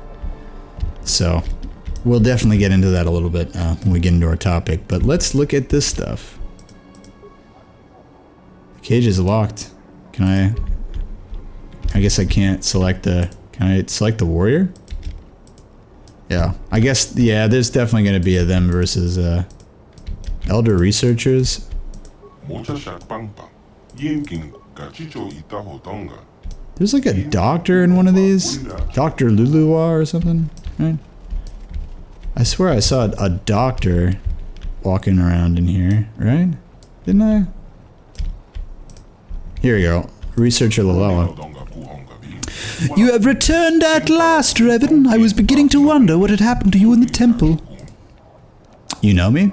we'll definitely get into that a little bit when we get into our topic, but let's look at this stuff. The cage is locked. I guess I can't select can I select the warrior? Yeah, I guess, yeah, there's definitely going to be a them versus elder researchers. There's like a doctor in one of these. Dr. Luluwa or something, right? I swear I saw a doctor walking around in here, right? Didn't I? Here we go. Researcher Lalawa. You have returned at last, Revan. I was beginning to wonder what had happened to you in the temple. You know me?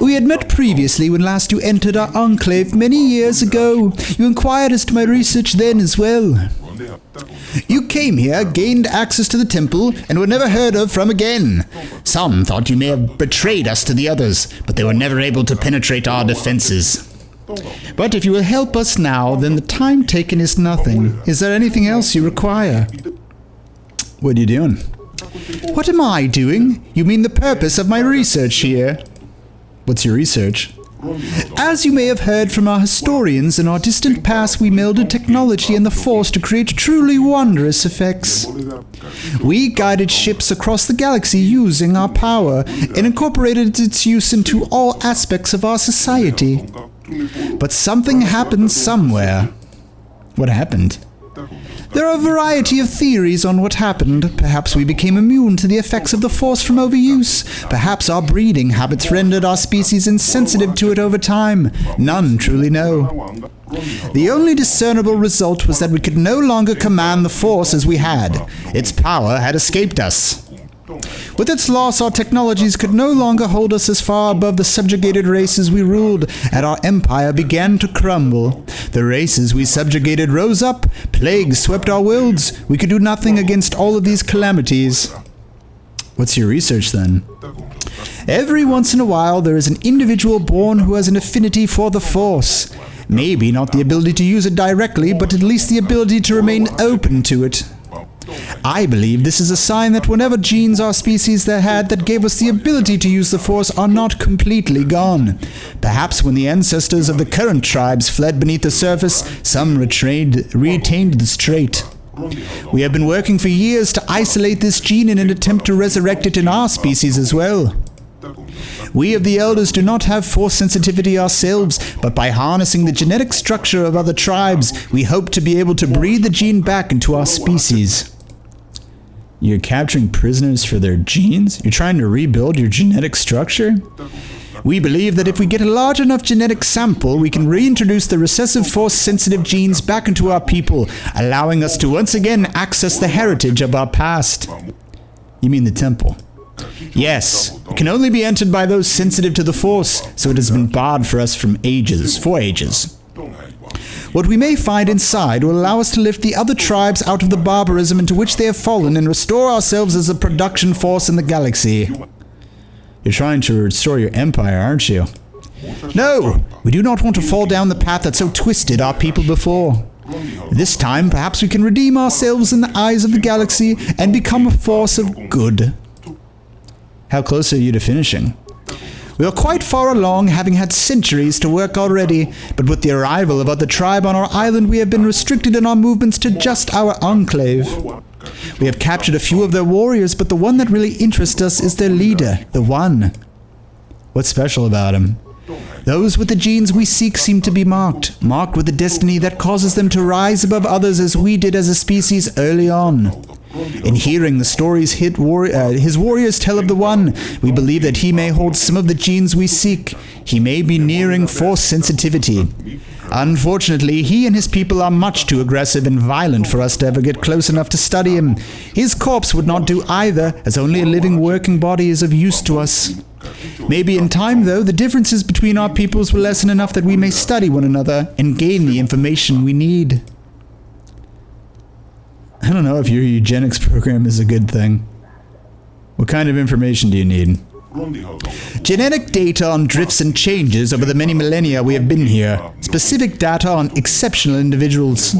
We had met previously when last you entered our enclave many years ago. You inquired as to my research then as well. You came here, gained access to the temple, and were never heard of from again. Some thought you may have betrayed us to the others, but they were never able to penetrate our defenses. But if you will help us now, then the time taken is nothing. Is there anything else you require? What are you doing? What am I doing? You mean the purpose of my research here? What's your research? As you may have heard from our historians, in our distant past we melded technology and the Force to create truly wondrous effects. We guided ships across the galaxy using our power and incorporated its use into all aspects of our society. But something happened somewhere. What happened? There are a variety of theories on what happened. Perhaps we became immune to the effects of the Force from overuse. Perhaps our breeding habits rendered our species insensitive to it over time. None truly know. The only discernible result was that we could no longer command the Force as we had. Its power had escaped us. With its loss, our technologies could no longer hold us as far above the subjugated races we ruled, and our empire began to crumble. The races we subjugated rose up, plagues swept our worlds. We could do nothing against all of these calamities. What's your research then? Every once in a while, there is an individual born who has an affinity for the Force. Maybe not the ability to use it directly, but at least the ability to remain open to it. I believe this is a sign that whatever genes our species had that gave us the ability to use the Force are not completely gone. Perhaps when the ancestors of the current tribes fled beneath the surface, some retained this trait. We have been working for years to isolate this gene in an attempt to resurrect it in our species as well. We of the Elders do not have Force sensitivity ourselves, but by harnessing the genetic structure of other tribes, we hope to be able to breed the gene back into our species. You're capturing prisoners for their genes? You're trying to rebuild your genetic structure? We believe that if we get a large enough genetic sample, we can reintroduce the recessive Force-sensitive genes back into our people, allowing us to once again access the heritage of our past. You mean the temple? Yes, it can only be entered by those sensitive to the Force, so it has been barred for us for ages. What we may find inside will allow us to lift the other tribes out of the barbarism into which they have fallen and restore ourselves as a production force in the galaxy. You're trying to restore your empire, aren't you? No, we do not want to fall down the path that so twisted our people before. This time, perhaps we can redeem ourselves in the eyes of the galaxy and become a force of good. How close are you to finishing? We are quite far along, having had centuries to work already, but with the arrival of other tribe on our island, we have been restricted in our movements to just our enclave. We have captured a few of their warriors, but the one that really interests us is their leader, the One. What's special about him? Those with the genes we seek seem to be marked with the destiny that causes them to rise above others as we did as a species early on. In hearing the stories his warriors tell of the One, we believe that he may hold some of the genes we seek. He may be nearing Force sensitivity. Unfortunately, he and his people are much too aggressive and violent for us to ever get close enough to study him. His corpse would not do either, as only a living working body is of use to us. Maybe in time, though, the differences between our peoples will lessen enough that we may study one another and gain the information we need. I don't know if your eugenics program is a good thing. What kind of information do you need? Genetic data on drifts and changes over the many millennia we have been here. Specific data on exceptional individuals.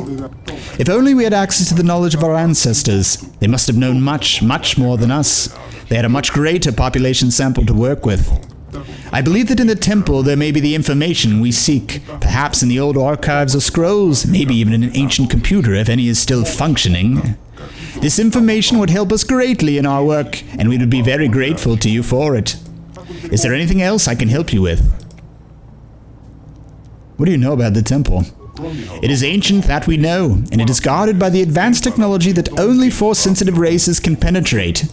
If only we had access to the knowledge of our ancestors. They must have known much, much more than us. They had a much greater population sample to work with. I believe that in the temple there may be the information we seek. Perhaps in the old archives or scrolls, maybe even in an ancient computer if any is still functioning. This information would help us greatly in our work, and we would be very grateful to you for it. Is there anything else I can help you with? What do you know about the temple? It is ancient, that we know, and it is guarded by the advanced technology that only Force-sensitive races can penetrate.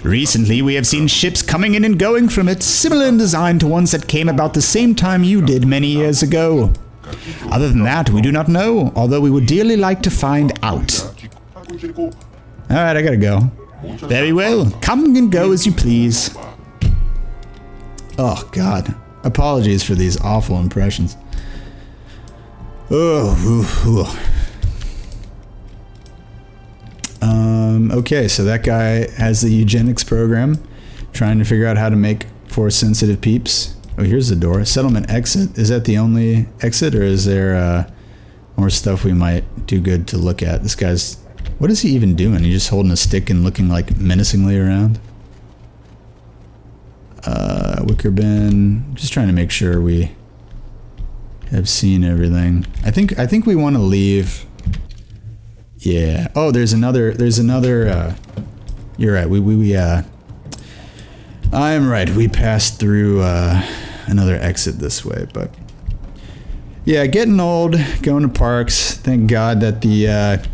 Recently, we have seen ships coming in and going from it, similar in design to ones that came about the same time you did many years ago. Other than that, we do not know, although we would dearly like to find out. Alright, I gotta go. Very well, come and go as you please. Oh, God. Apologies for these awful impressions. Okay, so that guy has the eugenics program, trying to figure out how to make Force-sensitive peeps. Oh, here's the door. Settlement exit. Is that the only exit, or is there more stuff we might do good to look at? This guy's... What is he even doing? He's just holding a stick and looking like menacingly around. Wicker bin. Just trying to make sure we have seen everything. I think we want to leave. Yeah. Oh, there's another, you're right. I am right. We passed through, another exit this way, but yeah, getting old, going to parks. Thank God that the,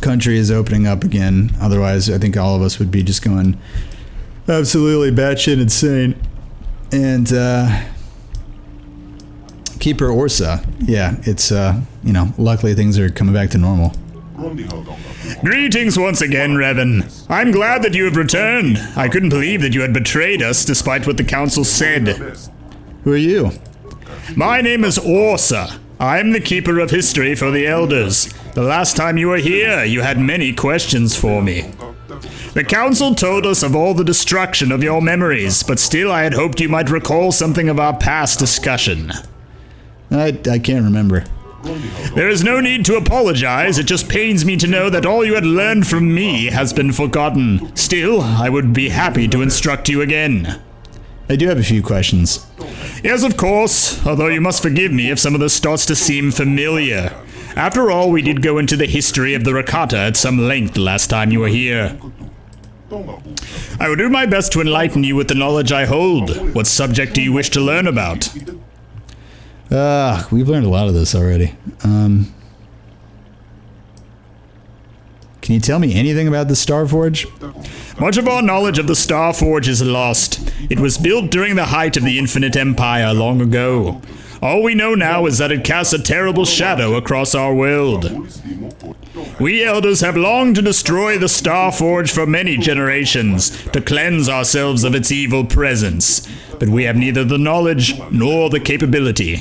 country is opening up again. Otherwise, I think all of us would be just going absolutely batshit insane. And, Keeper Orsa. Yeah, it's, you know, luckily things are coming back to normal. Greetings once again, Revan. I'm glad that you have returned. I couldn't believe that you had betrayed us despite what the council said. Who are you? My name is Orsa. I'm the Keeper of History for the Elders. The last time you were here, you had many questions for me. The council told us of all the destruction of your memories, but still I had hoped you might recall something of our past discussion. I can't remember. There is no need to apologize. It just pains me to know that all you had learned from me has been forgotten. Still, I would be happy to instruct you again. I do have a few questions. Yes, of course, although you must forgive me if some of this starts to seem familiar. After all, we did go into the history of the Rakata at some length last time you were here. I will do my best to enlighten you with the knowledge I hold. What subject do you wish to learn about? We've learned a lot of this already. Can you tell me anything about the Starforge? Much of our knowledge of the Starforge is lost. It was built during the height of the Infinite Empire long ago. All we know now is that it casts a terrible shadow across our world. We elders have longed to destroy the Starforge for many generations, to cleanse ourselves of its evil presence. But we have neither the knowledge nor the capability.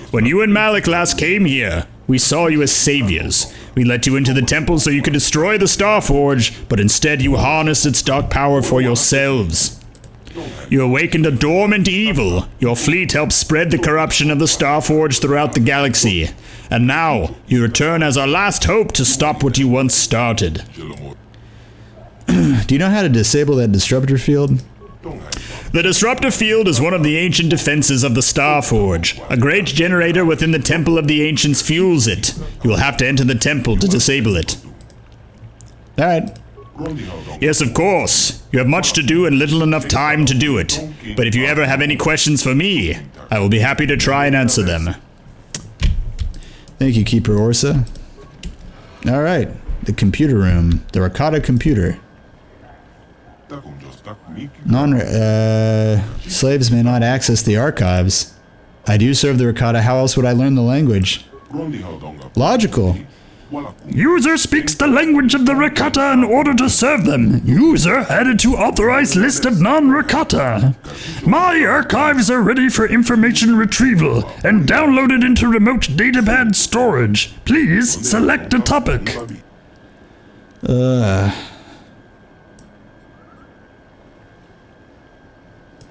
When you and Malik last came here, we saw you as saviors. We let you into the temple so you could destroy the Starforge, but instead you harnessed its dark power for yourselves. You awakened a dormant evil. Your fleet helped spread the corruption of the Starforge throughout the galaxy. And now, you return as our last hope to stop what you once started. Do you know how to disable that disruptor field? The disruptor field is one of the ancient defenses of the Starforge. A great generator within the Temple of the Ancients fuels it. You will have to enter the temple to disable it. Alright. Yes, of course. You have much to do and little enough time to do it. But if you ever have any questions for me, I will be happy to try and answer them. Thank you, Keeper Orsa. Alright. The computer room. The Rakata computer. Slaves may not access the archives. I do serve the Rakata. How else would I learn the language? Logical. User speaks the language of the Rakata in order to serve them. User added to authorized list of non-Rakata. My archives are ready for information retrieval and downloaded into remote datapad storage. Please select a topic.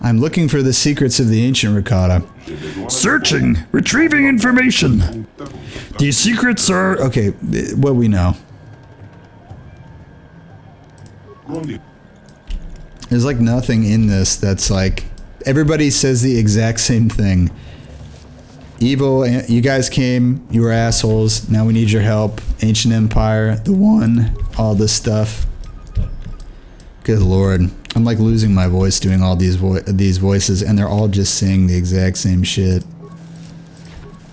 I'm looking for the secrets of the ancient Rakata. Searching. Retrieving information. These secrets are... Okay, what we know. There's like nothing in this that's like... Everybody says the exact same thing. Evil, you guys came, you were assholes, now we need your help. Ancient Empire, the one, all this stuff. Good lord. I'm like losing my voice doing all these voices, and they're all just saying the exact same shit.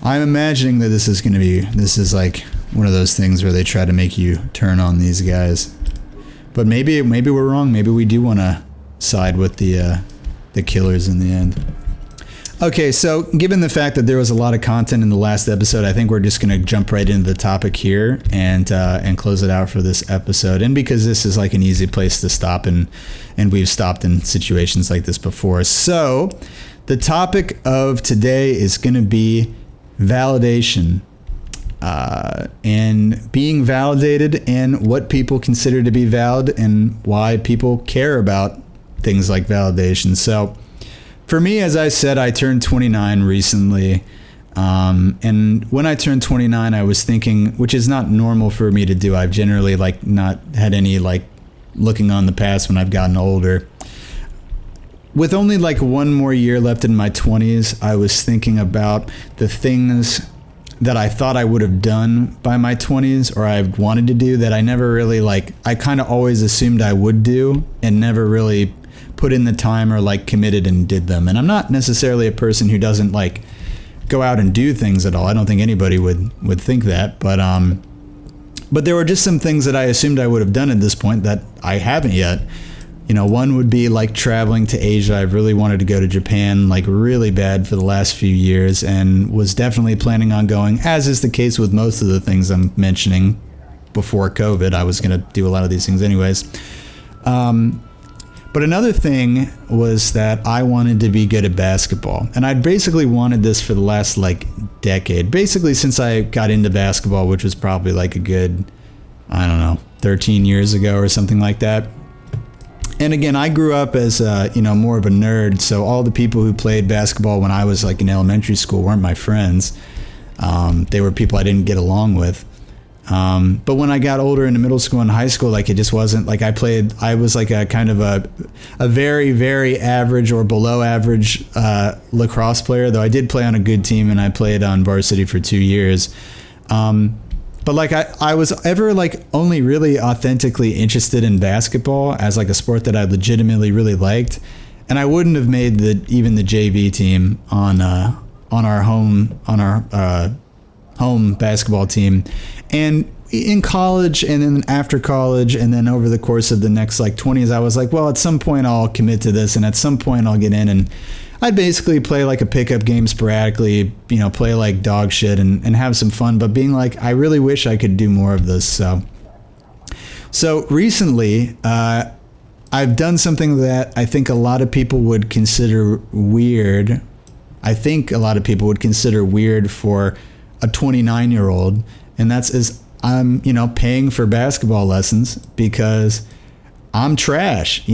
I'm imagining that this is like one of those things where they try to make you turn on these guys. But maybe we're wrong. Maybe we do want to side with the killers in the end. Okay, so given the fact that there was a lot of content in the last episode, I think we're just going to jump right into the topic here and close it out for this episode. And because this is like an easy place to stop, and we've stopped in situations like this before. So the topic of today is going to be validation and being validated and what people consider to be valid and why people care about things like validation. So for me, as I said, I turned 29 recently, and when I turned 29, I was thinking, which is not normal for me to do. I've generally like not had any like looking on the past when I've gotten older. With only like one more year left in my 20s, I was thinking about the things that I thought I would have done by my 20s, or I wanted to do that I never really like. I kind of always assumed I would do and never really put in the time or like committed and did them. And I'm not necessarily a person who doesn't like go out and do things at all. I don't think anybody would think that, but there were just some things that I assumed I would have done at this point that I haven't yet. You know, one would be like traveling to Asia. I've really wanted to go to Japan like really bad for the last few years, and was definitely planning on going, as is the case with most of the things I'm mentioning. Before COVID, I was going to do a lot of these things anyways. But another thing was that I wanted to be good at basketball. And I'd basically wanted this for the last like decade. Basically since I got into basketball, which was probably like a good, I don't know, 13 years ago or something like that. And again, I grew up as, more of a nerd. So all the people who played basketball when I was like in elementary school weren't my friends. They were people I didn't get along with. But when I got older into middle school and high school, like, it just wasn't like I was like a kind of a very, very average or below average lacrosse player, though I did play on a good team and I played on varsity for 2 years. But like I was ever like only really authentically interested in basketball as like a sport that I legitimately really liked. And I wouldn't have made even the JV team on our home basketball team. And in college and then after college and then over the course of the next like 20s, I was like, well, at some point I'll commit to this and at some point I'll get in, and I'd basically play like a pickup game sporadically, play like dog shit and have some fun, but being like, I really wish I could do more of this. So recently, I've done something that I think a lot of people would consider weird. I think a lot of people would consider weird for a 29-year-old, and that's I'm, paying for basketball lessons because I'm trash,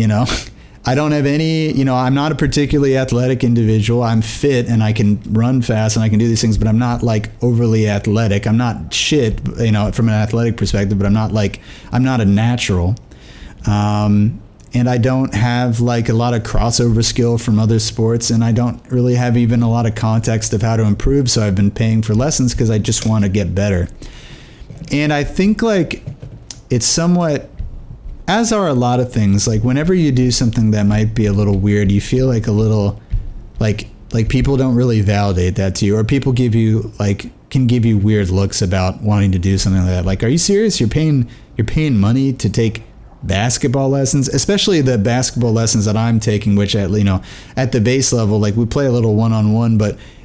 I don't have any, I'm not a particularly athletic individual. I'm fit and I can run fast and I can do these things, but I'm not like overly athletic. I'm not shit, from an athletic perspective, but I'm not a natural. And I don't have like a lot of crossover skill from other sports, and I don't really have even a lot of context of how to improve. So I've been paying for lessons because I just want to get better. And I think like it's somewhat, as are a lot of things, like whenever you do something that might be a little weird, you feel like a little like people don't really validate that to you, or people can give you weird looks about wanting to do something like that. Like, are you serious? You're paying money to take basketball lessons, especially the basketball lessons that I'm taking, which at the base level, like we play a little one-on-one,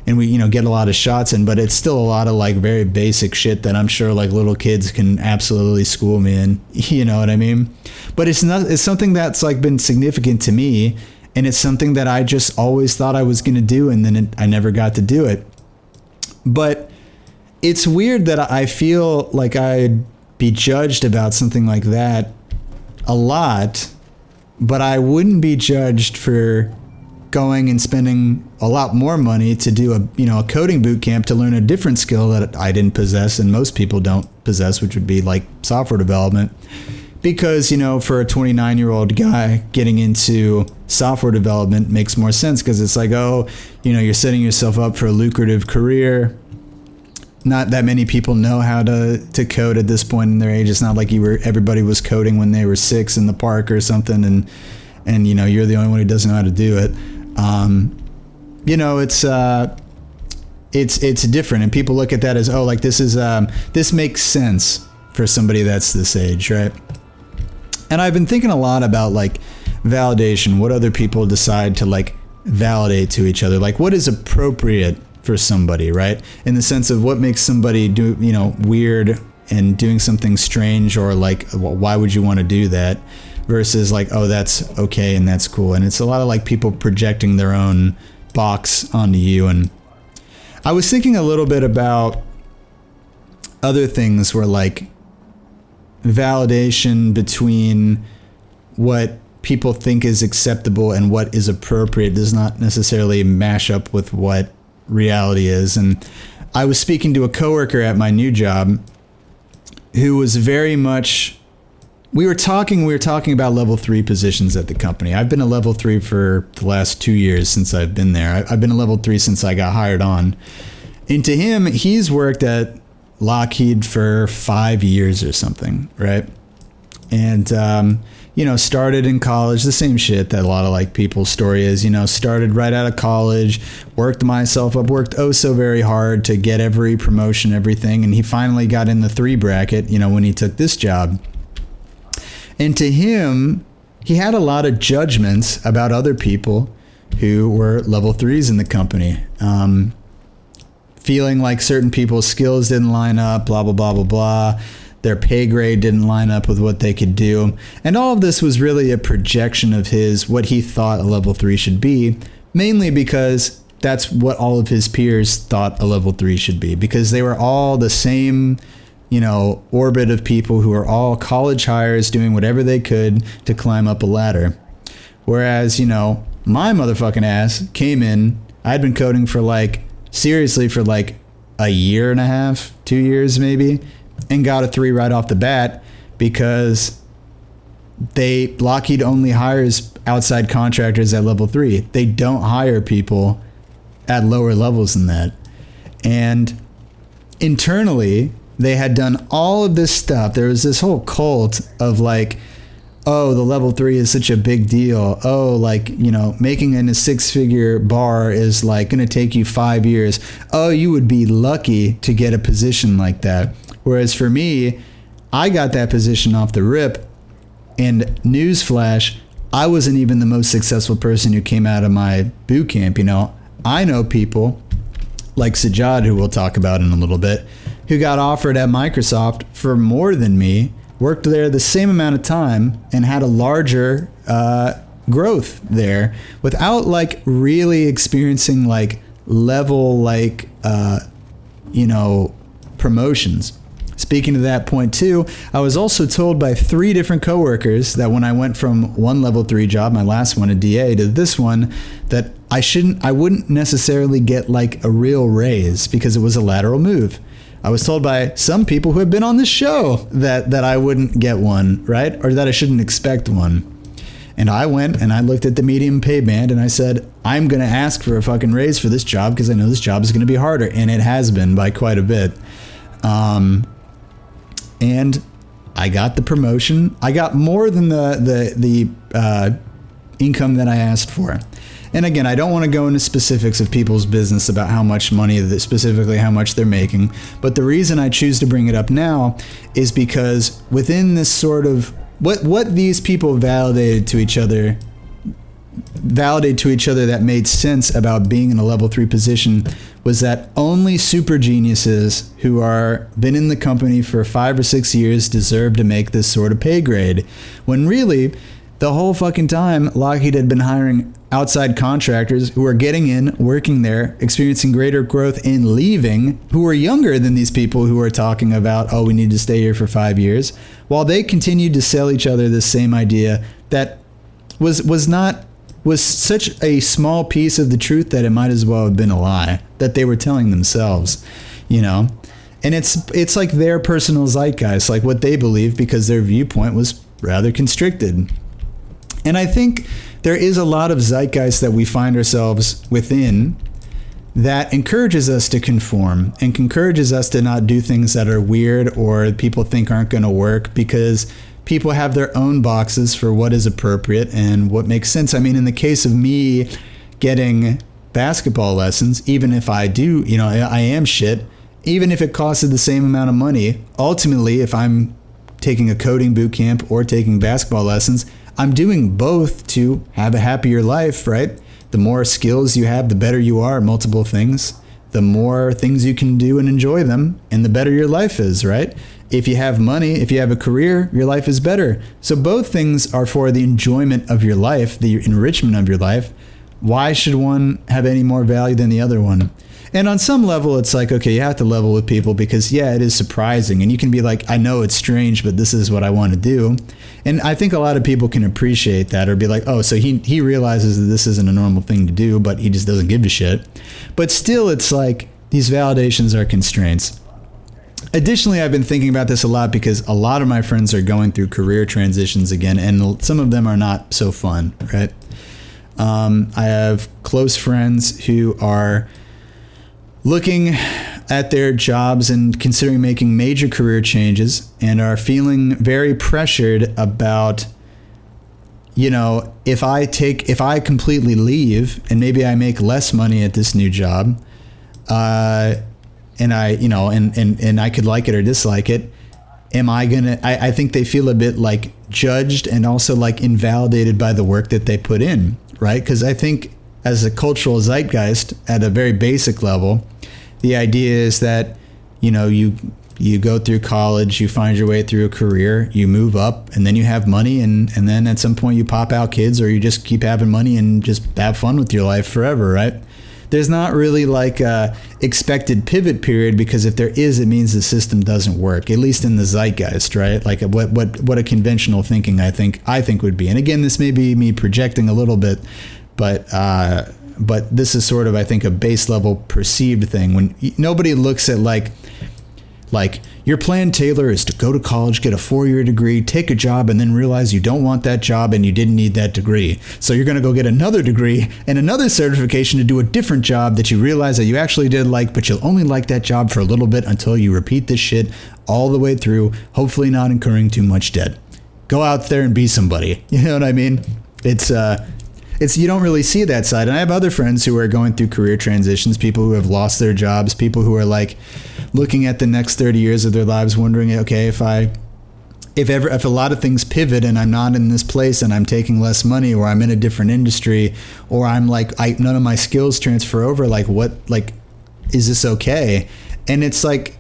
and we get a lot of shots in, but it's still a lot of like very basic shit that I'm sure like little kids can absolutely school me in, you know what I mean? But it's something that's like been significant to me, and it's something that I just always thought I was going to do, and then I never got to do it. But it's weird that I feel like I'd be judged about something like that a lot, but I wouldn't be judged for going and spending a lot more money to do a coding boot camp to learn a different skill that I didn't possess and most people don't possess, which would be like software development. Because, for a 29-year-old guy getting into software development makes more sense, because it's like, you're setting yourself up for a lucrative career. Not that many people know how to code at this point in their age. It's not like everybody was coding when they were 6 in the park or something, and you're the only one who doesn't know how to do it. It's different, and people look at that as, this makes sense for somebody that's this age, right? And I've been thinking a lot about like validation, what other people decide to like validate to each other, like what is appropriate for somebody, right? In the sense of what makes somebody do, weird and doing something strange, or like, why would you want to do that? Versus like, that's okay and that's cool. And it's a lot of like people projecting their own box onto you. And I was thinking a little bit about other things where like validation between what people think is acceptable and what is appropriate does not necessarily mash up with what reality is. And I was speaking to a coworker at my new job who was very much, we were talking about level 3 positions at the company. I've been a level 3 for the last 2 years since I've been there. I've been a level 3 since I got hired on. And to him, he's worked at Lockheed for 5 years or something, right? And, started in college, the same shit that a lot of like people's story is, started right out of college, worked myself up, worked so very hard to get every promotion, everything. And he finally got in the 3 bracket, when he took this job. And to him, he had a lot of judgments about other people who were level 3s in the company. Feeling like certain people's skills didn't line up, blah, blah, blah, blah, blah. Their pay grade didn't line up with what they could do. And all of this was really a projection of what he thought a level 3 should be, mainly because that's what all of his peers thought a level 3 should be, because they were all the same, orbit of people who are all college hires doing whatever they could to climb up a ladder. Whereas, my motherfucking ass came in, I'd been coding for seriously for a year and a half, 2 years maybe, and got a 3 right off the bat because Lockheed only hires outside contractors at level 3. They don't hire people at lower levels than that. And internally, they had done all of this stuff. There was this whole cult of like, oh, the level 3 is such a big deal. Oh, like, you know, making in a 6-figure bar is like going to take you 5 years. Oh, you would be lucky to get a position like that. Whereas for me, I got that position off the rip. And newsflash, I wasn't even the most successful person who came out of my boot camp. You know, I know people like Sajjad, who we'll talk about in a little bit, who got offered at Microsoft for more than me, worked there the same amount of time, and had a larger growth there without like really experiencing like level like promotions. Speaking to that point too, I was also told by 3 different coworkers that when I went from one level 3 job, my last one, a DA, to this one, that I wouldn't necessarily get like a real raise because it was a lateral move. I was told by some people who have been on this show that I wouldn't get one, right? Or that I shouldn't expect one. And I went and I looked at the medium pay band and I said, I'm going to ask for a fucking raise for this job because I know this job is going to be harder. And it has been by quite a bit. And I got the promotion. I got more than the income that I asked for. And again, I don't want to go into specifics of people's business about how much money, specifically how much they're making. But the reason I choose to bring it up now is because within this sort of what these people validated to each other that made sense about being in a level 3 position was that only super geniuses who are been in the company for 5 or 6 years deserve to make this sort of pay grade. When really, the whole fucking time, Lockheed had been hiring outside contractors who are getting in, working there, experiencing greater growth and leaving, who are younger than these people who are talking about, oh, we need to stay here for 5 years, while they continued to sell each other this same idea that was such a small piece of the truth that it might as well have been a lie that they were telling themselves, you know? And it's like their personal zeitgeist, like what they believe, because their viewpoint was rather constricted. And I think there is a lot of zeitgeist that we find ourselves within that encourages us to conform and encourages us to not do things that are weird or people think aren't going to work, because people have their own boxes for what is appropriate and what makes sense. I mean, in the case of me getting basketball lessons, even if I do, you know, I am shit, even if it costed the same amount of money, ultimately, if I'm taking a coding boot camp or taking basketball lessons, I'm doing both to have a happier life, right? The more skills you have, the better you are at multiple things. The more things you can do and enjoy them, and the better your life is, right? If you have money, if you have a career, your life is better. So both things are for the enjoyment of your life, the enrichment of your life. Why should one have any more value than the other one? And on some level, it's like, okay, you have to level with people because, yeah, it is surprising. And you can be like, I know it's strange, but this is what I want to do. And I think a lot of people can appreciate that or be like, oh, so he realizes that this isn't a normal thing to do, but he just doesn't give a shit. But still, it's like these validations are constraints. Additionally, I've been thinking about this a lot because a lot of my friends are going through career transitions again, and some of them are not so fun, right? I have close friends who are looking at their jobs and considering making major career changes and are feeling very pressured about, you know, if I completely leave and maybe I make less money at this new job, and I, you know, and I could like it or dislike it, I think they feel a bit like judged and also like invalidated by the work that they put in, right? Because I think as a cultural zeitgeist at a very basic level, the idea is that, you know, you go through college, you find your way through a career, you move up, and then you have money, and then at some point you pop out kids, or you just keep having money and just have fun with your life forever, right? There's not really like a expected pivot period, because if there is, it means the system doesn't work, at least in the zeitgeist, right? Like what a conventional thinking I think would be. And again, this may be me projecting a little bit, but but this is sort of, I think, a base level perceived thing. When nobody looks at like your plan, Taylor, is to go to college, get a 4-year degree, take a job, and then realize you don't want that job and you didn't need that degree. So you're going to go get another degree and another certification to do a different job that you realize that you actually did like, but you'll only like that job for a little bit until you repeat this shit all the way through, hopefully not incurring too much debt. Go out there and be somebody. You know what I mean? It's you don't really see that side. And I have other friends who are going through career transitions, people who have lost their jobs, people who are like looking at the next 30 years of their lives wondering, okay, if a lot of things pivot and I'm not in this place and I'm taking less money, or I'm in a different industry, or I'm like, none of my skills transfer over, is this okay? And it's like,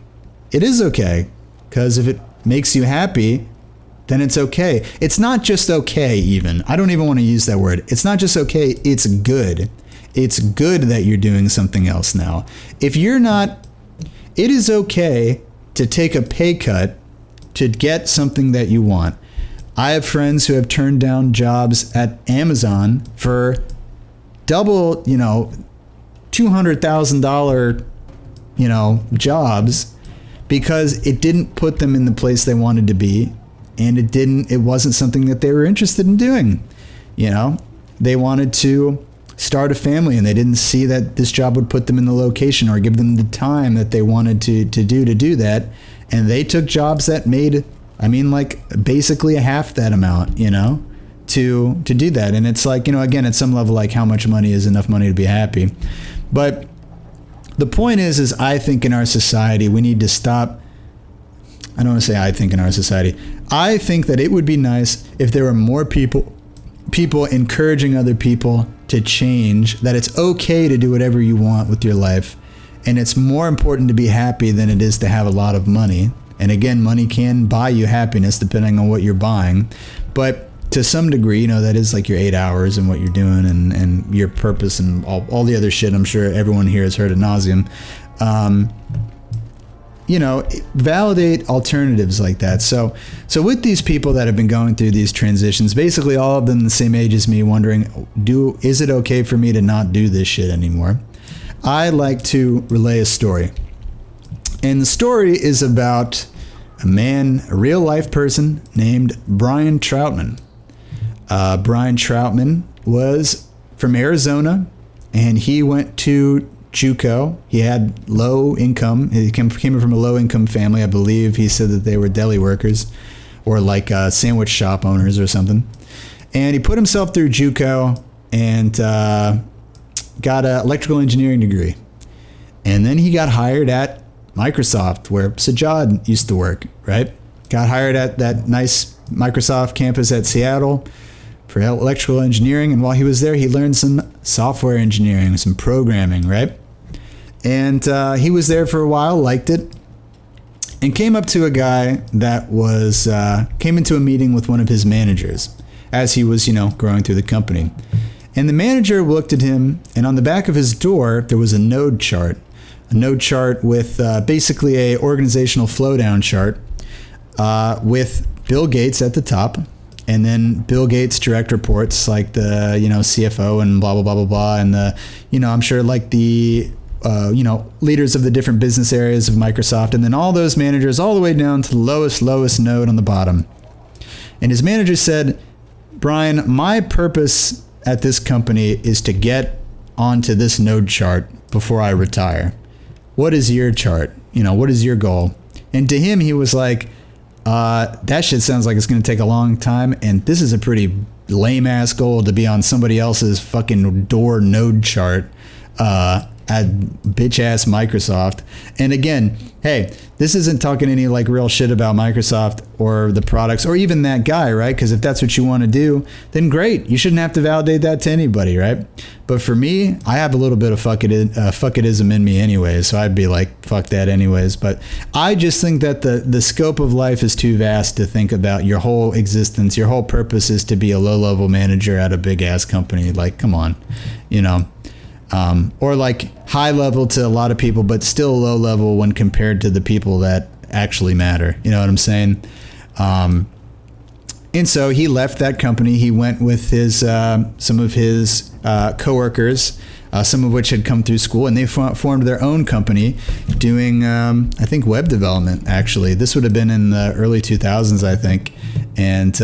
it is okay, because if it makes you happy, then it's okay. It's not just okay, even. I don't even want to use that word. It's not just okay, it's good. It's good that you're doing something else now. If you're not, it is okay to take a pay cut to get something that you want. I have friends who have turned down jobs at Amazon for double, $200,000, jobs, because it didn't put them in the place they wanted to be. And it wasn't something that they were interested in doing. They wanted to start a family and they didn't see that this job would put them in the location or give them the time that they wanted to do that. And they took jobs that made, basically half that amount, to do that. And it's like, again, at some level, like how much money is enough money to be happy. But the point is I think in our society, we need to stop. I don't want to say I think in our society. I think that it would be nice if there were more people encouraging other people to change, that it's okay to do whatever you want with your life. And it's more important to be happy than it is to have a lot of money. And again, money can buy you happiness depending on what you're buying. But to some degree, that is like your 8 hours and what you're doing and your purpose and all the other shit I'm sure everyone here has heard ad nauseum. Validate alternatives like that. So with these people that have been going through these transitions, basically all of them the same age as me, wondering, is it okay for me to not do this shit anymore? I like to relay a story. And the story is about a real life person named Brian TRAUTMAN. Brian TRAUTMAN was from Arizona, and he went to JUCO. He had low income. He came from a low income family. I believe he said that they were deli workers or like sandwich shop owners or something. And he put himself through JUCO and got an electrical engineering degree. And then he got hired at Microsoft, where Sajjad used to work, right? Got hired at that nice Microsoft campus at Seattle for electrical engineering. And while he was there, he learned some software engineering, some programming, right? And he was there for a while, liked it, and came up to a guy that came into a meeting with one of his managers as he was, growing through the company. And the manager looked at him, and on the back of his door, there was a node chart with basically a organizational flowdown chart with Bill Gates at the top. And then Bill Gates' direct reports, like the, CFO and blah, blah, blah, blah, blah. And I'm sure like the, leaders of the different business areas of Microsoft. And then all those managers all the way down to the lowest node on the bottom. And his manager said, Brian, my purpose at this company is to get onto this node chart before I retire. What is your chart? What is your goal? And to him, he was like, that shit sounds like it's going to take a long time, and this is a pretty lame-ass goal to be on somebody else's fucking door node chart at bitch-ass Microsoft. And again, hey, this isn't talking any like real shit about Microsoft or the products or even that guy, right? Because if that's what you want to do, then great. You shouldn't have to validate that to anybody, right? But for me, I have a little bit of fuck-itism in me anyway, so I'd be like, fuck that anyways. But I just think that the scope of life is too vast to think about your whole existence. Your whole purpose is to be a low-level manager at a big-ass company. Like, come on, or like high level to a lot of people, but still low level when compared to the people that actually matter. You know what I'm saying? And so he left that company. He went with his some of his coworkers some of which had come through school, and they formed their own company doing, I think, web development, actually. This would have been in the early 2000s, I think. And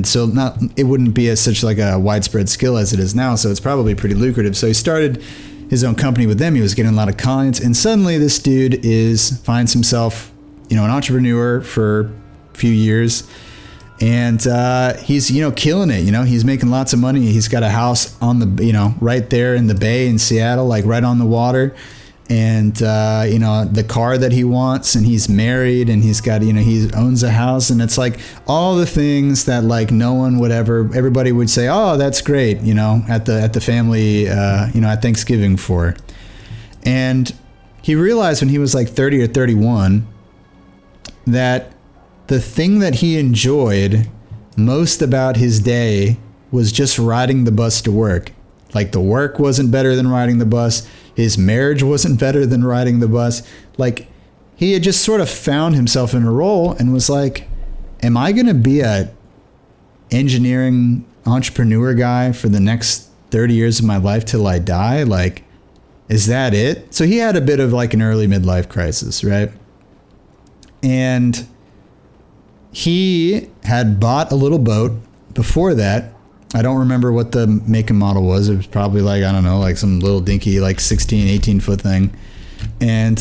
so it wouldn't be such like a widespread skill as it is now, so it's probably pretty lucrative. So he started his own company with them. He was getting a lot of clients, and suddenly this dude finds himself, an entrepreneur for a few years, and he's killing it. He's making lots of money. He's got a house on the right there in the bay in Seattle, like right on the water, and the car that he wants, and he's married, and he's got he owns a house, and it's like all the things that like no one would everybody would say, oh, that's great, at the family at Thanksgiving for. And he realized when he was like 30 or 31 that the thing that he enjoyed most about his day was just riding the bus to work. Like, the work wasn't better than riding the bus. His marriage wasn't better than riding the bus. Like, he had just sort of found himself in a role and was like, am I going to be a engineering entrepreneur guy for the next 30 years of my life till I die? Like, is that it? So he had a bit of like an early midlife crisis, right? And he had bought a little boat before that. I don't remember what the make and model was. It was probably like, I don't know, like some little dinky, like 16, 18 foot thing. And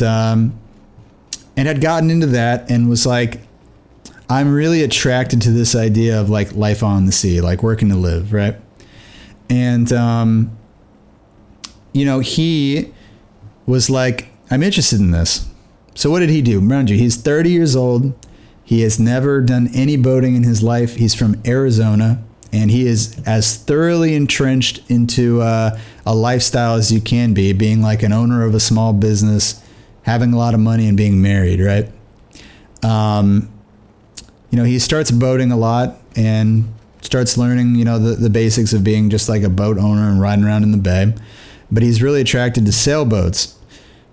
had gotten into that and was like, I'm really attracted to this idea of like life on the sea, like working to live. Right. And, he was like, I'm interested in this. So what did he do? Mind you, he's 30 years old. He has never done any boating in his life. He's from Arizona, and he is as thoroughly entrenched into a lifestyle as you can be, being like an owner of a small business, having a lot of money, and being married, right? He starts boating a lot and starts learning, the basics of being just like a boat owner and riding around in the bay. But he's really attracted to sailboats.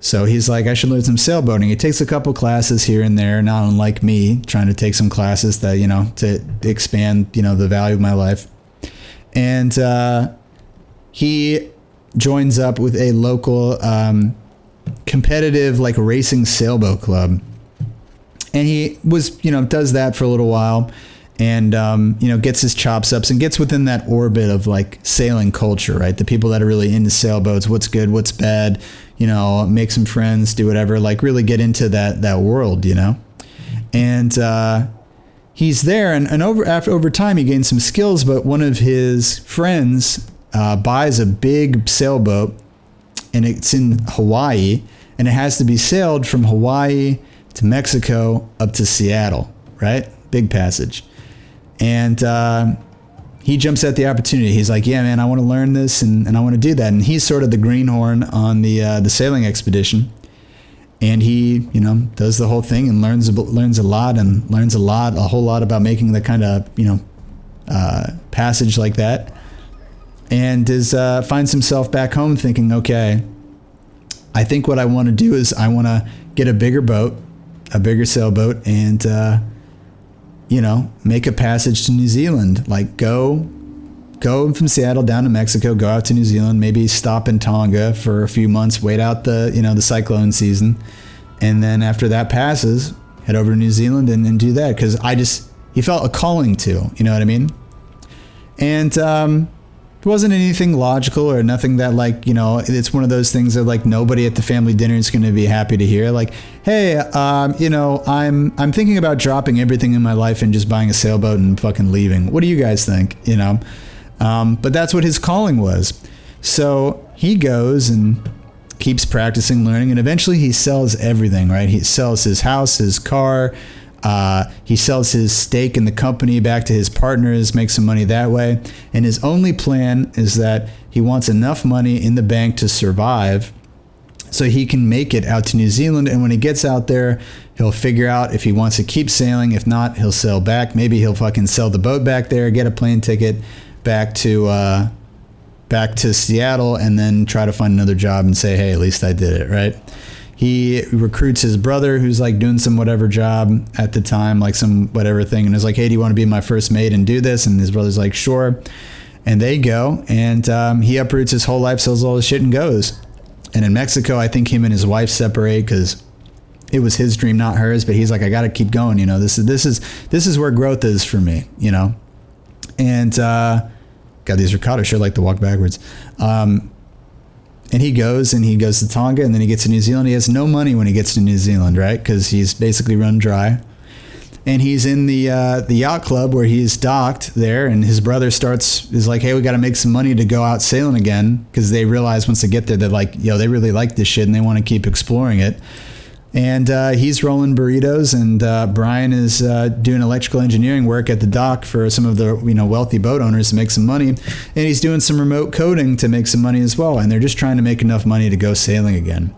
So he's like, I should learn some sailboating. He takes a couple classes here and there, not unlike me, trying to take some classes that, to expand, the value of my life. And he joins up with a local competitive, like, racing sailboat club. And he was, does that for a little while and, gets his chops up and gets within that orbit of like sailing culture, right? The people that are really into sailboats, what's good, what's bad, make some friends, do whatever, like really get into that world, and he's there and over time he gains some skills, but one of his friends buys a big sailboat and it's in Hawaii and it has to be sailed from Hawaii to Mexico up to Seattle, right? Big passage. And he jumps at the opportunity. He's like, yeah, man, I want to learn this and I want to do that. And he's sort of the greenhorn on the sailing expedition. And he, does the whole thing and learns a lot a whole lot about making the kind of, passage like that. And finds himself back home thinking, okay, I think what I want to do is I want to get a bigger boat, a bigger sailboat, and make a passage to New Zealand, like go from Seattle down to Mexico, go out to New Zealand, maybe stop in Tonga for a few months, wait out the cyclone season. And then after that passes, head over to New Zealand and do that. Cause he felt a calling to, you know what I mean? And, it wasn't anything logical or nothing that like, it's one of those things that like nobody at the family dinner is going to be happy to hear. Like, hey, I'm thinking about dropping everything in my life and just buying a sailboat and fucking leaving. What do you guys think? But that's what his calling was. So he goes and keeps practicing, learning, and eventually he sells everything, right? He sells his house, his car, he sells his stake in the company back to his partners, makes some money that way. And his only plan is that he wants enough money in the bank to survive so he can make it out to New Zealand. And when he gets out there, he'll figure out if he wants to keep sailing. If not, he'll sail back. Maybe he'll fucking sell the boat back there, get a plane ticket back to Seattle, and then try to find another job and say, hey, at least I did it, right? He recruits his brother who's like doing some whatever job at the time, like some whatever thing, and is like, hey, do you want to be my first mate and do this? And his brother's like, sure. And they go, and he uproots his whole life, sells all his shit, and goes. And in Mexico, I think him and his wife separate because it was his dream, not hers. But he's like, I got to keep going. You know, this is where growth is for me. You know, and God, these ricotta sure like to walk backwards. And he goes to Tonga, and then he gets to New Zealand. He has no money when he gets to New Zealand, right? Because he's basically run dry. And he's in the yacht club where he's docked there, and his brother is like, hey, we got to make some money to go out sailing again, because they realize once they get there, they're like, yo, they really like this shit and they want to keep exploring it. And he's rolling burritos, and Brian is doing electrical engineering work at the dock for some of the wealthy boat owners to make some money, and he's doing some remote coding to make some money as well. And they're just trying to make enough money to go sailing again.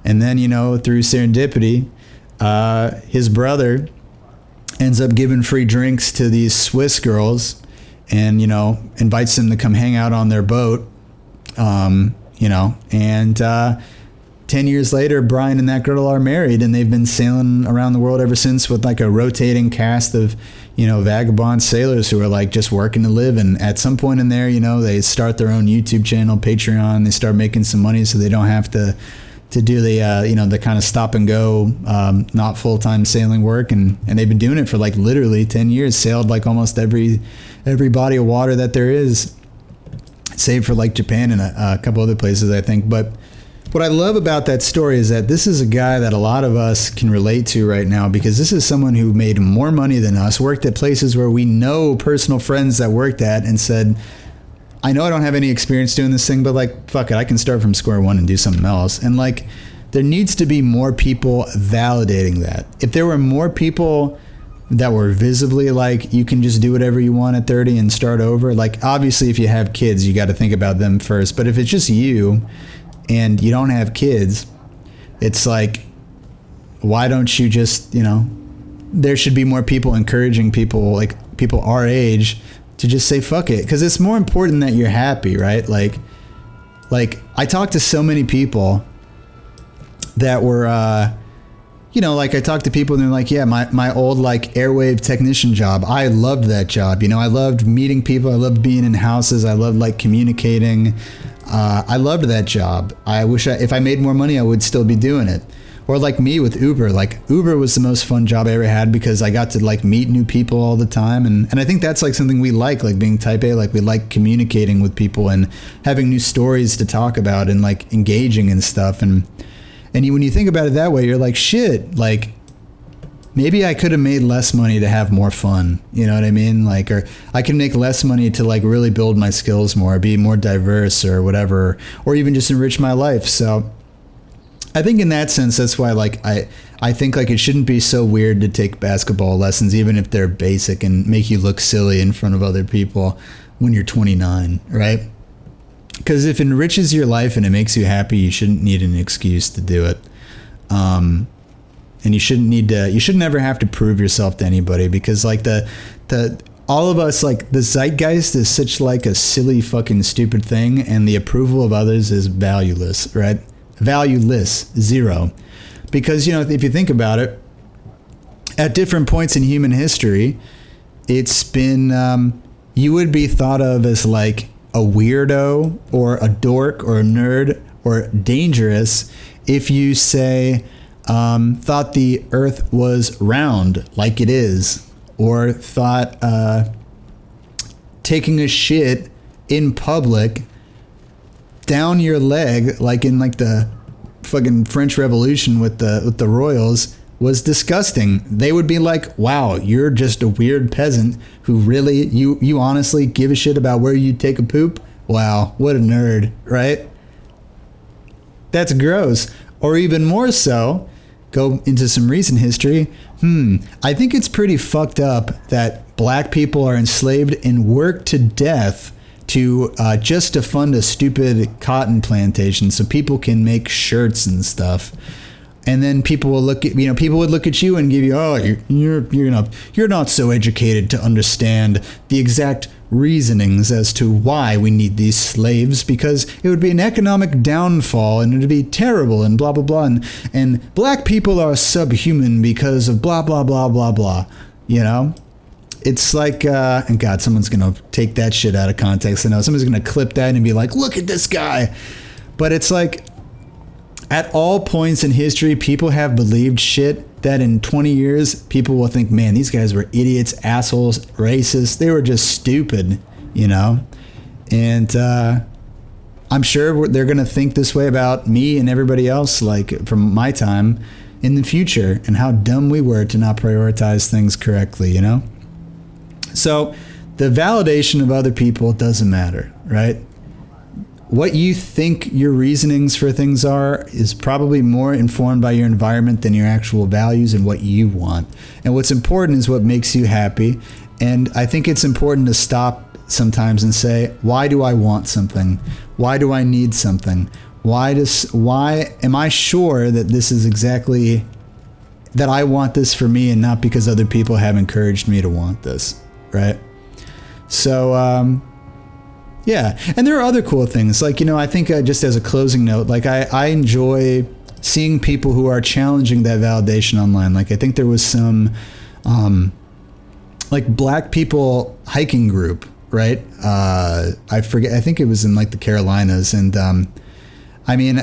And then through serendipity, his brother ends up giving free drinks to these Swiss girls, and invites them to come hang out on their boat. And 10 years later, Brian and that girl are married, and they've been sailing around the world ever since with like a rotating cast of vagabond sailors who are like just working to live. And at some point in there, they start their own YouTube channel, Patreon. They start making some money so they don't have to do the kind of stop and go, not full-time sailing work. And they've been doing it for like literally 10 years, sailed like almost every body of water that there is, save for like Japan and a couple other places, I think. But what I love about that story is that this is a guy that a lot of us can relate to right now, because this is someone who made more money than us, worked at places where we know personal friends that worked at, and said, I know I don't have any experience doing this thing, but like, fuck it, I can start from square one and do something else. And like, there needs to be more people validating that. If there were more people that were visibly like, you can just do whatever you want at 30 and start over. Like, obviously, if you have kids, you got to think about them first. But if it's just you and you don't have kids, it's like, why don't you just, there should be more people encouraging people, like people our age, to just say fuck it, because it's more important that you're happy, right? Like I talked to so many people that were like, I talked to people and they're like, yeah, my old like airwave technician job, I loved that job. I loved meeting people, I loved being in houses, I loved like communicating. I loved that job. I wish if I made more money, I would still be doing it. Or like me with Uber, like Uber was the most fun job I ever had, because I got to like meet new people all the time. And I think that's like something we like being type A, like we like communicating with people and having new stories to talk about and like engaging and stuff. And when you think about it that way, you're like, shit, like maybe I could have made less money to have more fun. You know what I mean? Like, or I can make less money to like really build my skills more, be more diverse or whatever, or even just enrich my life. So I think in that sense, that's why like I think like it shouldn't be so weird to take basketball lessons, even if they're basic and make you look silly in front of other people when you're 29, right? Because if it enriches your life and it makes you happy, you shouldn't need an excuse to do it. And you shouldn't ever have to prove yourself to anybody, because like all of us, like the zeitgeist is such like a silly fucking stupid thing, and the approval of others is valueless, right? Valueless, zero. Because, if you think about it, at different points in human history, it's been, you would be thought of as like a weirdo or a dork or a nerd or dangerous if you say, thought the earth was round like it is, or thought taking a shit in public down your leg, like in like the fucking French Revolution with the royals, was disgusting. They would be like, wow, you're just a weird peasant who really, you honestly give a shit about where you take a poop? Wow, what a nerd, right? That's gross. Or even more so, go into some recent history. I think it's pretty fucked up that black people are enslaved and worked to death to just to fund a stupid cotton plantation so people can make shirts and stuff. And then people will look at, people would look at you and give you, oh, you're not so educated to understand the exact reasonings as to why we need these slaves, because it would be an economic downfall and it would be terrible and blah, blah, blah. And black people are subhuman because of blah, blah, blah, blah, blah, it's like, and God, someone's going to take that shit out of context. I know someone's going to clip that and be like, look at this guy. But it's like, at all points in history, people have believed shit that in 20 years, people will think, man, these guys were idiots, assholes, racist. They were just stupid, you know? And I'm sure they're going to think this way about me and everybody else, like from my time in the future, and how dumb we were to not prioritize things correctly, you know? So the validation of other people doesn't matter, right? What you think your reasonings for things are is probably more informed by your environment than your actual values and what you want. And what's important is what makes you happy. And I think it's important to stop sometimes and say, why do I want something? Why do I need something? Why am I sure that this is exactly, that I want this for me and not because other people have encouraged me to want this, right? So, yeah, and there are other cool things. Like, you know, I think just as a closing note, like I enjoy seeing people who are challenging that validation online. Like I think there was some like black people hiking group, right? I forget, I think it was in like the Carolinas. And I mean,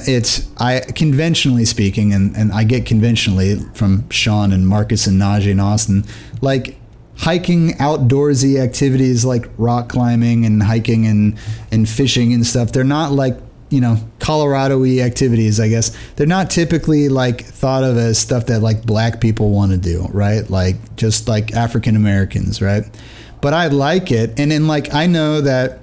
conventionally speaking, and I get conventionally from Sean and Marcus and Najee and Austin, like hiking, outdoorsy activities like rock climbing and hiking and fishing and stuff, they're not like, you know, Colorado-y activities, I guess. They're not typically like thought of as stuff that like black people want to do, right? Like just like African Americans, right? But I like it. And then like, I know that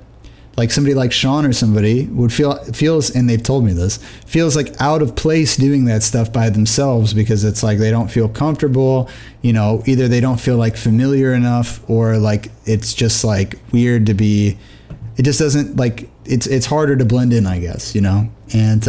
like somebody like Sean or somebody would feels, and they've told me this, feels like out of place doing that stuff by themselves because it's like they don't feel comfortable, you know, either they don't feel like familiar enough or like it's just like weird to be, it just doesn't like, it's harder to blend in, I guess, you know. And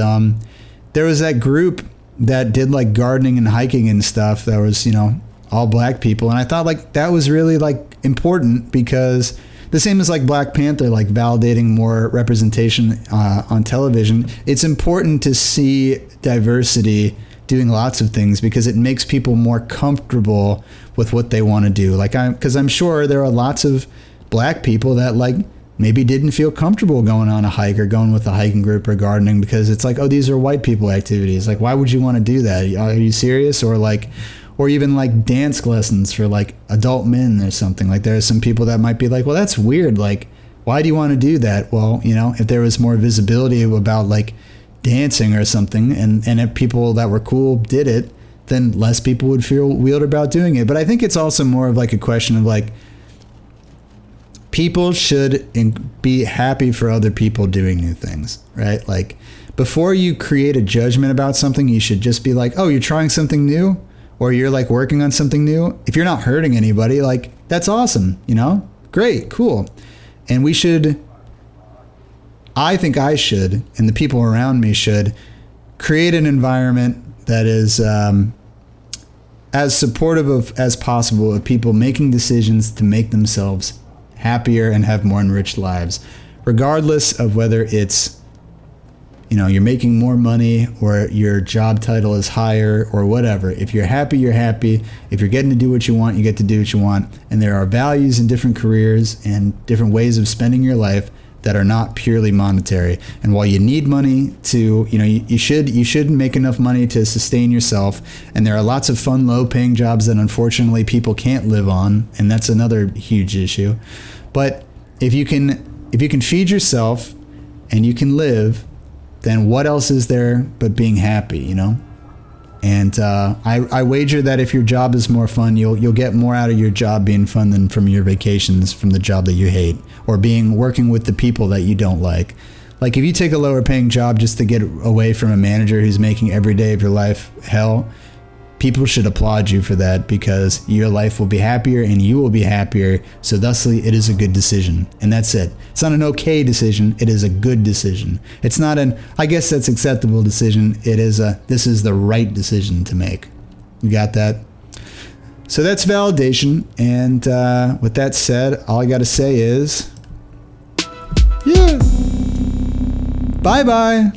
there was that group that did like gardening and hiking and stuff that was, you know, all black people. And I thought like that was really like important because the same as like Black Panther, like validating more representation on television. It's important to see diversity doing lots of things because it makes people more comfortable with what they want to do. Like because I'm sure there are lots of black people that like maybe didn't feel comfortable going on a hike or going with a hiking group or gardening because it's like, oh, these are white people activities. Like, why would you want to do that? Are you serious? Or like, or even like dance lessons for like adult men or something. Like there are some people that might be like, well, that's weird. Like, why do you want to do that? Well, you know, if there was more visibility about like dancing or something and if people that were cool did it, then less people would feel weird about doing it. But I think it's also more of like a question of like, people should be happy for other people doing new things, right? Like before you create a judgment about something, you should just be like, oh, you're trying something new? Or you're like working on something new, if you're not hurting anybody, like that's awesome, you know? Great, cool. And we should, I think I should, and the people around me should, create an environment that is as supportive as possible of people making decisions to make themselves happier and have more enriched lives, regardless of whether it's, you know, you're making more money or your job title is higher or whatever. If you're happy, you're happy. If you're getting to do what you want, you get to do what you want. And there are values in different careers and different ways of spending your life that are not purely monetary. And while you need money to, you know, you should make enough money to sustain yourself. And there are lots of fun, low-paying jobs that unfortunately people can't live on, and that's another huge issue. But if you can feed yourself and you can live, then what else is there but being happy, you know? And I wager that if your job is more fun, you'll get more out of your job being fun than from your vacations from the job that you hate or working with the people that you don't like. Like if you take a lower paying job just to get away from a manager who's making every day of your life hell, people should applaud you for that because your life will be happier and you will be happier. So thusly, it is a good decision. And that's it. It's not an okay decision. It is a good decision. It's not I guess that's acceptable decision. It is this is the right decision to make. You got that? So that's validation. And with that said, all I got to say is, yeah, bye-bye.